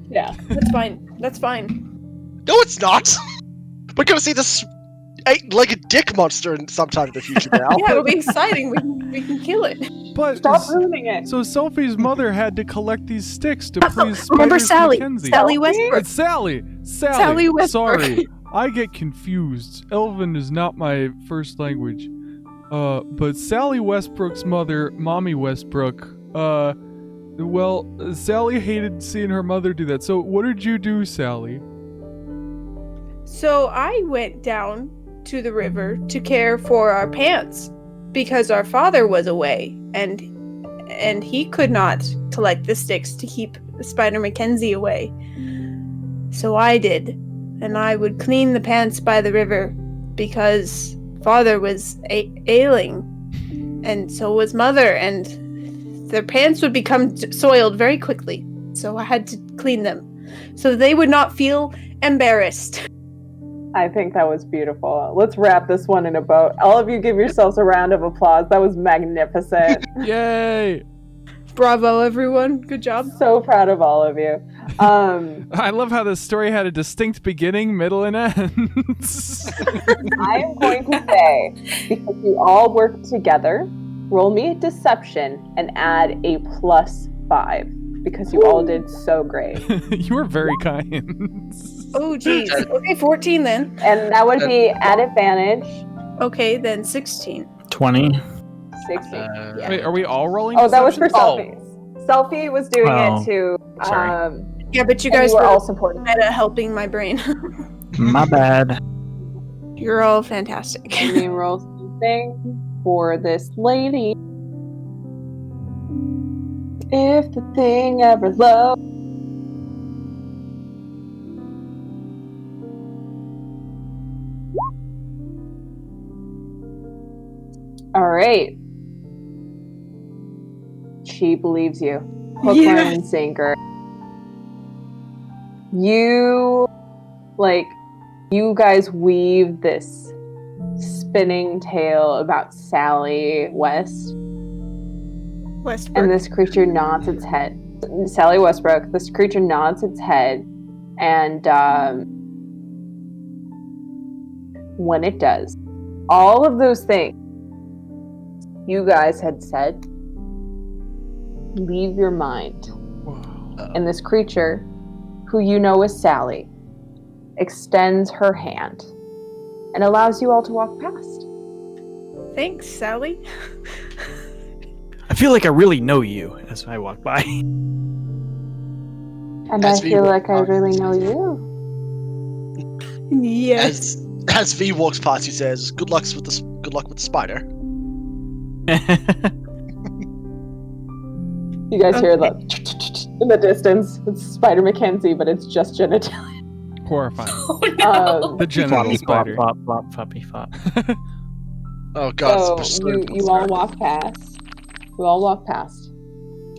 Yeah. That's fine. That's fine. No, it's not! We're going to see this 8-legged dick monster sometime in the future now. Yeah, it'll be exciting. We can kill it. But Stop ruining it. so Selfie's mother had to collect these sticks to please Remember Spiders Sally? Mackenzie. Sally Westbrook. It's Sally. Sally Westbrook. Sorry, I get confused. Elven is not my first language. But Sally Westbrook's mother, Mommy Westbrook, well, Sally hated seeing her mother do that. So what did you do, Sally? So I went down to the river to care for our pants because our father was away and he could not collect the sticks to keep Spider Mackenzie away. So I did, and I would clean the pants by the river because father was ailing, and so was mother, and their pants would become soiled very quickly. So I had to clean them so they would not feel embarrassed. I think that was beautiful. Let's wrap this one in a bow. All of you give yourselves a round of applause. That was magnificent. Yay! Bravo, everyone. Good job. So proud of all of you. I love how this story had a distinct beginning, middle, and end. I am going to say, because you all work together, roll me a deception and add a +5 because you all did so great. You were very kind. Oh, geez. Okay, 14 then. And that would be at advantage. Okay, then 16. 20. 16. Yeah. Wait, are we all rolling? Oh, that was for deception? selfies. Selfie was doing Oh, it too. sorry. Yeah, but you And guys were were all supporting. at helping my brain. My bad. You're all fantastic. Let me roll something for this lady. If the thing ever low. All right. She believes you. Hook, line, and sinker. You guys weave this spinning tale about Sally West, Westbrook. and this creature nods its head. Sally Westbrook. This creature nods its head, and when it does, all of those things you guys had said leave your mind. Wow. And this creature, who you know is Sally, extends her hand and allows you all to walk past. Thanks, Sally. I feel like I really know you as I walk by. And As I we feel walk like I past. really know you. Yes. As V walks past, he says, "Good luck with the spider." You guys hear the in the distance. It's Spider Mackenzie, but it's just genitalia. Horrifying. Oh no! The genital Floppy, flop, spider. flop, flop, floppy, flop. Oh god, So it's a you all walk past. You all walk past,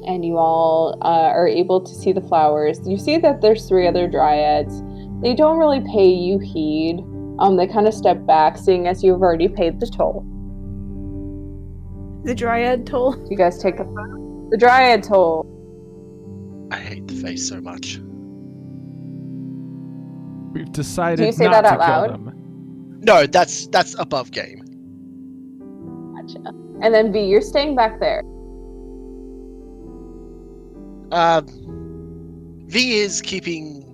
and you all are able to see the flowers. You see that there's 3 other dryads. They don't really pay you heed. They kind of step back, seeing as you've already paid the toll. The Dryad toll. You guys take the dryad toll. I hate the face so much. We've decided Do you say not that to out loud? kill them. No, that's above game. Gotcha. And then V, you're staying back there. V is keeping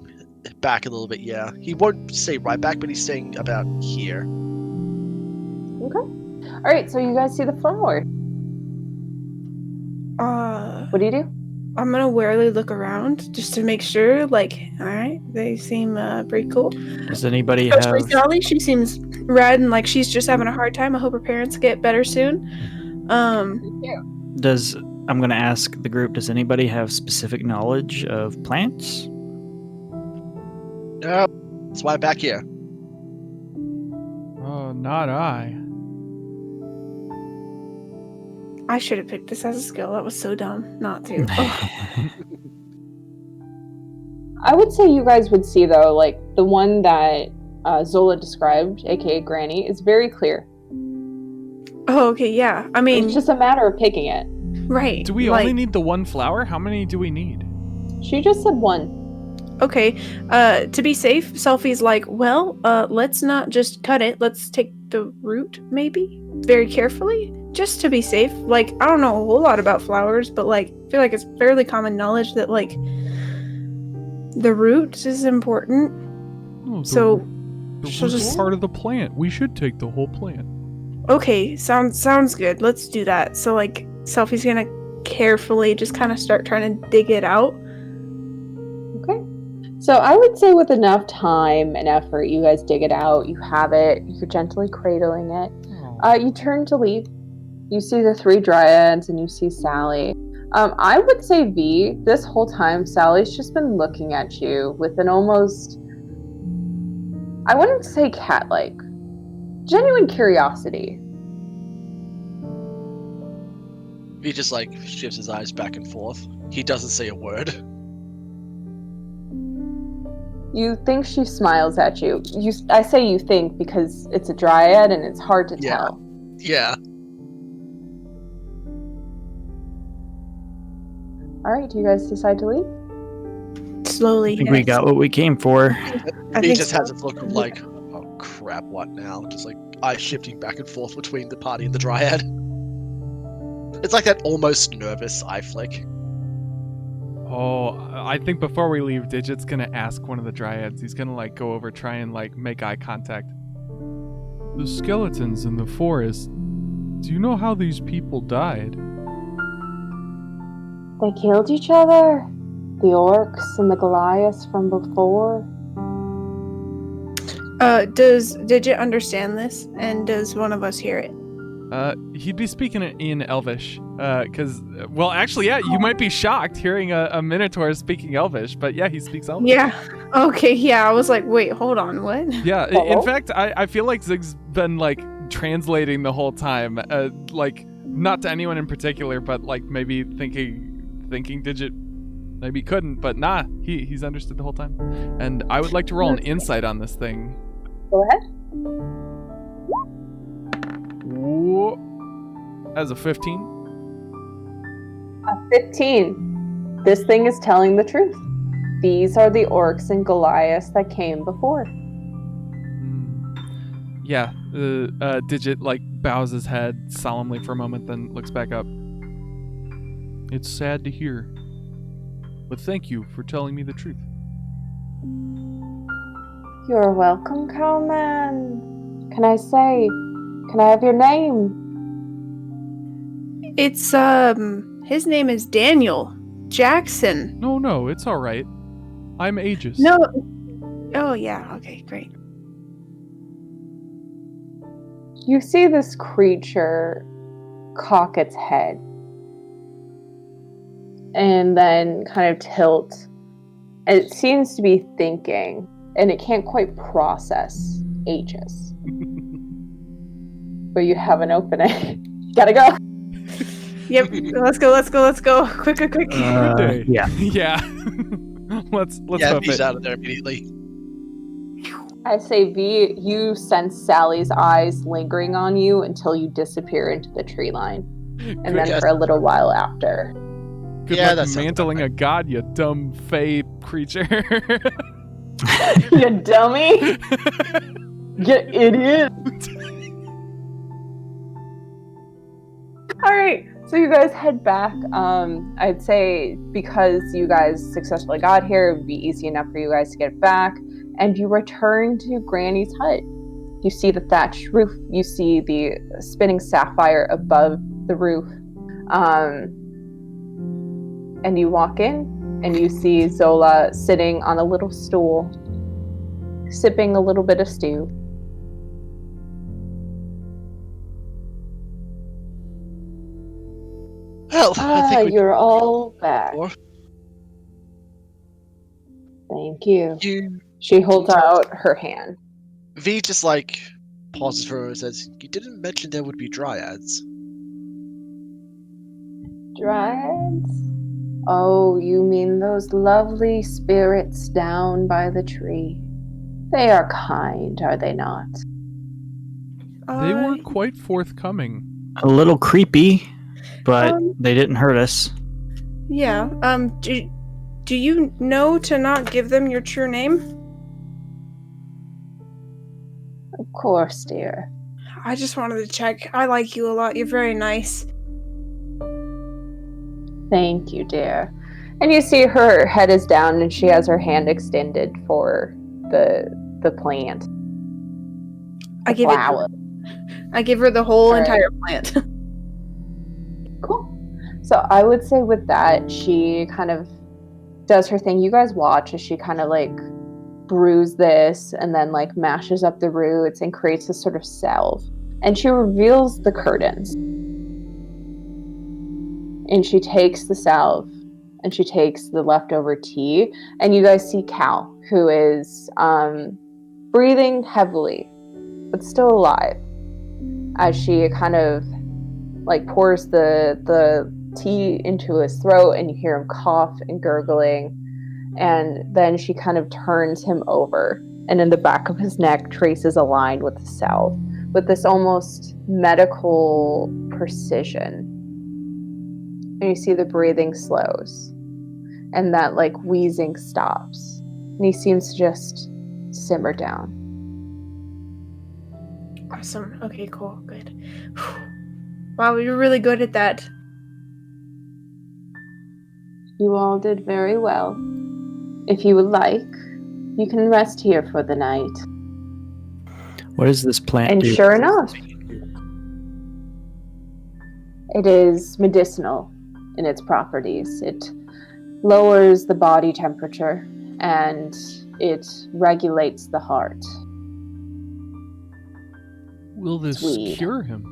back a little bit, yeah. He won't stay right back, but he's staying about here. Okay. All right, so you guys see the flower. What do you do? I'm gonna warily look around just to make sure. Like, all right, they seem pretty cool. Does anybody Especially have? Sally, she seems rad and like she's just having a hard time. I hope her parents get better soon. Does I'm gonna ask the group? Does anybody have specific knowledge of plants? That's why I'm back here. Oh, not I. I should have picked this as a skill. That was so dumb not to. Oh. I would say you guys would see, though, like, the one that Zola described, aka Granny, is very clear. Oh, okay, yeah. I mean, It's just a matter of picking it. right. Do we like, only need the one flower? How many do we need? She just said one. Okay, to be safe, Selfie's like, well, let's not just cut it. Let's take the root, maybe? Very carefully, just to be safe. Like, I don't know a whole lot about flowers, but, like, I feel like it's fairly common knowledge that, like, the root is important. Oh, So, the she'll root is just... part of the plant. We should take the whole plant. Okay, sounds good. Let's do that. So, like, Selfie's gonna carefully just kind of start trying to dig it out. Okay. So I would say with enough time and effort, you guys dig it out, you have it, you're gently cradling it. You turn to leave. You see the three dryads and you see Sally. I would say, V, this whole time, Sally's just been looking at you with an almost, I wouldn't say cat-like, genuine curiosity. He just like shifts his eyes back and forth. He doesn't say a word. You think she smiles at you. I say you think because it's a dryad and it's hard to tell. Yeah. All right, do you guys decide to leave? Slowly. I think we got what we came for. I He think just so. has a look of like, oh crap, what now? Just like eyes shifting back and forth between the party and the dryad. It's like that almost nervous eye flick. Oh, I think before we leave, Digit's gonna ask one of the dryads. He's gonna like go over, try and like make eye contact. The skeletons in the forest. Do you know how these people died? They killed each other. The orcs and the Goliaths from before. Does Digit understand this? And does one of us hear it? He'd be speaking in Elvish. Cause, well, actually, yeah, you might be shocked hearing a Minotaur speaking Elvish, but yeah, he speaks Elvish. Yeah. Okay, yeah, I was like, wait, hold on, what? Yeah, Hello? in fact, I feel like Zig's been like translating the whole time, like not to anyone in particular, but like maybe thinking Digit maybe couldn't, but nah, he's understood the whole time. And I would like to roll an insight on this thing. Go ahead. Whoa. As a 15. A 15. This thing is telling the truth. These are the orcs and Goliaths that came before. Yeah, Digit like bows his head solemnly for a moment, then looks back up. It's sad to hear, but thank you for telling me the truth. You're welcome, cowman. Can I have your name? It's, his name is Daniel Jackson. No, it's all right. I'm Aegis. No. Oh, yeah, okay, great. You see this creature cock its head and then kind of tilt. And it seems to be thinking, and it can't quite process Aegis. But you have an opening. Gotta go. Yep, let's go. Quick. Good day. Yeah. Yeah. let's Yeah, hoof he's it. out of there immediately. I say, V, you sense Sally's eyes lingering on you until you disappear into the tree line. And Good, then for a little while after. Good Yeah, luck that sounds mantling about a god, you dumb fey creature. You dummy. You idiot! Alright, so you guys head back. I'd say because you guys successfully got here, it would be easy enough for you guys to get back. And you return to Granny's hut. You see the thatched roof. You see the spinning sapphire above the roof. And you walk in, and you see Zola sitting on a little stool, sipping a little bit of stew. Well, I think we You're all back. Or Thank you. you She holds out her hand. V just like pauses for a moment and says, "You didn't mention there would be dryads." Dryads? Oh, you mean those lovely spirits down by the tree? They are kind, are they not? They were quite forthcoming. A little creepy, but they didn't hurt us. Yeah. Do you know to not give them your true name? Of course, dear. I just wanted to check. I like you a lot. You're very nice. Thank you, dear. And you see her head is down and she has her hand extended for the plant. I give her the whole entire plant. Cool. So I would say with that, she kind of does her thing. You guys watch as she kind of like brews this and then like mashes up the roots and creates this sort of salve. And she reveals the curtains. And she takes the salve and she takes the leftover tea. And you guys see Cal, who is breathing heavily, but still alive, as she kind of like pours the tea into his throat, and you hear him cough and gurgling. And then she kind of turns him over, and in the back of his neck traces a line with the salve, with this almost medical precision. And you see the breathing slows, and that like wheezing stops, and he seems to just simmer down. Awesome. Okay, cool. Good. Wow, you're really good at that. You all did very well. If you would like, you can rest here for the night. What does this plant And do? sure enough, it is medicinal in its properties. It lowers the body temperature and it regulates the heart. Will this Weed. cure him?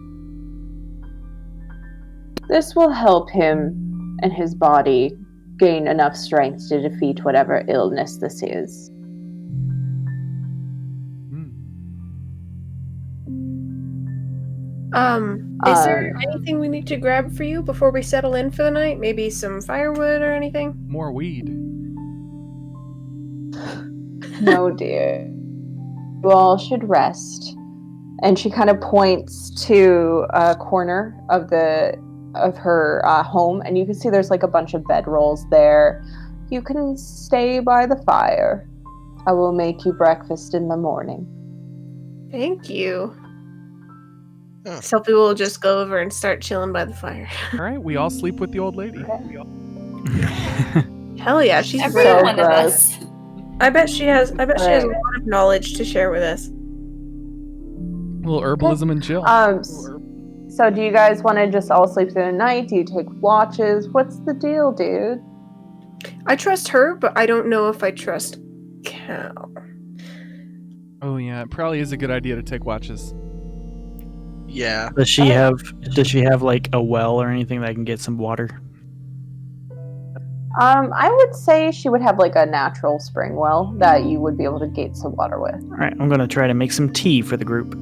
This will help him and his body gain enough strength to defeat whatever illness this is. Is there anything we need to grab for you before we settle in for the night? Maybe some firewood or anything? More weed. No, dear. You all should rest. And she kind of points to a corner of her home, and you can see there's like a bunch of bedrolls there. You can stay by the fire. I will make you breakfast in the morning. Thank you. Oh. Sophie will just go over and start chilling by the fire. All right, we all sleep with the old lady. Hell yeah, she's Every so one of gross. us. I bet she has a lot of knowledge to share with us. A little herbalism and chill. So do you guys want to just all sleep through the night? Do you take watches? What's the deal, dude? I trust her, but I don't know if I trust Cal. Oh yeah, it probably is a good idea to take watches. Yeah. Does she have like a well or anything that I can get some water? I would say she would have like a natural spring well that you would be able to get some water with. All right, I'm gonna try to make some tea for the group.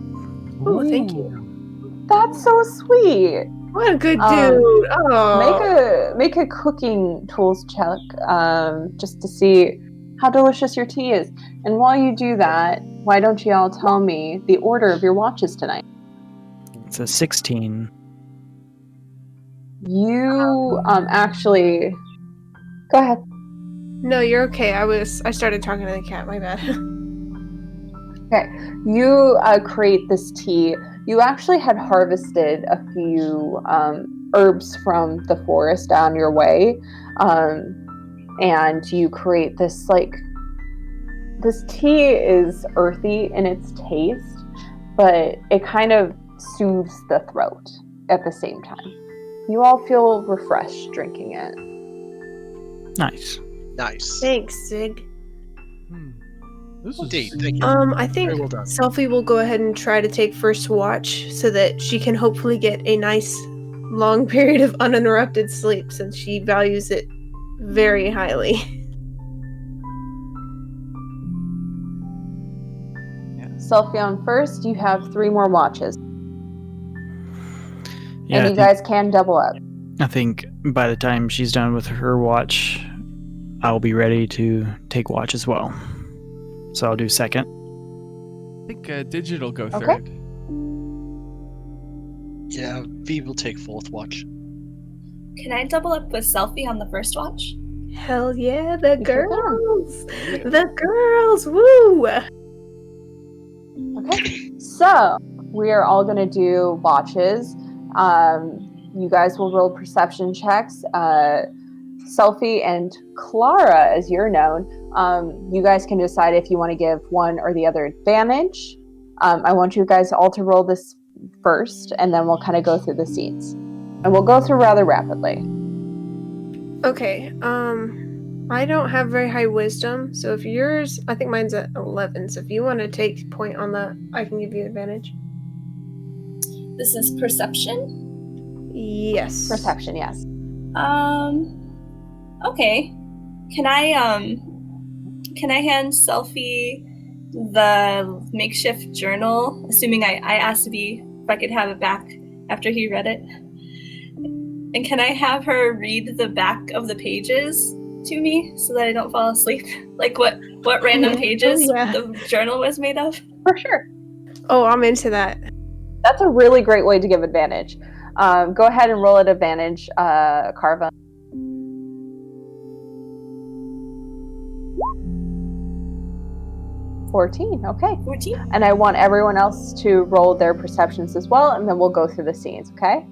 Oh, thank you. That's so sweet. What a good dude. Oh. Make a cooking tools check, just to see how delicious your tea is. And while you do that, why don't you all tell me the order of your watches tonight? It's a 16. You actually go ahead. No, you're okay. I started talking to the cat, my bad. Okay, you create this tea. You actually had harvested a few herbs from the forest on your way, and you create this this tea is earthy in its taste, but it kind of soothes the throat at the same time. You all feel refreshed drinking it. Nice. Nice. Thanks, Zig. This is Indeed, thank you. I think Very well done. Selfie will go ahead and try to take first watch so that she can hopefully get a nice long period of uninterrupted sleep since she values it very highly. Selfie first, you have 3 more watches. Yeah, And I you think, guys can double up. I think by the time she's done with her watch, I'll be ready to take watch as well. So I'll do second. I think Digital go Okay. third. Yeah, V will take fourth watch. Can I double up with Selfie on the first watch? Hell yeah, the You sure can. girls! The girls! Woo! Okay, so we are all going to do watches. You guys will roll perception checks. Selfie and Clara, as you're known, you guys can decide if you want to give one or the other advantage. I want you guys all to roll this first, and then we'll kind of go through the scenes. And we'll go through rather rapidly. Okay, I don't have very high wisdom, so if yours, I think mine's at 11, so if you want to take point on that, I can give you advantage. This is perception. Yes. Perception, yes. Okay. Can I hand Selfie the makeshift journal, assuming I asked V if I could have it back after he read it? And can I have her read the back of the pages to me so that I don't fall asleep? Like what random pages the journal was made of? For sure. Oh, I'm into that. That's a really great way to give advantage. Go ahead and roll at advantage, Carva. $14, okay. 14. And I want everyone else to roll their perceptions as well, and then we'll go through the scenes, okay?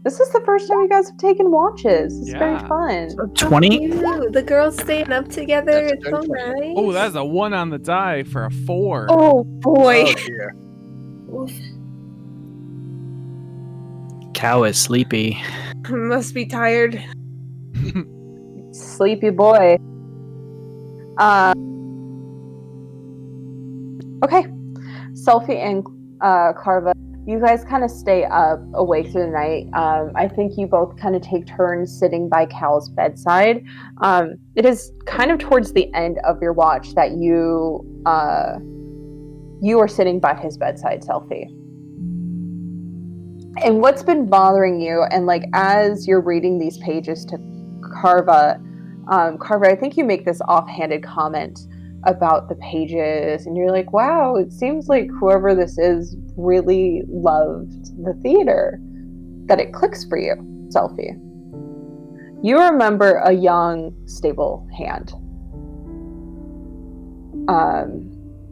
This is the first time you guys have taken watches. It's very Yeah. fun. 20? Ew, the girls staying up together. That's It's so very funny. nice. Oh, that's a 1 on the die for a 4. Oh boy. Oh dear. Oof. Cow is sleepy. Must be tired. Sleepy boy. Okay. Selfie and Carva, you guys kind of stay up awake through the night. I think you both kind of take turns sitting by Cal's bedside. It is kind of towards the end of your watch that you are sitting by his bedside, Selfie. And what's been bothering you, and like as you're reading these pages to Carva, I think you make this offhanded comment about the pages, and you're like, wow, it seems like whoever this is really loved the theater, that it clicks for you, Selfie. You remember a young, stable hand.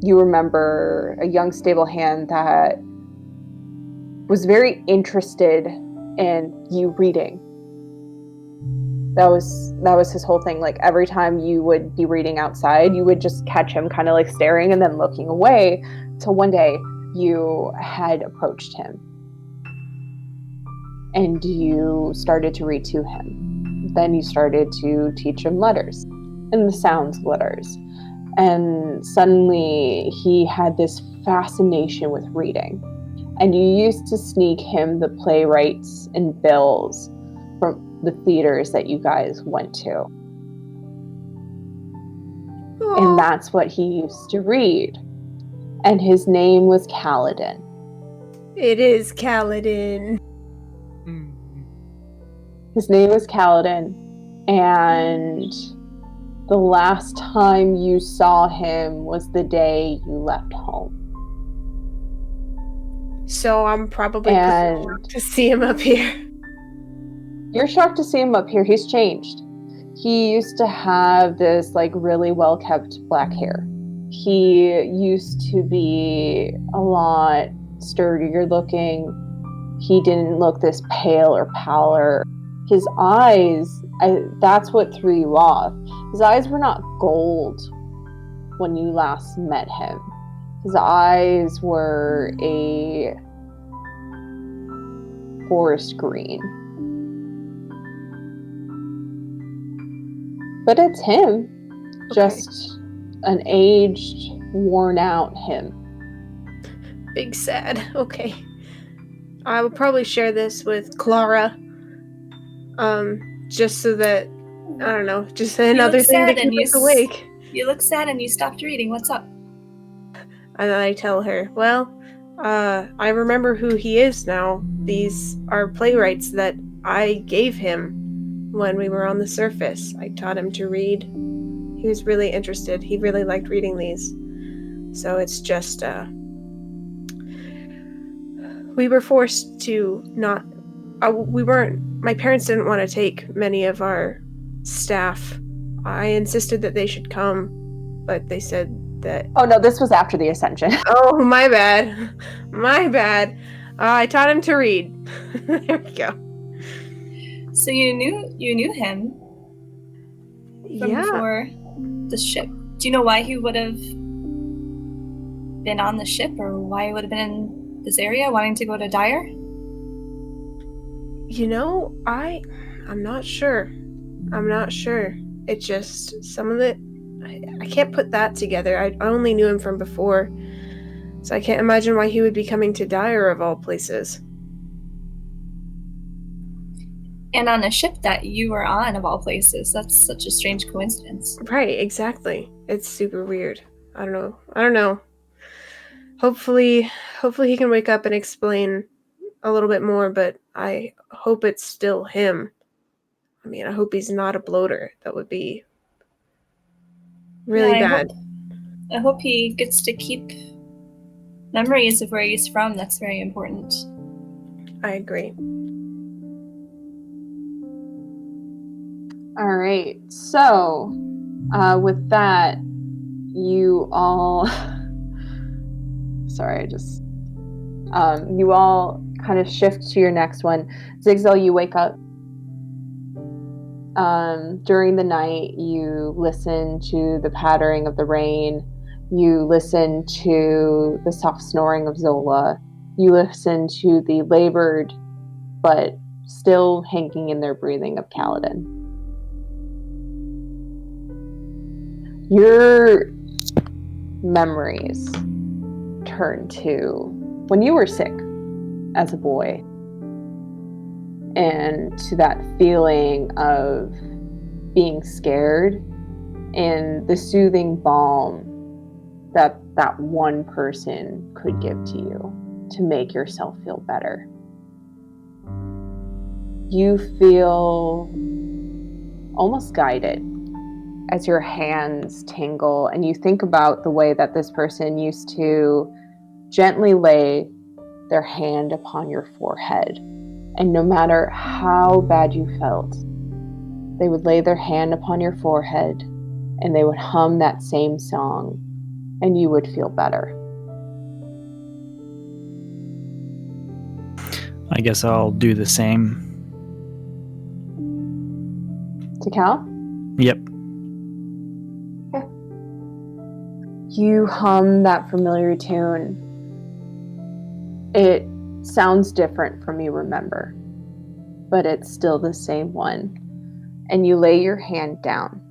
You remember a young, stable hand that was very interested in you reading. That was his whole thing. Like every time you would be reading outside, you would just catch him kind of like staring and then looking away, till one day you had approached him and you started to read to him. Then you started to teach him letters and the sounds of letters. And suddenly he had this fascination with reading. And you used to sneak him the playwrights and bills from the theaters that you guys went to. And that's what he used to read. And his name was Kaladin. It is Kaladin. His name was Kaladin. And the last time you saw him was the day you left home. So I'm probably shocked to see him up here. You're shocked to see him up here. He's changed. He used to have this like really well-kept black hair. He used to be a lot sturdier looking. He didn't look this pale or pallor. His eyes, that's what threw you off. His eyes were not gold when you last met him. His eyes were a forest green. But it's him. Okay. Just an aged, worn out him. Big sad. Okay. I will probably share this with Clara. Just so that, I don't know, just another look thing to sad and keep us awake. You look sad and you stopped reading. What's up? And then I tell her, well, I remember who he is now. These are playwrights that I gave him when we were on the surface. I taught him to read. He was really interested. He really liked reading these. So it's just, we were forced to not, my parents didn't want to take many of our staff. I insisted that they should come, but they said that... Oh no, this was after the ascension. Oh, my bad. My bad. I taught him to read. There we go. So you knew him from before the ship. Do you know why he would have been on the ship, or why he would have been in this area wanting to go to Dyer? You know, I'm not sure. I'm not sure. It just, some of it, I can't put that together. I only knew him from before, so I can't imagine why he would be coming to Dyer of all places. And on a ship that you were on of all places. That's such a strange coincidence. Right, exactly. It's super weird. I don't know. Hopefully he can wake up and explain a little bit more, but I hope it's still him. I mean, I hope he's not a bloater. That would be really bad. I hope he gets to keep memories of where he's from. That's very important. I agree. All right. So, with that, you all... Sorry, you all kind of shift to your next one. Zigzal, you wake up. During the night, you listen to the pattering of the rain. You listen to the soft snoring of Zola. You listen to the labored but still hanging in their breathing of Kaladin. Your memories turn to when you were sick as a boy, and to that feeling of being scared and the soothing balm that one person could give to you to make yourself feel better. You feel almost guided as your hands tingle, and you think about the way that this person used to gently lay their hand upon your forehead. And no matter how bad you felt, they would lay their hand upon your forehead and they would hum that same song, and you would feel better. I guess I'll do the same. To Cal? Yep. Okay. You hum that familiar tune. It sounds different from you remember, but it's still the same one. And you lay your hand down.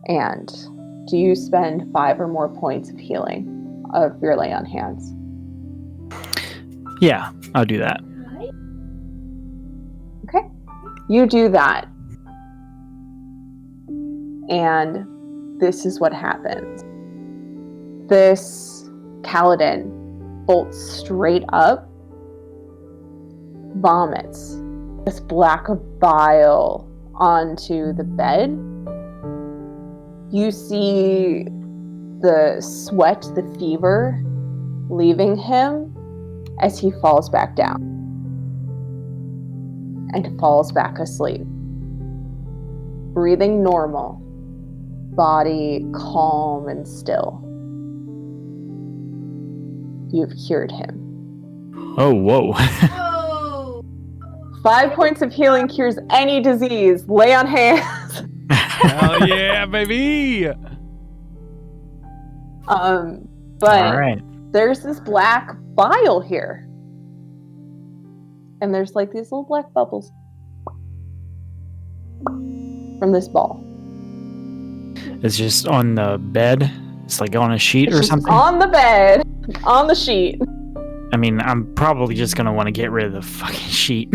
And do you spend 5 or more points of healing of your lay on hands? Yeah, I'll do that. Okay. You do that. And this is what happens. This Kaladin bolts straight up, vomits this black of bile onto the bed. You see the sweat, the fever leaving him as he falls back down and falls back asleep, breathing normal, body calm and still. You've cured him. Oh, whoa. Whoa! 5 points of healing cures any disease. Lay on hands. Hell yeah, baby! But All right. there's this black bile here. And there's like these little black bubbles from this ball. It's just on the bed. It's like on a sheet It's or just something. on the bed, on the sheet. I mean, I'm probably just gonna want to get rid of the fucking sheet.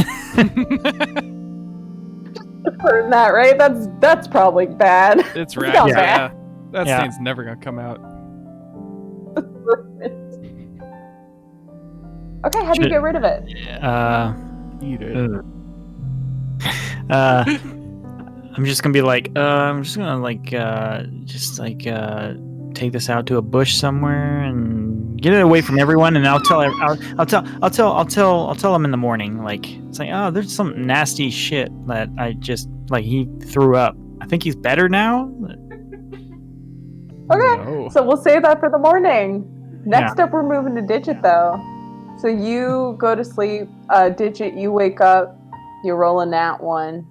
Heard that, right? That's probably bad. It's Sounds rad. bad. Yeah. That Yeah. stain's never gonna come out. Okay, how do you Should- get rid of it? Eat it. I'm just gonna be like, I'm just gonna take this out to a bush somewhere and get it away from everyone, and I'll tell him in the morning. Like, it's like, oh, there's some nasty shit that I just he threw up. I think he's better now. Okay, No. so we'll save that for the morning. Next up, we're moving to Digit, though. So you go to sleep. Digit, you wake up. You roll a nat 1.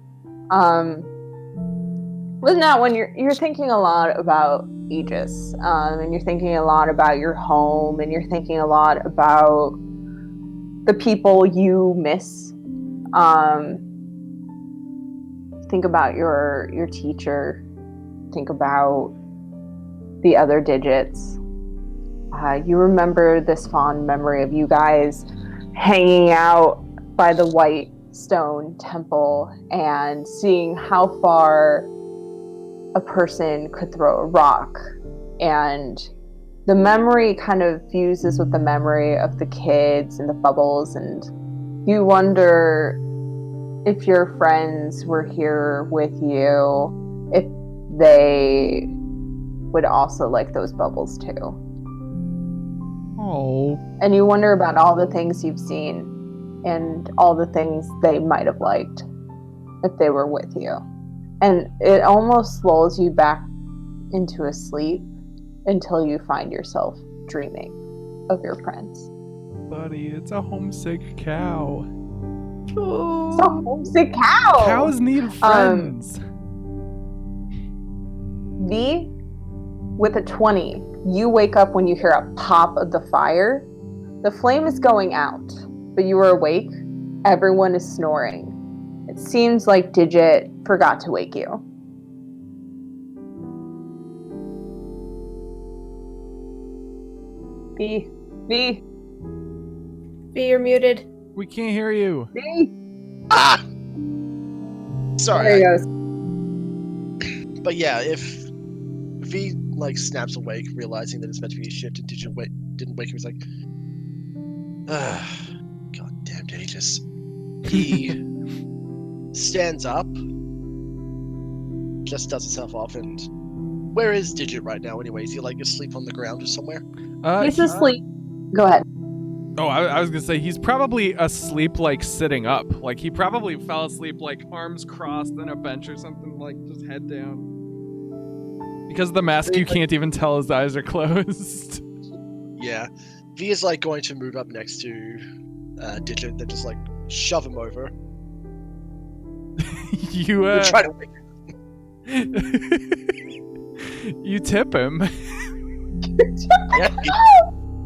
With nat 1, you're thinking a lot about Aegis, and you're thinking a lot about your home, and you're thinking a lot about the people you miss. Think about your teacher. Think about the other Digits. You remember this fond memory of you guys hanging out by the white stone temple and seeing how far a person could throw a rock. And the memory kind of fuses with the memory of the kids and the bubbles, and you wonder if your friends were here with you, if they would also like those bubbles too. Oh. And you wonder about all the things you've seen and all the things they might have liked if they were with you. And it almost lulls you back into a sleep until you find yourself dreaming of your friends. Buddy, it's a homesick cow. It's a homesick cow! Cows need friends. V, with a 20, you wake up when you hear a pop of the fire. The flame is going out, but you are awake. Everyone is snoring. It seems like Digit forgot to wake you. V, V, you're muted. We can't hear you. V. Ah! There Sorry. he goes. But yeah, if V snaps awake, realizing that it's meant to be a shift, and didn't wake him, he's like, God damn Aegis. He stands up, just does himself off, and where is Digit right now anyway? Is he asleep on the ground or somewhere? He's asleep. Go ahead. Oh, I was gonna say he's probably asleep, sitting up. He probably fell asleep, arms crossed on a bench or something, just head down. Because of the mask, you can't even tell his eyes are closed. Yeah. V is going to move up next to Digit, then just shove him over. You Try to wake him. you tip him.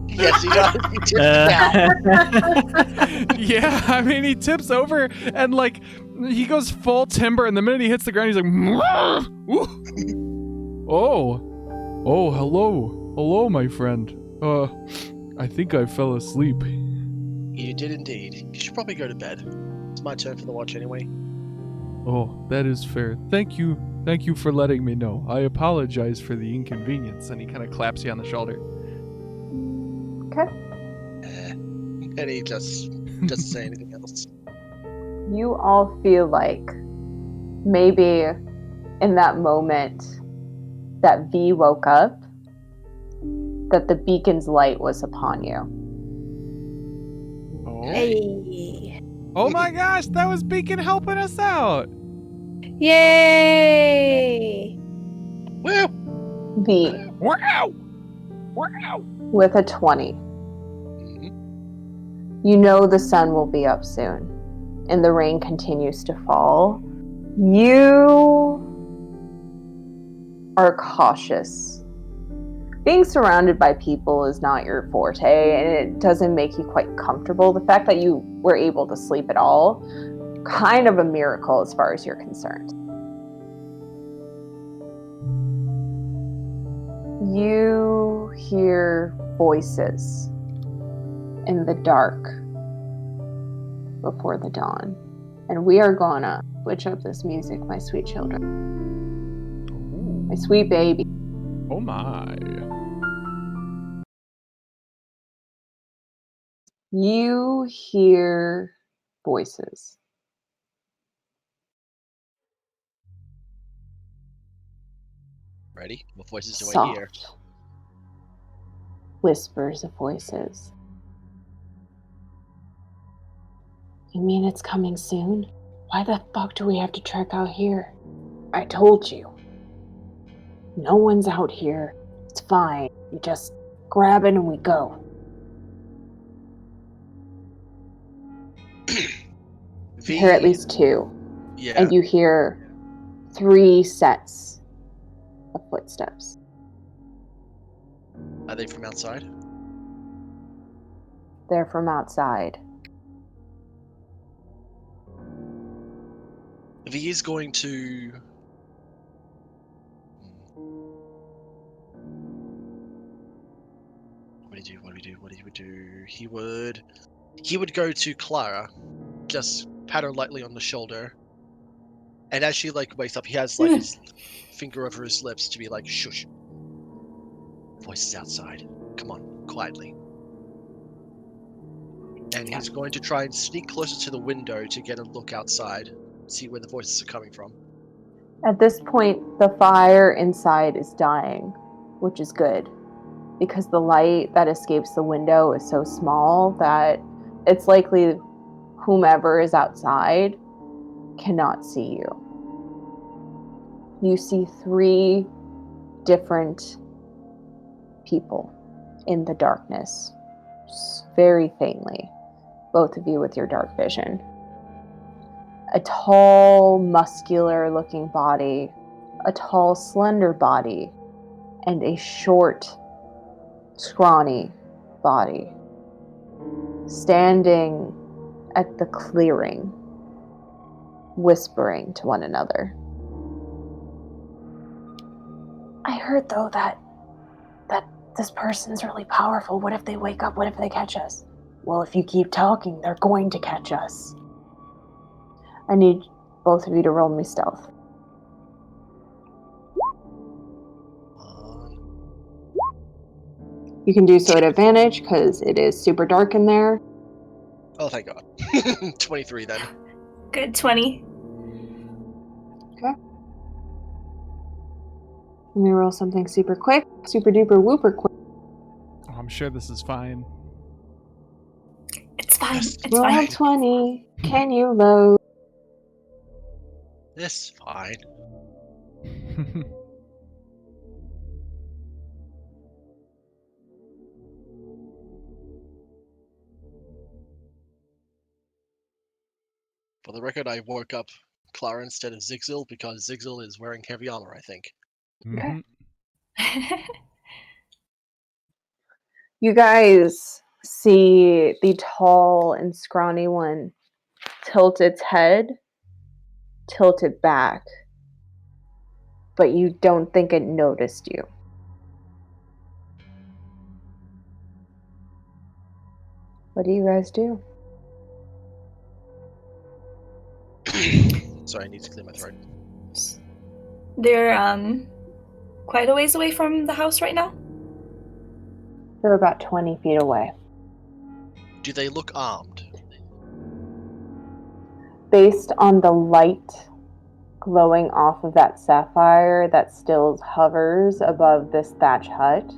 Yes, he does. He tips down. Yeah, I mean he tips over and he goes full timber, and the minute he hits the ground, he's like, oh, hello, my friend. I think I fell asleep. You did indeed. You should probably go to bed. It's my turn for the watch anyway. Oh, that is fair. Thank you for letting me know. I apologize for the inconvenience. And he kind of claps you on the shoulder. Okay. And he just doesn't say anything else. You all feel like maybe in that moment that V woke up, that the beacon's light was upon you. Oh. Hey. Oh my gosh, that was Beacon helping us out. Yay! Woo! V Wow! Wow! with a 20. Mhm. You know the sun will be up soon, and the rain continues to fall. You are cautious. Being surrounded by people is not your forte, and it doesn't make you quite comfortable. The fact that you were able to sleep at all, kind of a miracle as far as you're concerned. You hear voices in the dark before the dawn. And we are gonna switch up this music, my sweet children. My sweet baby. Oh my. You hear voices. Ready? What voices do I hear? Soft whispers of voices. You mean it's coming soon? Why the fuck do we have to trek out here? I told you. No one's out here. It's fine. We just grab it and we go. You hear at least 2. Yeah. And you hear 3 sets of footsteps. Are they from outside? They're from outside. V is going to. What do you do? What do we do? What do we do? He would go to Clara, just pat her lightly on the shoulder, and as she like wakes up, he has like his finger over his lips to be like, "Shush, voices outside. Come on, quietly." And he's going to try and sneak closer to the window to get a look outside, see where the voices are coming from. At this point, the fire inside is dying, which is good, because the light that escapes the window is so small that it's likely whomever is outside cannot see you. You see 3 different people in the darkness, very faintly, both of you with your dark vision. A tall, muscular-looking body, a tall, slender body, and a short, scrawny body, standing at the clearing, whispering to one another. I heard, though, that this person's really powerful. What if they wake up? What if they catch us? Well, if you keep talking, they're going to catch us. I need both of you to roll me stealth. You can do so at advantage because it is super dark in there. Oh, thank God. 23 then. Good 20. Let me roll something super quick, super duper whooper quick. Oh, I'm sure this is fine. It's fine. Yes. It's Roll fine. 20. Can you load? This fine. For the record, I woke up Clara instead of Zigzil because Zigzil is wearing heavy armor, I think. Mhm. You guys see the tall and scrawny one tilt its head, tilt it back, but you don't think it noticed you. What do you guys do? Sorry, I need to clear my throat. They're quite a ways away from the house right now. They're about 20 feet away. Do they look armed? Based on the light glowing off of that sapphire that still hovers above this thatch hut,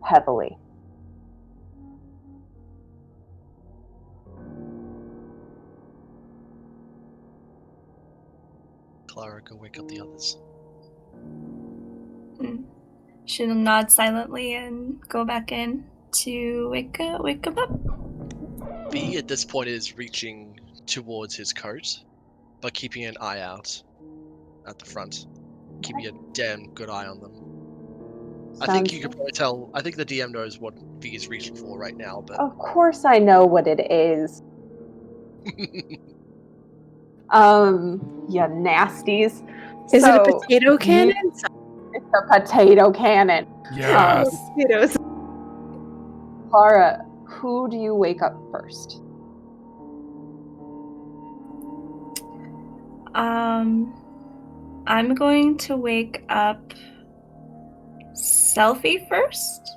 heavily. Clara, go wake up the others. She'll nod silently and go back in to wake him up. V at this point is reaching towards his coat, but keeping an eye out at the front. Keeping a damn good eye on them. I think you could probably tell. I think the DM knows what V is reaching for right now, but Of course I know what it is. Yeah, nasties. Is it a potato cannon? It's a potato cannon. Yes. Potatoes. Clara, who do you wake up first? I'm going to wake up Selfie first.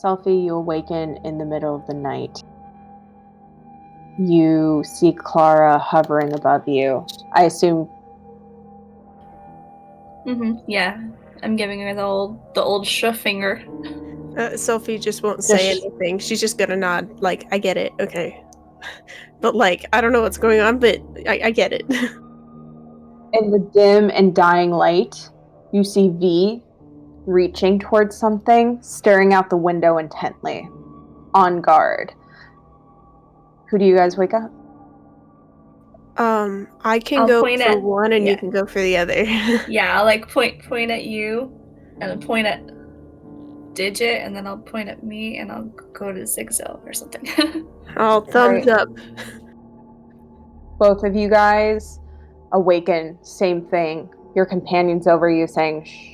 Selfie, you awaken in the middle of the night. You see Clara hovering above you. I assume. Yeah, I'm giving her the old shove finger. Sophie just won't say anything. She's just gonna nod, like, I get it, okay. But, like, I don't know what's going on, but I get it. In the dim and dying light, you see V reaching towards something, staring out the window intently, on guard. Who do you guys wake up? I can I'll go point for at- one and you yeah. can go for the other. Yeah, I'll like point at you, and then point at Digit, and then I'll point at me, and I'll go to Zigzil or something. I'll thumbs up. Both of you guys awaken, same thing. Your companion's over you saying, shh.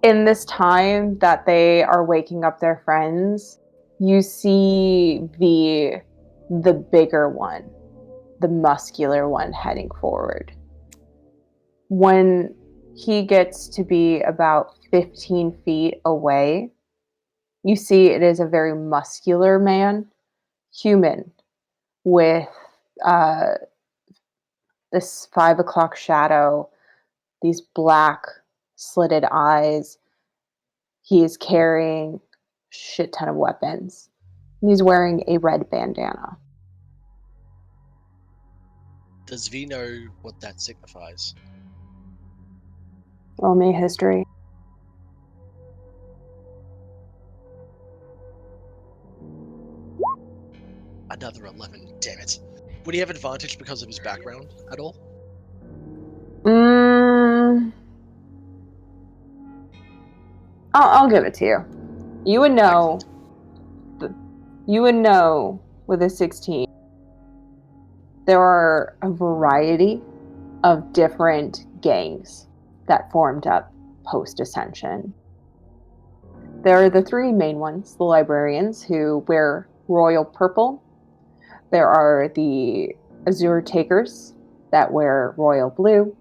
In this time that they are waking up their friends, you see the bigger one, the muscular one heading forward. When he gets to be about 15 feet away, you see it is a very muscular man, human, with this 5 o'clock shadow, these black slitted eyes. He is carrying a shit ton of weapons. And he's wearing a red bandana. does V know what that signifies? Roll me history. Another 11, damn it. Would he have advantage because of his background at all? I'll give it to you. You would know. You would know with a 16. There are a variety of different gangs that formed up post-Ascension. There are the three main ones, the librarians who wear royal purple. There are the Azure Takers that wear royal blue.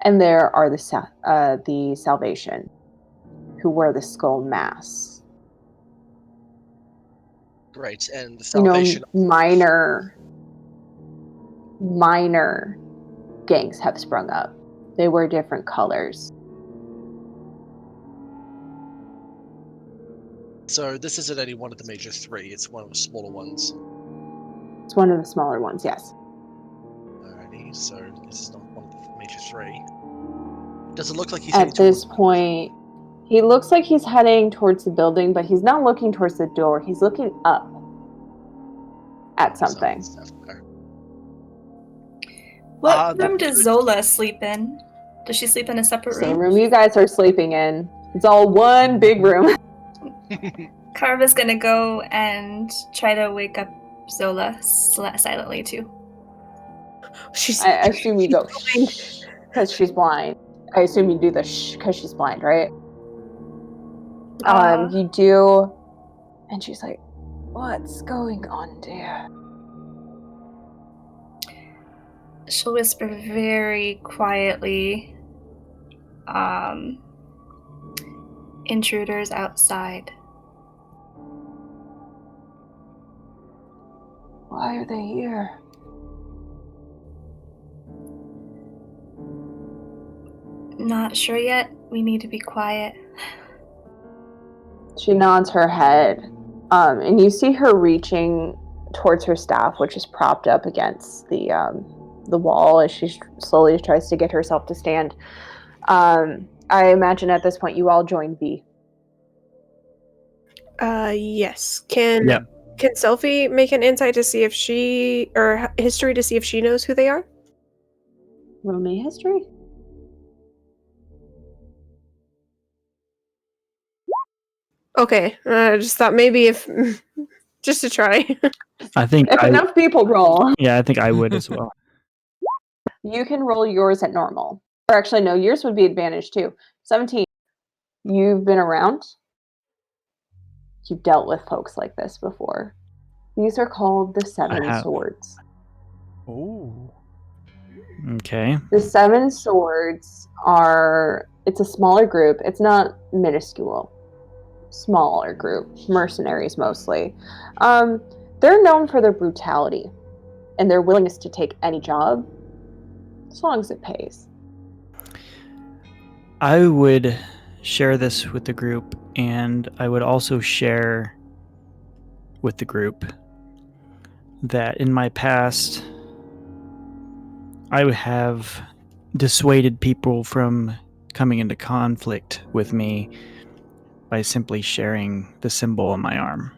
And there are the Salvation who wear the skull mask. Great, and the Salvation... minor gangs have sprung up. They wear different colors. So this isn't any one of the major three, it's one of the smaller ones. It's one of the smaller ones, yes. Alrighty, so this is not one of the major three. Does it look like he's At this point, he looks like he's heading towards the building, but he's not looking towards the door. He's looking up at something. What room does Zola sleep in? Does she sleep in a separate room? Same room you guys are sleeping in. It's all one big room. Carva's gonna go and try to wake up Zola silently too. I assume you go because she's blind. I assume you do the shh because she's blind, right? You do, and she's like, "What's going on, dear?" She'll whisper very quietly, intruders outside. Why are they here? Not sure yet. We need to be quiet. She nods her head, and you see her reaching towards her staff, which is propped up against the the wall as she slowly tries to get herself to stand. I imagine at this point you all join B. Yes. Can Yep. Can Sophie make an insight to see if she, or history to see if she knows who they are? Roll me history. Okay, I just thought maybe if just to try. I think If enough people roll, I think I would as well. you can roll yours at normal. Or actually, no, yours would be advantage too. 17. You've been around. You've dealt with folks like this before. These are called the Seven have. Swords. Oh. Okay. The Seven Swords it's a smaller group. It's not minuscule. Smaller group. Mercenaries mostly. They're known for their brutality and their willingness to take any job as long as it pays. I would share this with the group, and I would also share with the group that in my past, I have dissuaded people from coming into conflict with me by simply sharing the symbol on my arm.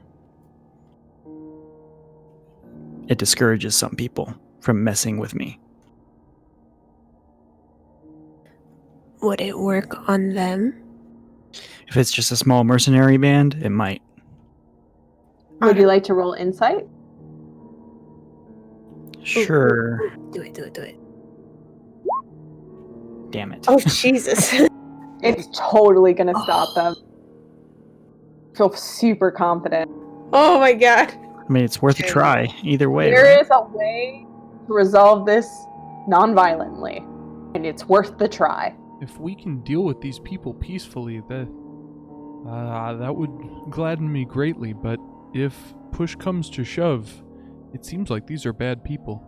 It discourages some people from messing with me. Would it work on them? If it's just a small mercenary band, it might. Would you like to roll insight? Sure. Do it. Damn it. Oh, Jesus. It's totally going to stop them. Feel super confident. Oh my god. I mean, it's worth a try either way. There Right? is a way to resolve this non-violently, and it's worth the try. If we can deal with these people peacefully, that would gladden me greatly. But if push comes to shove, it seems like these are bad people.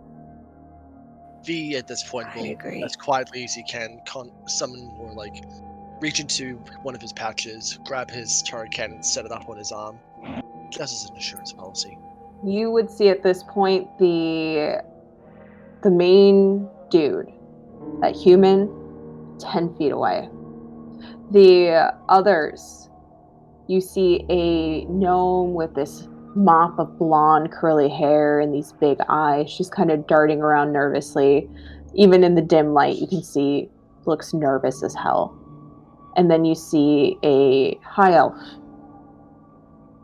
V at this point I will, agree. as quietly as he can, summon or reach into one of his pouches, grab his turret cannon, set it up on his arm, just as an insurance policy. You would see at this point the main dude, that human, 10 feet away. The others, you see a gnome with this mop of blonde curly hair and these big eyes, just kind of darting around nervously. Even in the dim light, you can see looks nervous as hell. And then you see a high elf.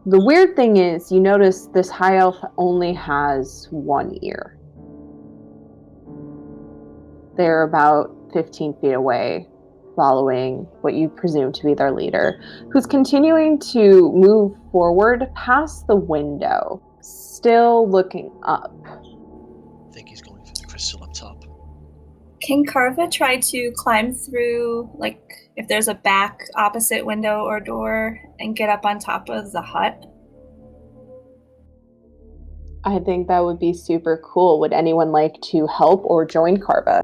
The weird thing is, you notice this high elf only has one ear. They're about 15 feet away, following what you presume to be their leader, who's continuing to move forward past the window, still looking up. I think he's going for the crystal up top. Can Carva try to climb through, if there's a back opposite window or door, and get up on top of the hut? I think that would be super cool. Would anyone like to help or join Carva?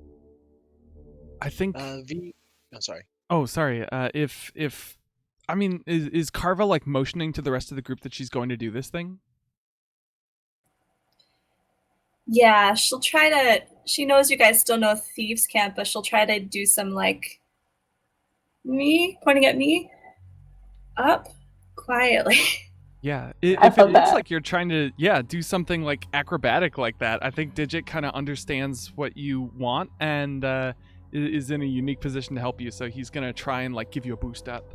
I think. V. Oh, sorry. Oh, sorry. Is Carva motioning to the rest of the group that she's going to do this thing? Yeah, she'll try to. She knows you guys still know Thieves' Camp, but she'll try to do some me pointing at me up quietly. Yeah. I If it love looks that. like you're trying to, do something acrobatic like that, I think Digit kind of understands what you want and is in a unique position to help you. So he's gonna try and give you a boost up.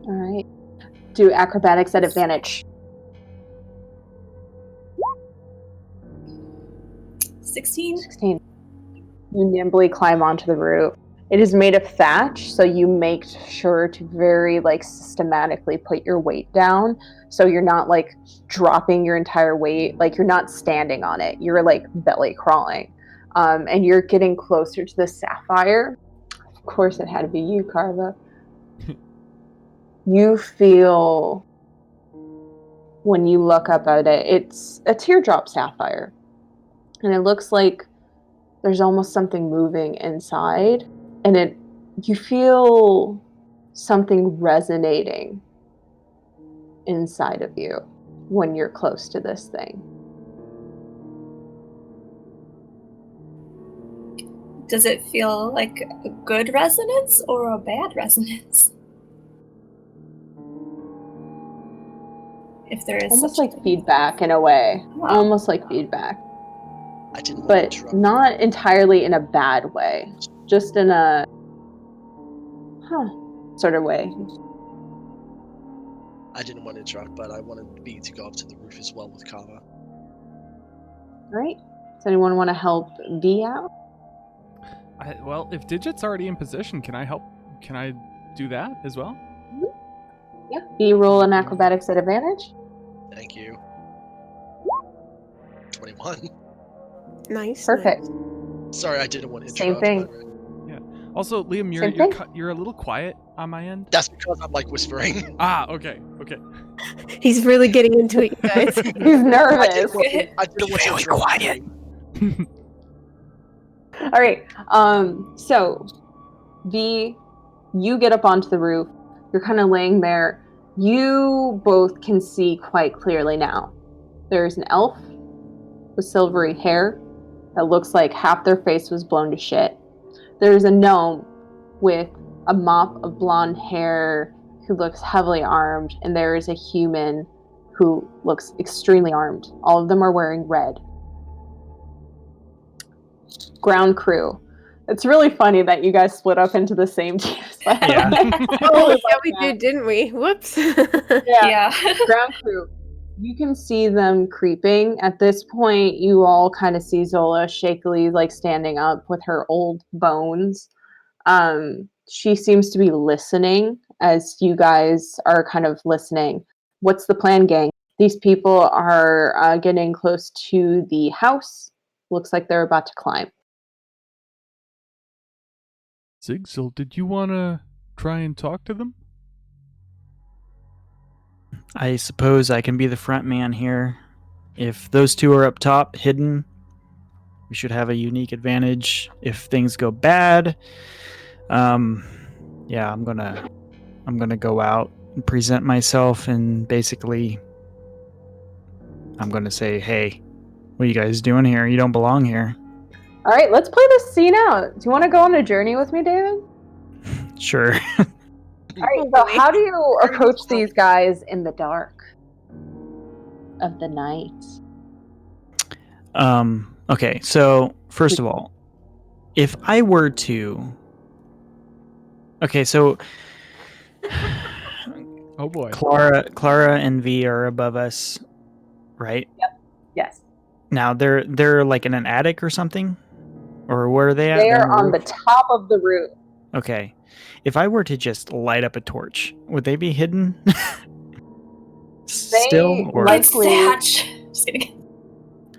All right. Do acrobatics at advantage. 16. 16. You nimbly climb onto the roof. It is made of thatch, so you make sure to very systematically put your weight down, so you're not dropping your entire weight. You're not standing on it. You're belly crawling, and you're getting closer to the sapphire. Of course, it had to be you, Carva. You feel when you look up at it, it's a teardrop sapphire, and it looks like there's almost something moving inside, and you feel something resonating inside of you when you're close to this thing. Does it feel like a good resonance or a bad resonance? If there is Almost such a like thing. feedback in a way. Wow. Almost like feedback. I didn't want But to interrupt. not entirely in a bad way. Just in a sort of way. I didn't want to interrupt, but I wanted V to go up to the roof as well with Kava. Right? Does anyone want to help V out? Well, if Digit's already in position, can I help? Can I do that as well? Yeah. V roll an acrobatics at advantage. Thank you. 21. Nice. Perfect. Sorry, I didn't want to Same interrupt. thing. But Also, Liam, Same thing. you're a little quiet on my end. that's because I'm like whispering. Okay. He's really getting into it, you guys. He's nervous. I didn't want to Really interrupt. quiet. All right. So V, you get up onto the roof. You're kind of laying there. You both can see quite clearly now. There's an elf with silvery hair that looks like half their face was blown to shit. There's a gnome with a mop of blonde hair who looks heavily armed, and there is a human who looks extremely armed. All of them are wearing red. Ground crew. It's really funny that you guys split up into the same teams. Yeah. Oh, yeah, we did, didn't we? Whoops. Yeah. Ground crew. You can see them creeping. At this point, you all kind of see Zola shakily like standing up with her old bones. She seems to be listening as you guys are kind of listening. What's the plan, gang? These people are getting close to the house. Looks like they're about to climb. Zigzil, did you want to try and talk to them? I suppose I can be the front man here. If those two are up top, hidden, we should have a unique advantage. If things go bad, yeah, I'm gonna go out and present myself, and basically, I'm gonna say, "Hey, what are you guys doing here? You don't belong here." All right, let's play this scene out. Do you want to go on a journey with me, David? Sure. All right, so how do you approach these guys in the dark of the night? Okay, so first of all, if I were to, okay, so Oh boy. Clara and V are above us, right? Yes. Now they're like in an attic or something, or where are they at? They They're are on the top of the roof. Okay, if I were to just light up a torch, would they be hidden? Still, or likely- Satch. Just kidding.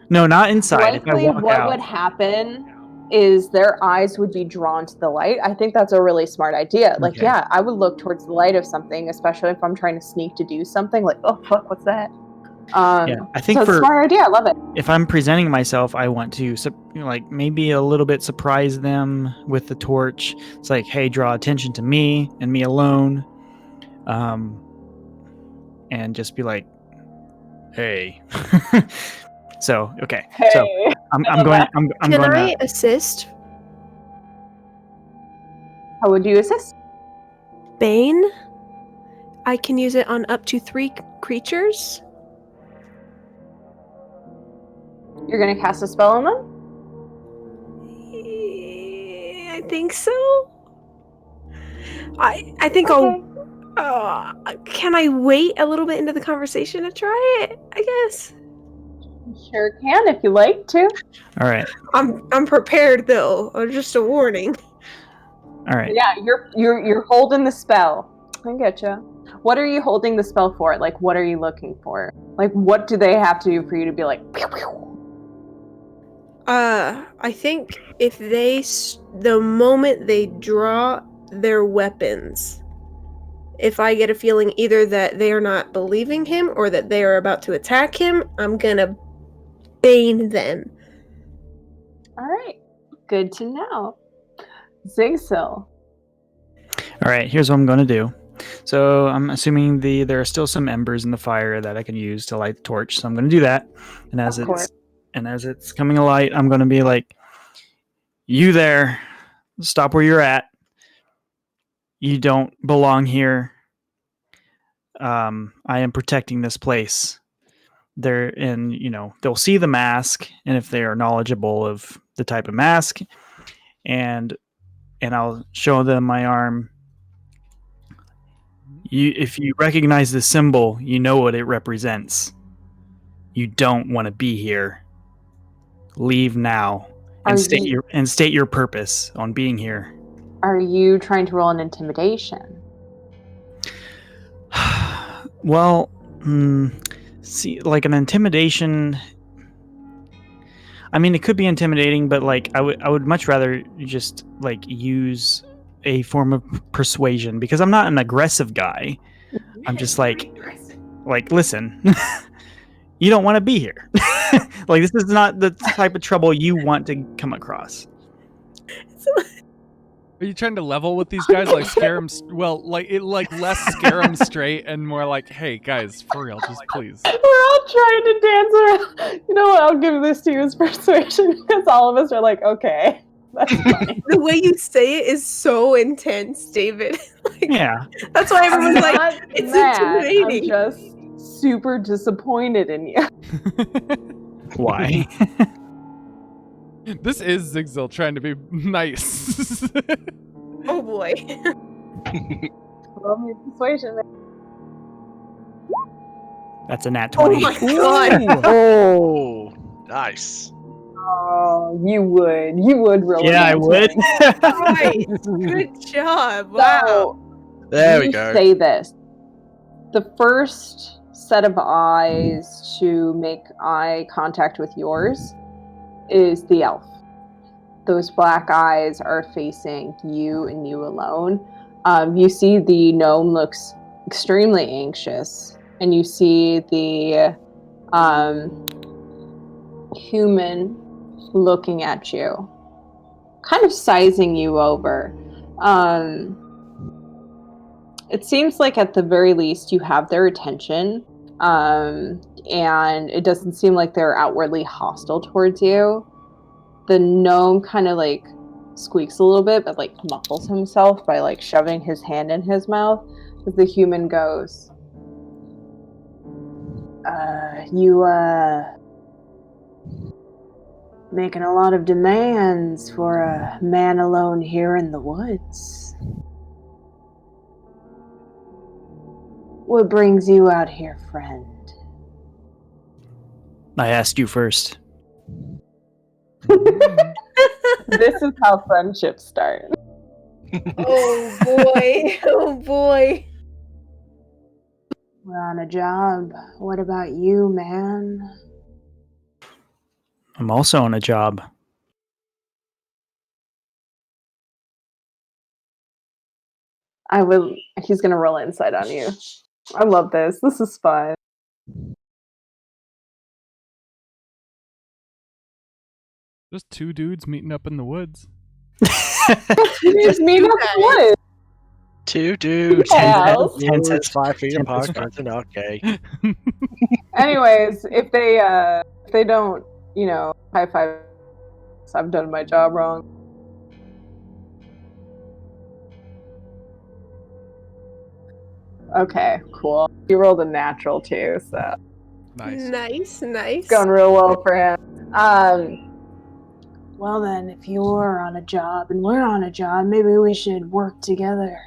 no, not inside. If I Likely walk what out, would happen is their eyes would be drawn to the light. I think that's a really smart idea. Like, Okay. yeah, I would look towards the light of something, especially if I'm trying to sneak to do something. Like, oh, fuck, what's that? Yeah, I think so it's a for- smart idea. I love it. if I'm presenting myself, I want to like maybe a little bit surprise them with the torch. It's like, hey, draw attention to me and me alone, and just be like, hey. So okay, so Hey. I'm going. I'm Can going I to. assist How would you assist? Bane? I can use it on up to 3 creatures. You're going to cast a spell on them? I think so. I think Okay. can I wait a little bit into the conversation to try it? I guess. Sure can if you like to. All right, I'm prepared though. Or just a warning. all right. Yeah, you're holding the spell. I getcha. What are you holding the spell for? Like, what are you looking for? Like, what do they have to do for you to be like, pew, pew? I think if the moment they draw their weapons, if I get a feeling either that they are not believing him or that they are about to attack him, I'm gonna bane them. All right, good to know. Zigzil. All right, here's what I'm going to do. So I'm assuming there are still some embers in the fire that I can use to light the torch. So I'm going to do that. And as Of course. it's coming alight, I'm going to be like, You there. Stop where you're at. You don't belong here. I am protecting this place. They'll see the mask, and if they are knowledgeable of the type of mask, and I'll show them my arm. If you recognize the symbol, you know what it represents. You don't want to be here. Leave now and state your purpose on being here. Are you trying to roll an intimidation? Well, see, like an intimidation. I mean, it could be intimidating, but like I would much rather just like use a form of persuasion, because I'm not an aggressive guy. I'm just like listen, you don't want to be here. Like, this is not the type of trouble you want to come across. Are you trying to level with these guys, like scare them? Less scare them straight and more like, hey guys, for real, just please. We're all trying to dance around. You know what? I'll give this to you as persuasion, because all of us are like, okay, that's funny. The way you say it is so intense, David. Yeah. That's why everyone's I'm like, not it's mad, intimidating. I'm just super disappointed in you. Why? This is Zigzil trying to be nice. Oh boy. Roll me persuasion. That's a nat Oh 20. my god. Oh, nice. Oh, you would really. Yeah, I would. Nice. Good job. Wow. So, There we you go. say this. The first set of eyes to make eye contact with yours is the elf. Those black eyes are facing you and you alone. You see the gnome looks extremely anxious, and you see the human looking at you, kind of sizing you over. It seems like at the very least you have their attention, and it doesn't seem like they're outwardly hostile towards you. The gnome kind of like squeaks a little bit, but like muffles himself by like shoving his hand in his mouth as the human goes, you making a lot of demands for a man alone here in the woods. What brings you out here, friend? I asked you first. This is how friendships start. Oh boy. Oh boy. We're on a job. What about you, man? I'm also on a job. He's gonna roll insight on you. I love this. This is fun. Just two dudes meeting up in the woods. Just me two up what? Two dudes. Yeah. 10 cents. 5 feet 10 apart. cents. Granted, okay. Anyways, if they don't, high five, I've done my job wrong. Okay, cool. You rolled a natural too, so Nice. Nice. it's going real well for him. Well then, if you're on a job and we're on a job, maybe we should work together.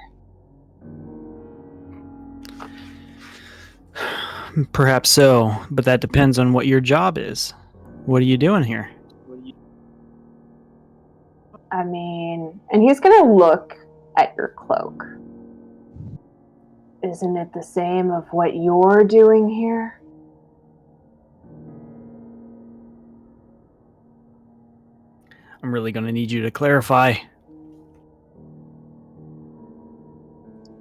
Perhaps so, but that depends on what your job is. What are you doing here? I mean, and he's gonna look at your cloak. Isn't it the same of what you're doing here? I'm really going to need you to clarify.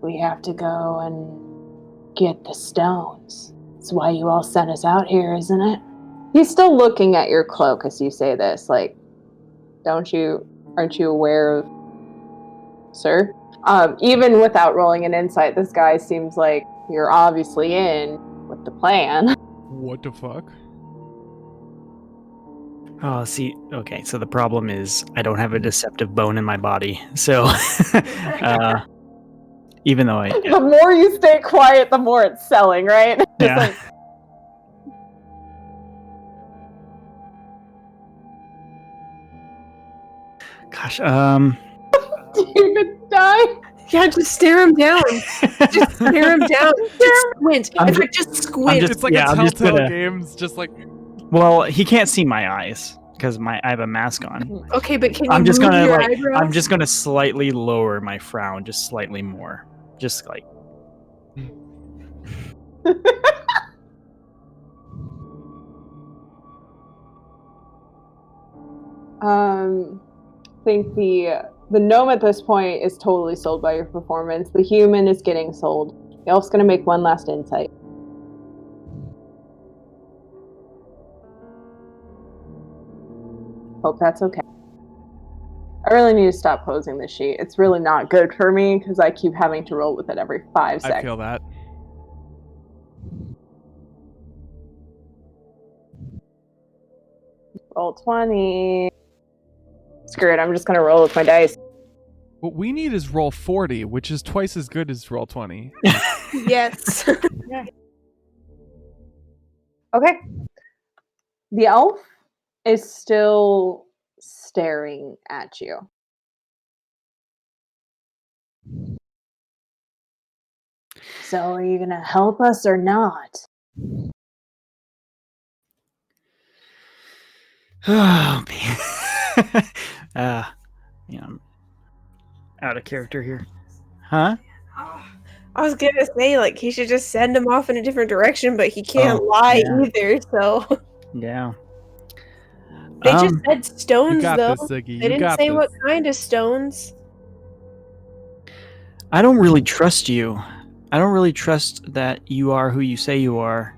We have to go and get the stones. That's why you all sent us out here, isn't it? He's still looking at your cloak as you say this, like, aren't you aware of, sir? Even without rolling an insight, this guy seems like you're obviously in with the plan. What the fuck? Oh, see, okay, so the problem is I don't have a deceptive bone in my body. So, even though The more you stay quiet, the more it's selling, right? Just yeah. like, Gosh, you could die. Yeah, just stare him down. Just stare him down. Just squint. I'm In ju- fact, just squint. It's like yeah, a I'm just Telltale gonna- Games, just like well, he can't see my eyes because I have a mask on. Okay, but can you I'm just move gonna your like, eyebrows? I'm just gonna slightly lower my frown, just slightly more, just like. I think the gnome at this point is totally sold by your performance. The human is getting sold. The elf's gonna make one last insight. Hope that's okay. I really need to stop posing this sheet. It's really not good for me because I keep having to roll with it every 5 seconds. I feel that. Roll 20. Screw it, I'm just gonna roll with my dice. What we need is roll 40, which is twice as good as roll 20. Yes. Okay. The elf is still staring at you. So are you gonna help us or not? Oh man. I'm out of character here. Huh? I was gonna say, like, he should just send him off in a different direction, but he can't lie yeah. either, so. Yeah. They just said You stones, got though. this, Ziggy. They You didn't got say this. what kind of stones. I don't really trust you. I don't really trust that you are who you say you are.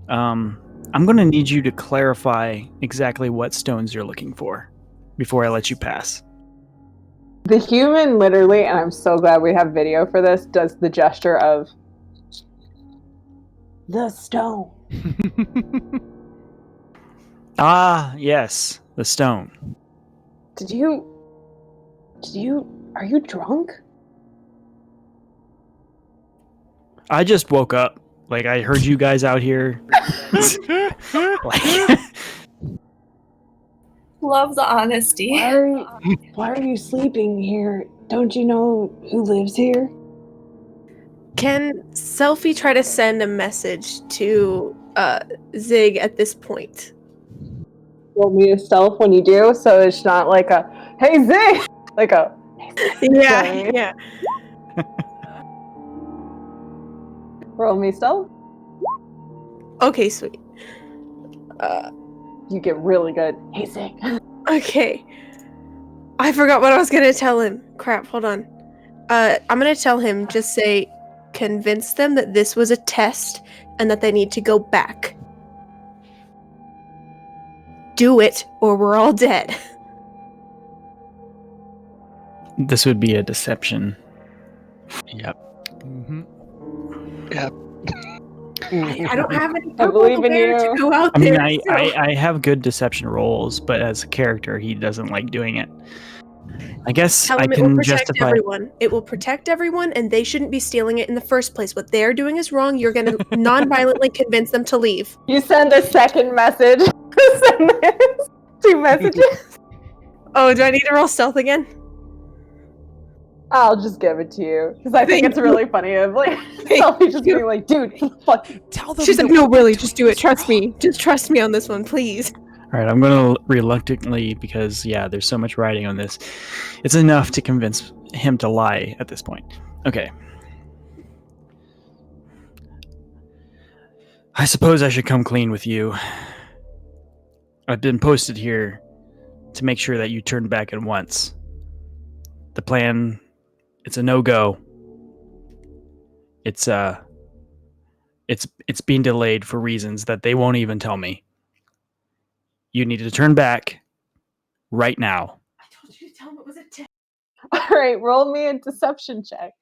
I'm gonna need you to clarify exactly what stones you're looking for before I let you pass. The human literally, and I'm so glad we have video for this, does the gesture of the stone. Ah, yes, the stone. Are you drunk? I just woke up. Like, I heard you guys out here. Like, Love the honesty. Why are you sleeping here? Don't you know who lives here? Can Selfie try to send a message to Zig at this point? Roll me a stealth when you do, so it's not like a hey Zig, like a Yeah, yeah. roll me stealth. Okay, sweet. You get really good. Hey Zig. Okay. I forgot what I was gonna tell him. Crap, hold on. I'm gonna tell him, just say, convince them that this was a test and that they need to go back. Do it, or we're all dead. this would be a deception. Yep. Mm-hmm. Yep. I don't have any I purple believe in hair you. to go out I mean, there. I have good deception rolls, but as a character, he doesn't like doing it. I guess Tell I him it will can protect justify. everyone. It will protect everyone, and they shouldn't be stealing it in the first place. What they're doing is wrong. You're gonna non-violently convince them to leave. You send a second message. Send this. 2 messages. Oh, do I need to roll stealth again? I'll just give it to you because I think Thank it's really funny. Of like Selfie just being like, dude, fuck. Tell them. She's like, that no, what really, they're just doing do it. is Trust wrong." me. Just trust me on this one, please. All right, I'm going to reluctantly, because yeah, there's so much writing on this. It's enough to convince him to lie at this point. Okay. I suppose I should come clean with you. I've been posted here to make sure that you turn back at once. The plan, it's a no-go. It's being delayed for reasons that they won't even tell me. You need to turn back right now. I told you to tell him it was a test. All right, roll me a deception check.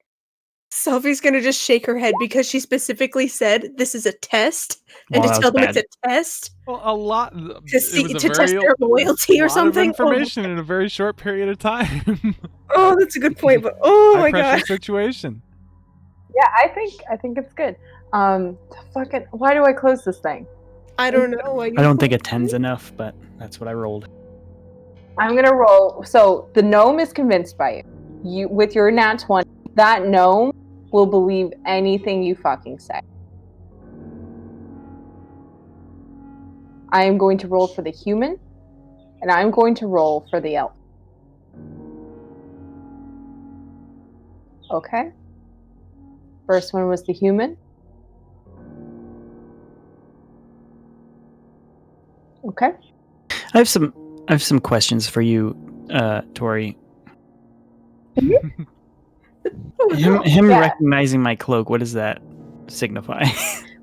Sophie's gonna just shake her head because she specifically said this is a test, and Well, to that tell was them it's bad. a test Well, a lot. to It was a test very their loyalty or lot of something. information in a very short period of time. Oh, that's a good point. But oh High my pressure god, situation. Yeah, I think it's good. Fucking, why do I close this thing? I don't know. I don't think a 10's enough, but that's what I rolled. I'm gonna roll. So the gnome is convinced by you. You, with your nat 20, that gnome will believe anything you fucking say. I am going to roll for the human, and I'm going to roll for the elf. Okay. First one was the human. Okay. I have some questions for you, Tori. Him Yeah. recognizing my cloak, what does that signify?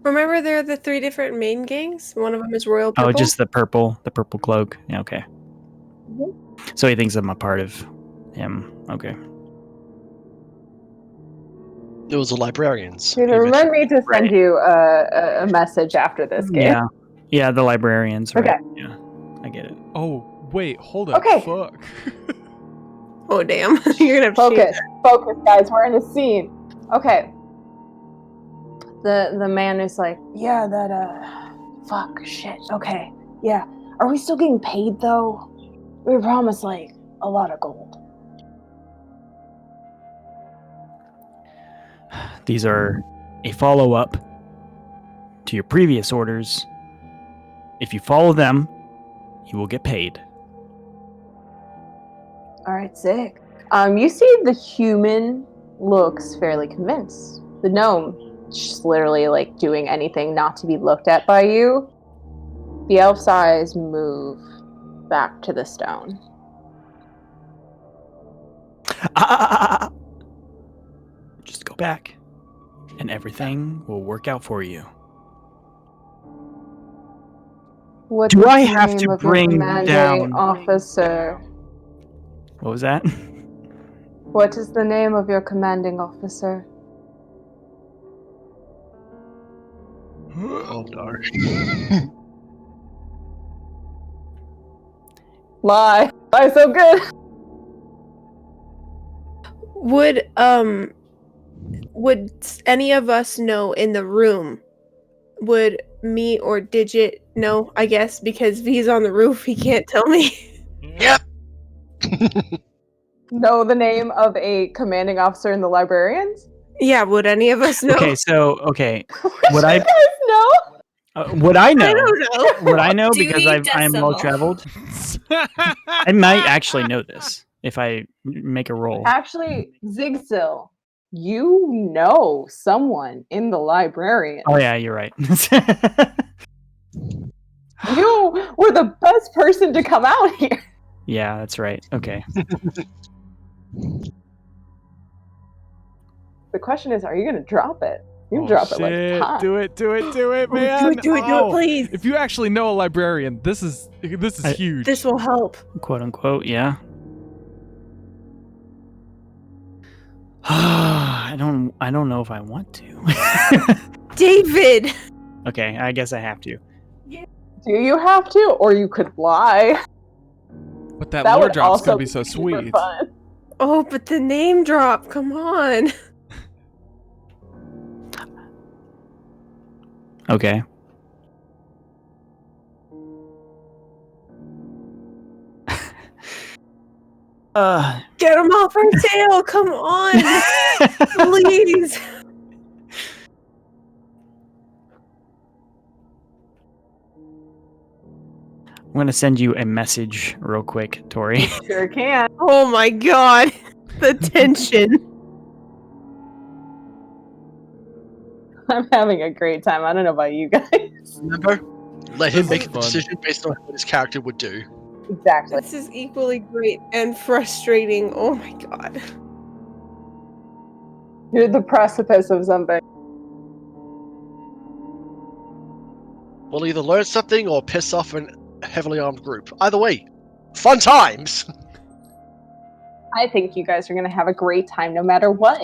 Remember, there are the 3 different main gangs. One of them is Royal Purple. Oh, just the purple cloak. Yeah, okay. Mhm. So he thinks I'm a part of him. Okay. It was the librarians. Dude, you remind mentioned. me to send Right. you a message after this game. Yeah, the librarians. Right. Okay. Yeah, I get it. Oh, wait, hold up. Okay. Fuck. Oh damn, you're gonna have to Focus, focus, guys. We're in a scene. Okay. The man is like, yeah, that fuck, shit. Okay, yeah. Are we still getting paid though? We were promised like a lot of gold. These are a follow-up to your previous orders. If you follow them, you will get paid. All right, sick. You see the human looks fairly convinced. The gnome, just literally like doing anything not to be looked at by you. The elf's eyes move back to the stone. Just go back, and everything will work out for you. What Do is I the have name to of your bring commanding down- officer? What was that? What is the name of your commanding officer? Oh no. Lie. Lie so good. Would any of us know in the room? Would me or Digit know? I guess because V's on the roof, he can't tell me. Yep. Know the name of a commanding officer in the librarians? Yeah, would any of us know? Okay. Would you I- guys know? Would I know? I don't know. Would I know Dewey because I am Decimal. well traveled? I might actually know this if I make a roll. Actually, Zigzil, you know someone in the librarian. Oh yeah, you're right. You were the best person to come out here. Yeah, that's right. Okay. The question is, are you going to drop it? You can Oh, drop it like shit. hot. Do it, man. Do it, Oh, please. If you actually know a librarian, this is huge. This will help. Quote unquote, yeah. I don't know if I want to. David! Okay, I guess I have to. Do you have to? Or you could lie. But that That lore would drop's also gonna be so super sweet. fun. Oh, but the name drop, come on. Okay. Get him off our tail, come on! Please! I'm gonna send you a message real quick, Tori. Sure can. Oh my god! The tension. I'm having a great time. I don't know about you guys. Remember? Let him This make is a fun. decision based on what his character would do. Exactly. This is equally great and frustrating. Oh my god. You're at the precipice of something. We'll either learn something or piss off a heavily armed group. Either way, fun times! I think you guys are going to have a great time no matter what.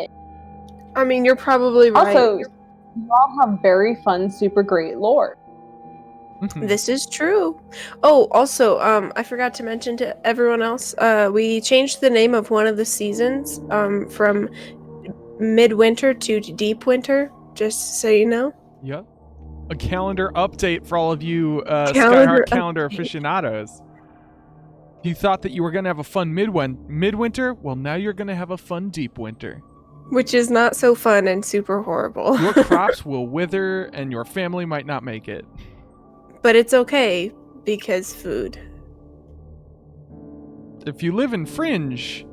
I mean, you're probably right. Also, you all have very fun, super great lore. Mhm. This is true. Oh, also, I forgot to mention to everyone else, we changed the name of one of the seasons, from Midwinter to Deep Winter, just so you know. Yep. A calendar update for all of you Calendar Skyheart calendar update. aficionados. You thought that you were going to have a fun midwinter? Well, now you're going to have a fun deep winter. Which is not so fun and super horrible. Your crops will wither and your family might not make it. But it's okay, because food. If you live in Fringe,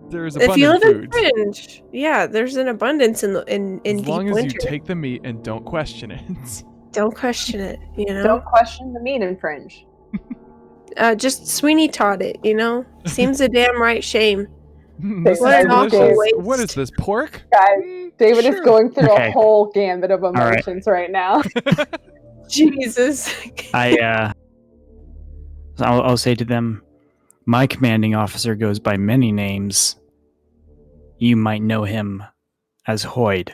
there's If you abundant live food. in Fringe, yeah, there's an abundance in As Deep long as Winter. you take the meat and don't question it. Don't question it, you know? Don't question the meat in Fringe. Just Sweeney taught it, you know? Seems a damn right shame. This What is an awful delicious. waste. What is this, pork? Guys, David is Sure. going through Okay. a whole gambit of right. emotions right now. Jesus. I'll say to them, my commanding officer goes by many names. You might know him as Hoyd.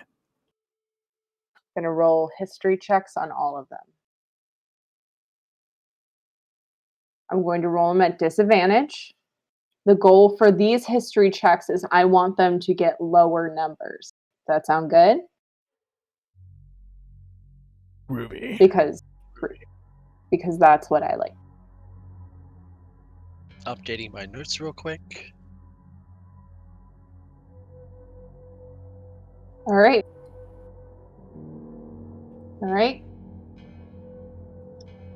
Gonna roll history checks on all of them. I'm going to roll them at disadvantage. The goal for these history checks is I want them to get lower numbers. Does that sound good? Ruby. Because that's what I like. Updating my notes real quick. All right. All right.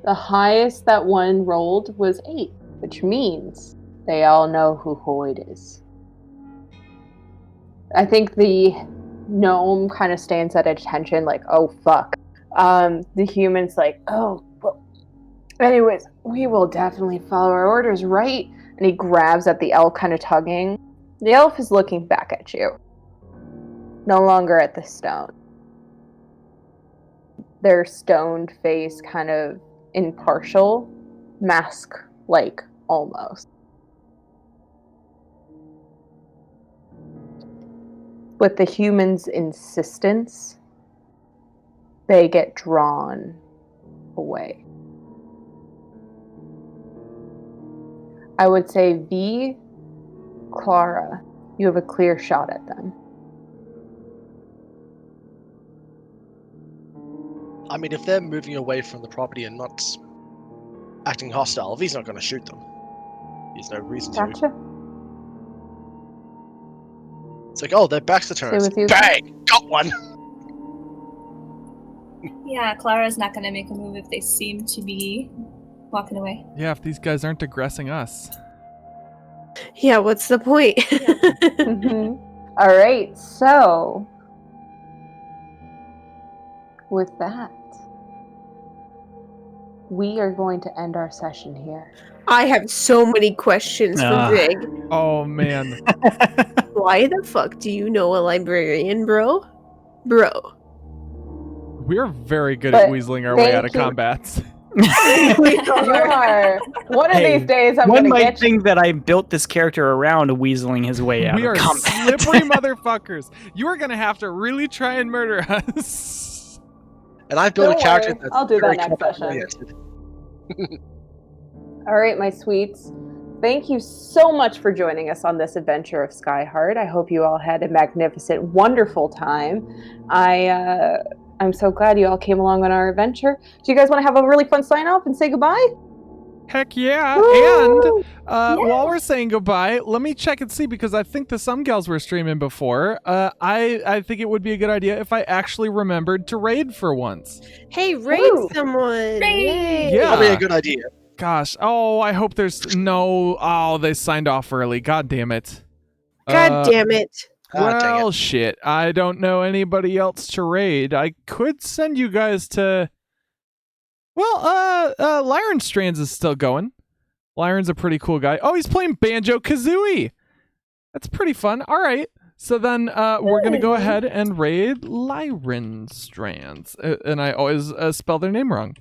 The highest that one rolled was 8, which means they all know who Hoyd is. I think the gnome kind of stands at attention, like, oh, fuck. The human's like, oh, well, anyways, we will definitely follow our orders, right? And he grabs at the elf, kind of tugging. The elf is looking back at you. No longer at the stone. Their stoned face kind of impartial, mask-like almost. With the human's insistence, they get drawn away. I would say V, Clara, you have a clear shot at them. I mean, if they're moving away from the property and not acting hostile, V's not going to shoot them. There's no reason to. Gotcha. It's like, oh, their backs are turned. Stay with you. Bang! Got one! Yeah, Clara's not gonna make a move if they seem to be walking away. Yeah, if these guys aren't aggressing us. Yeah, what's the point? Mhm. All right, so with that, we are going to end our session here. I have so many questions Ah. for Zig. Oh, man. Why the fuck do you know a librarian, bro? Bro. We're very good But at weaseling our way thank out of you. combats. You are. One of Hey, these days, I'm One going to might get you. think that I built this character around weaseling his way out We of are combat. slippery motherfuckers. You are going to have to really try and murder us. And I've built Don't a character worry, that's I'll do that very next combat session. oriented. All right, my sweets. Thank you so much for joining us on this adventure of Skyheart. I hope you all had a magnificent, wonderful time. I'm so glad you all came along on our adventure. Do you guys want to have a really fun sign off and say goodbye? Heck yeah. Woo! And while we're saying goodbye, let me check and see, because I think the Some Gals were streaming before. I think it would be a good idea if I actually remembered to raid for once. Hey, raid Woo. someone! Raid! Yay! Yeah. Probably a good idea. Gosh. Oh, I hope there's no... Oh, they signed off early. God damn it. God damn it. Ah, dang Well, it. shit. I don't know anybody else to raid. I could send you guys to... Well, Lyron Strands is still going. Lyron's a pretty cool guy. Oh, he's playing Banjo-Kazooie. That's pretty fun. All right. So then we're going to go ahead and raid Lyron Strands. And I always spell their name wrong.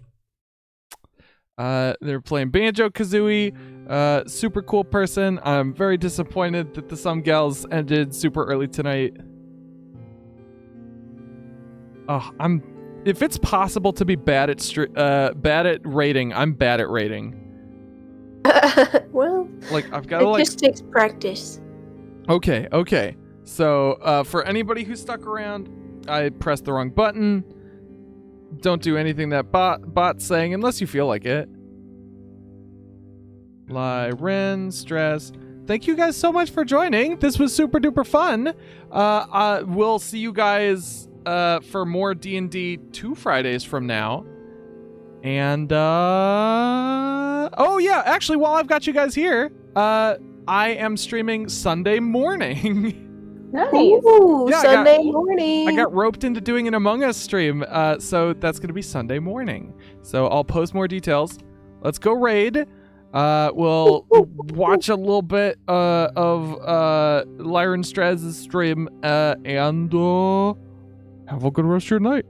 They're playing Banjo-Kazooie. Super cool person. I'm very disappointed that the Some Gals ended super early tonight. If it's possible to be bad at rating, I'm bad at rating. Well, Like I've got to it just takes practice. Okay. So for anybody who stuck around, I pressed the wrong button. Don't do anything that bot's saying unless you feel like it. Lyren, Stress. Thank you guys so much for joining. This was super duper fun. We'll see you guys for more D&D 2 Fridays from now. And oh yeah, actually while I've got you guys here, I am streaming Sunday morning. Nice. Ooh, Yeah, Sunday morning. I got roped into doing an Among Us stream, so that's going to be Sunday morning. So I'll post more details. Let's go raid. We'll watch a little bit of Lyren Straz's stream, and have a good rest of your night.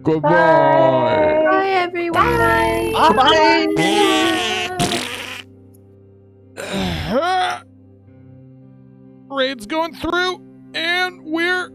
Goodbye. Bye, everyone. Raid's going through, and we're